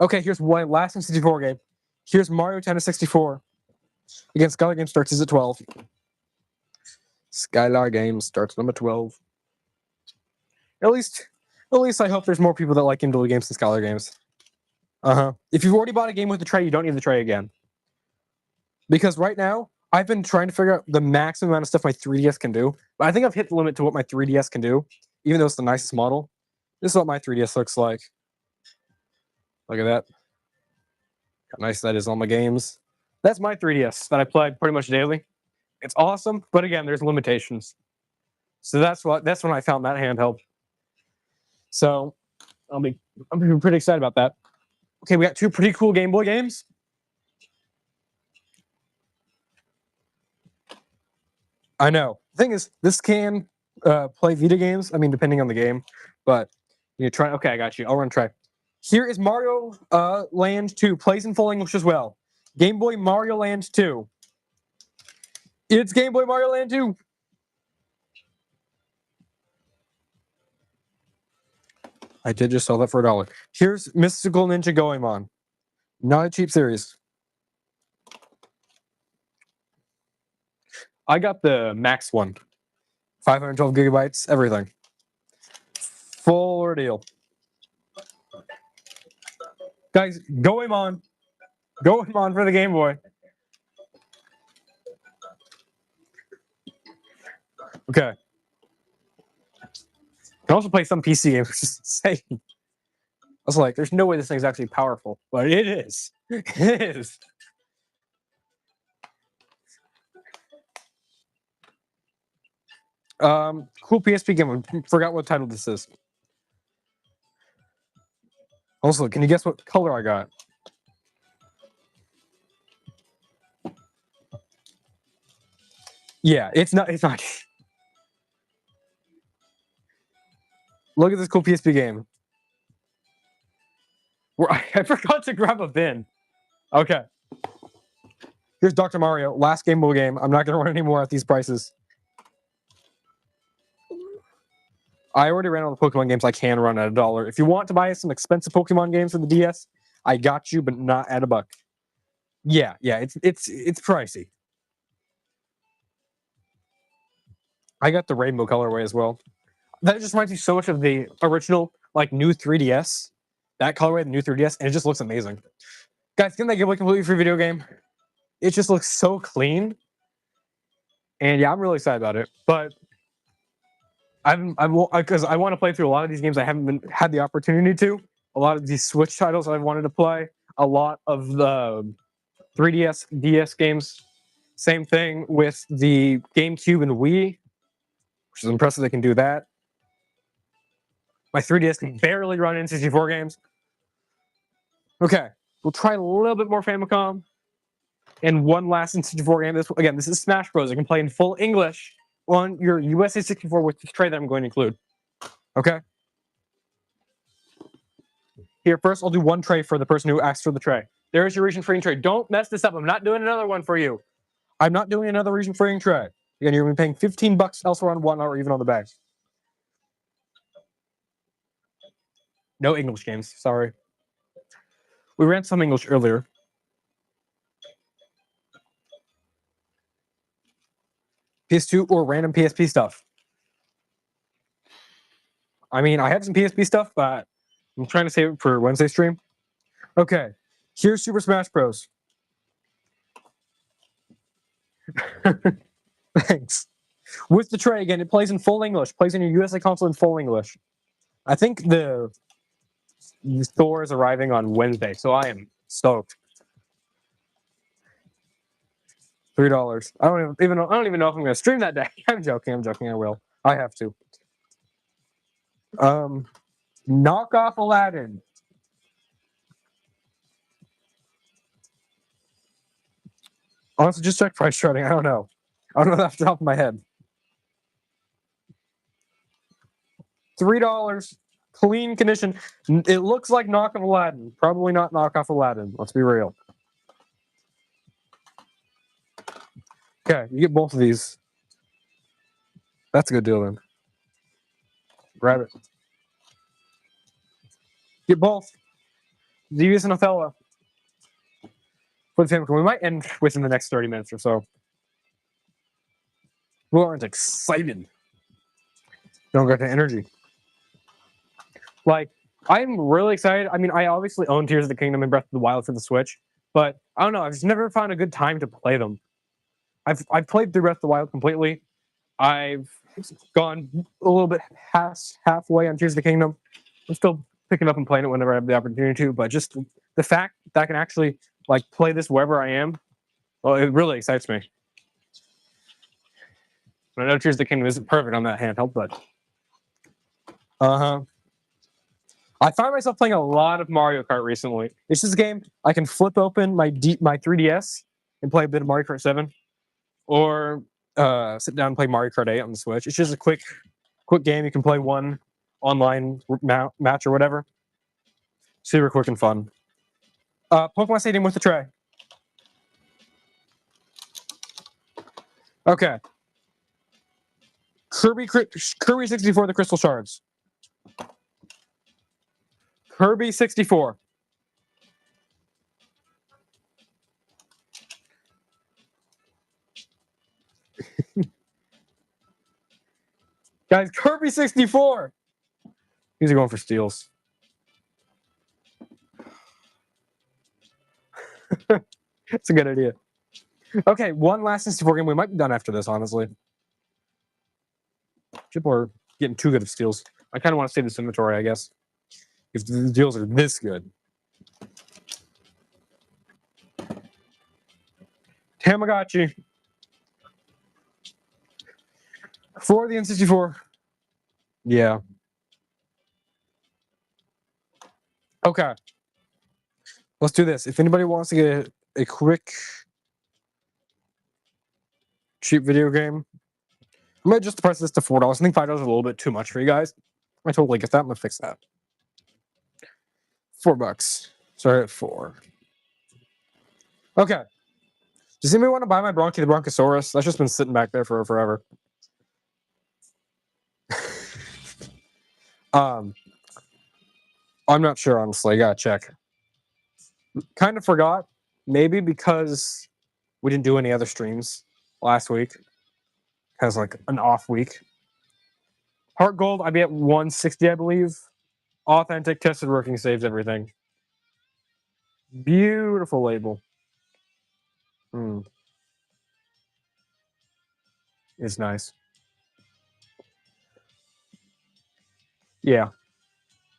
Okay, here's one last N64 game. Here's Mario Tennis 64 against Skylar Games starts at 12. Skylar Games starts number 12. At least I hope there's more people that like indie games than Skylar Games. If you've already bought a game with the tray, you don't need the tray again. Because right now, I've been trying to figure out the maximum amount of stuff my 3DS can do. But I think I've hit the limit to what my 3DS can do, even though it's the nicest model. This is what my 3DS looks like. Look at that. How nice that is on my games. That's my 3DS that I play pretty much daily. It's awesome, but again, there's limitations. So that's when I found that handheld. So I'm pretty excited about that. Okay, we got 2 pretty cool Game Boy games. I know. The thing is, this can play Vita games. I mean, depending on the game, but you try. Okay, I got you. I'll run try. Here is Mario Land 2. Plays in full English as well. Game Boy Mario Land 2. It's Game Boy Mario Land 2. I did just sell that for $1. Here's Mystical Ninja Goemon. Not a cheap series. I got the max one. 512 gigabytes, everything. Full ordeal. Guys, Goemon. Goemon for the Game Boy. Okay. Can also play some PC games, which is insane. I was like, there's no way this thing's actually powerful. But it is. It is. Cool PSP game. I forgot what title this is. Also, can you guess what color I got? Yeah, it's not. Look at this cool PSP game. I forgot to grab a bin. Okay. Here's Dr. Mario. Last Game Boy game. I'm not going to run any more at these prices. I already ran all the Pokemon games I can run at $1. If you want to buy some expensive Pokemon games for the DS, I got you, but not at $1. Yeah, it's pricey. I got the rainbow colorway as well. That just reminds me so much of the original, like, new 3DS. That colorway, the new 3DS, and it just looks amazing. Guys, getting that Game Boy completely free video game. It just looks so clean. And yeah, I'm really excited about it. But because I want to play through a lot of these games I haven't had the opportunity to. A lot of these Switch titles I've wanted to play. A lot of the 3DS, DS games. Same thing with the GameCube and Wii, which is impressive they can do that. My 3DS can barely run N64 games. Okay, we'll try a little bit more Famicom. And one last N64 game. This is Smash Bros. I can play in full English on your USA 64 with the tray that I'm going to include. Okay? Here, first, I'll do one tray for the person who asked for the tray. There's your region freeing tray. Don't mess this up. I'm not doing another one for you. I'm not doing another region freeing tray. Again, you're going to be paying $15 elsewhere on one or even on the bag. No English games. Sorry. We ran some English earlier. PS2 or random PSP stuff. I mean, I have some PSP stuff, but I'm trying to save it for Wednesday stream. Okay, here's Super Smash Bros. Thanks. With the tray, again, it plays in full English. Plays in your USA console in full English. I think the store is arriving on Wednesday, so I am stoked. $3. I don't even know if I'm going to stream that day. I'm joking. I will. I have to. Knock off Aladdin. Honestly, just check price charting. I don't know off the top of my head. $3. Clean condition. It looks like knockoff Aladdin. Probably not knockoff Aladdin. Let's be real. Okay, you get both of these. That's a good deal then. Grab it. Get both. Xevious and Othello. For the Famicom. We might end within the next 30 minutes or so. We aren't excited. Don't get the energy. Like, I'm really excited. I mean, I obviously own Tears of the Kingdom and Breath of the Wild for the Switch, but I don't know. I've just never found a good time to play them. I've played through Breath of the Wild completely. I've gone a little bit halfway on Tears of the Kingdom. I'm still picking up and playing it whenever I have the opportunity to, but just the fact that I can actually like play this wherever I am, well, it really excites me. I know Tears of the Kingdom isn't perfect on that handheld, but I find myself playing a lot of Mario Kart recently. It's just a game I can flip open my 3DS and play a bit of Mario Kart 7, or sit down and play Mario Kart 8 on the Switch. It's just a quick game. You can play one online match or whatever. Super quick and fun. Pokemon Stadium with the tray. Okay. Kirby 64, the Crystal Shards. Kirby 64. Guys, Kirby 64. These are going for steals. That's a good idea. Okay, one last 64 game. We might be done after this, honestly. People are getting too good at steals. I kind of want to save this inventory, I guess. If the deals are this good. Tamagotchi. For the N64. Yeah. Okay. Let's do this. If anybody wants to get a quick, cheap video game, I might adjust the price of this to $4. I think $5 is a little bit too much for you guys. I totally get that. I'm going to fix that. $4. Sorry, at 4. Okay. Does anybody want to buy my Bronchi the Bronchosaurus? That's just been sitting back there for forever. I'm not sure, honestly. I gotta check. Kind of forgot. Maybe because we didn't do any other streams last week. Has like an off week. Heart Gold, I'd be at 160, I believe. Authentic, tested, working, saves everything. Beautiful label. It's nice. Yeah.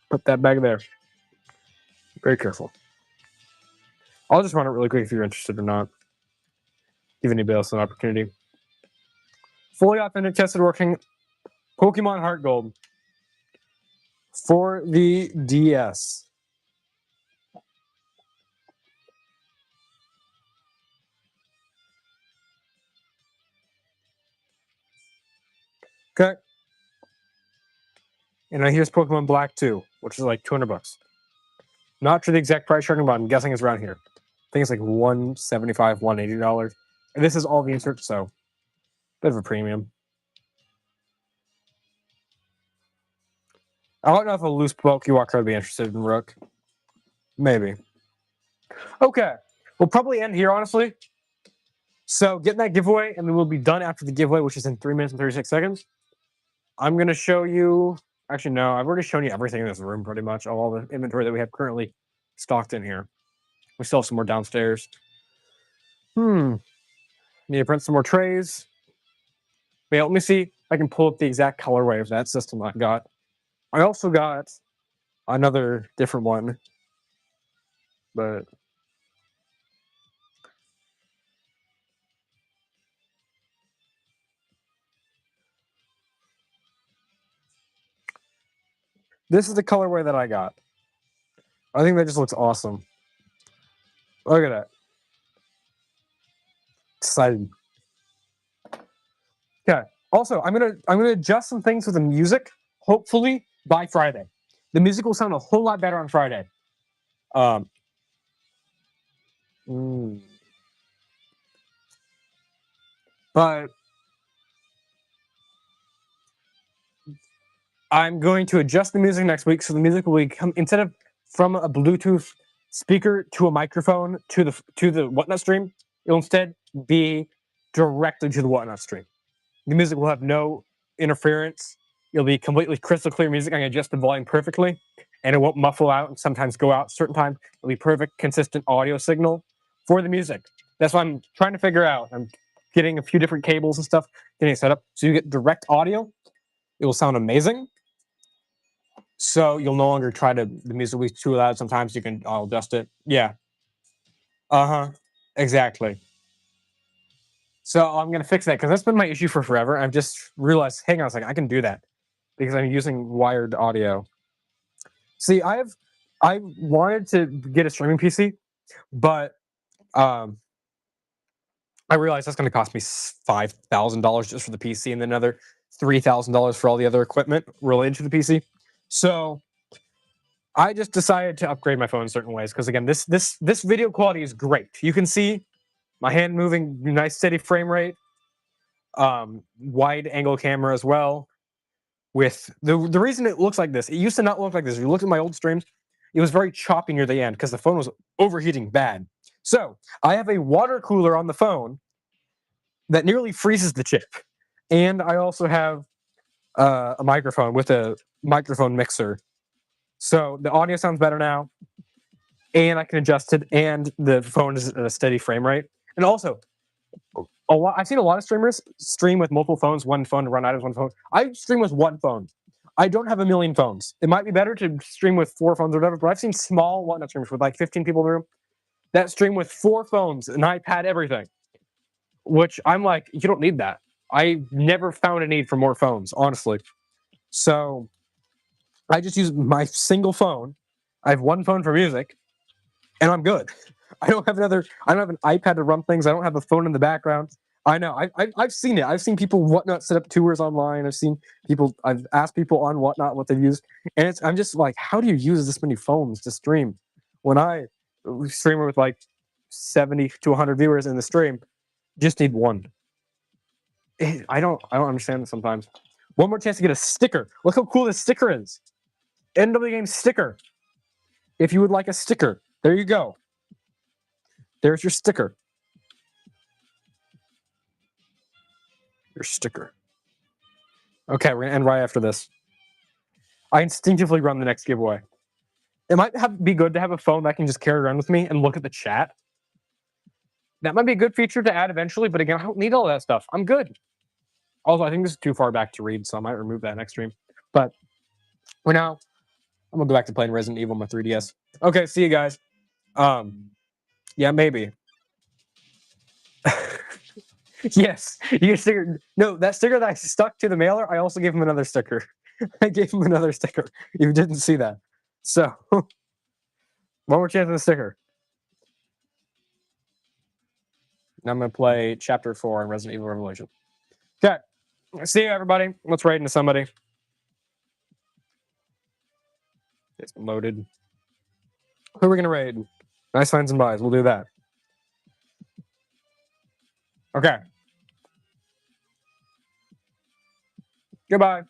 Put that back there. Very careful. I'll just run it really quick if you're interested or not. Give anybody else an opportunity. Fully authentic, tested, working Pokemon Heart Gold for the DS. Okay. And then here's Pokemon Black 2, which is like $200. Not sure the exact price charting, but I'm guessing it's around here. I think it's like $175, $180. And this is all the inserts, so bit of a premium. I don't know if a loose Pokewalker would be interested in Rook. Maybe. Okay. We'll probably end here, honestly. So getting that giveaway, and then we'll be done after the giveaway, which is in 3 minutes and 36 seconds. I'm going to show you... Actually, no. I've already shown you everything in this room, pretty much. All the inventory that we have currently stocked in here. We still have some more downstairs. Need to print some more trays. Wait, let me see if I can pull up the exact colorway of that system I got. I also got another different one, but this is the colorway that I got. I think that just looks awesome. Look at that. Excited. Okay. Also, I'm gonna adjust some things with the music. Hopefully by Friday, the music will sound a whole lot better on Friday. But I'm going to adjust the music next week, so the music will come instead of from a Bluetooth speaker to a microphone to the Whatnot stream. It'll instead be directly to the Whatnot stream. The music will have no interference. It'll be completely crystal clear music. I can adjust the volume perfectly, and it won't muffle out and sometimes go out at certain time. It'll be perfect, consistent audio signal for the music. That's what I'm trying to figure out. I'm getting a few different cables and stuff, getting it set up so you get direct audio. It will sound amazing. So you'll no longer try to, the music will be too loud. Sometimes I'll adjust it. Yeah. Exactly. So I'm going to fix that because that's been my issue for forever. I've just realized, hang on a second, I can do that because I'm using wired audio. See, I wanted to get a streaming PC, but I realized that's going to cost me $5,000 just for the PC and then another $3,000 for all the other equipment related to the PC. So I just decided to upgrade my phone in certain ways because, again, this video quality is great. You can see my hand moving, nice steady frame rate, wide angle camera as well. With the reason it looks like this, it used to not look like this. If you look at my old streams, it was very choppy near the end because the phone was overheating bad. So I have a water cooler on the phone that nearly freezes the chip, and I also have a microphone with a microphone mixer. So the audio sounds better now, and I can adjust it, and the phone is at a steady frame rate. And also, I've seen a lot of streamers stream with multiple phones, one phone to run out of one phone. I stream with one phone. I don't have a million phones. It might be better to stream with 4 phones or whatever, but I've seen small Whatnot streamers with like 15 people in the room that stream with 4 phones, an iPad, everything. Which I'm like, you don't need that. I never found a need for more phones, honestly. So I just use my single phone. I have one phone for music, and I'm good. I don't have an iPad to run things. I don't have a phone in the background. I know. I've seen it. I've seen people Whatnot set up tours online. I've asked people on Whatnot what they've used, and I'm just like, how do you use this many phones to stream? When I stream with like 70 to 100 viewers in the stream, just need one. I don't understand this sometimes. One more chance to get a sticker. Look how cool this sticker is. NW Game sticker. If you would like a sticker, there you go. There's your sticker. Your sticker. Okay, we're gonna end right after this. I instinctively run the next giveaway. It might be good to have a phone that I can just carry around with me and look at the chat. That might be a good feature to add eventually, but again, I don't need all that stuff. I'm good. Also, I think this is too far back to read, so I might remove that next stream. But for now, I'm gonna go back to playing Resident Evil on my 3DS. Okay, see you guys. Yeah, maybe. Yes, you get a sticker. No, that sticker that I stuck to the mailer, I also gave him another sticker. I gave him another sticker. You didn't see that. So, one more chance of the sticker. Now I'm going to play Chapter 4 in Resident Evil Revelation. Okay, see you, everybody. Let's raid into somebody. It's loaded. Who are we going to raid? Nice finds and buys. We'll do that. Okay. Goodbye.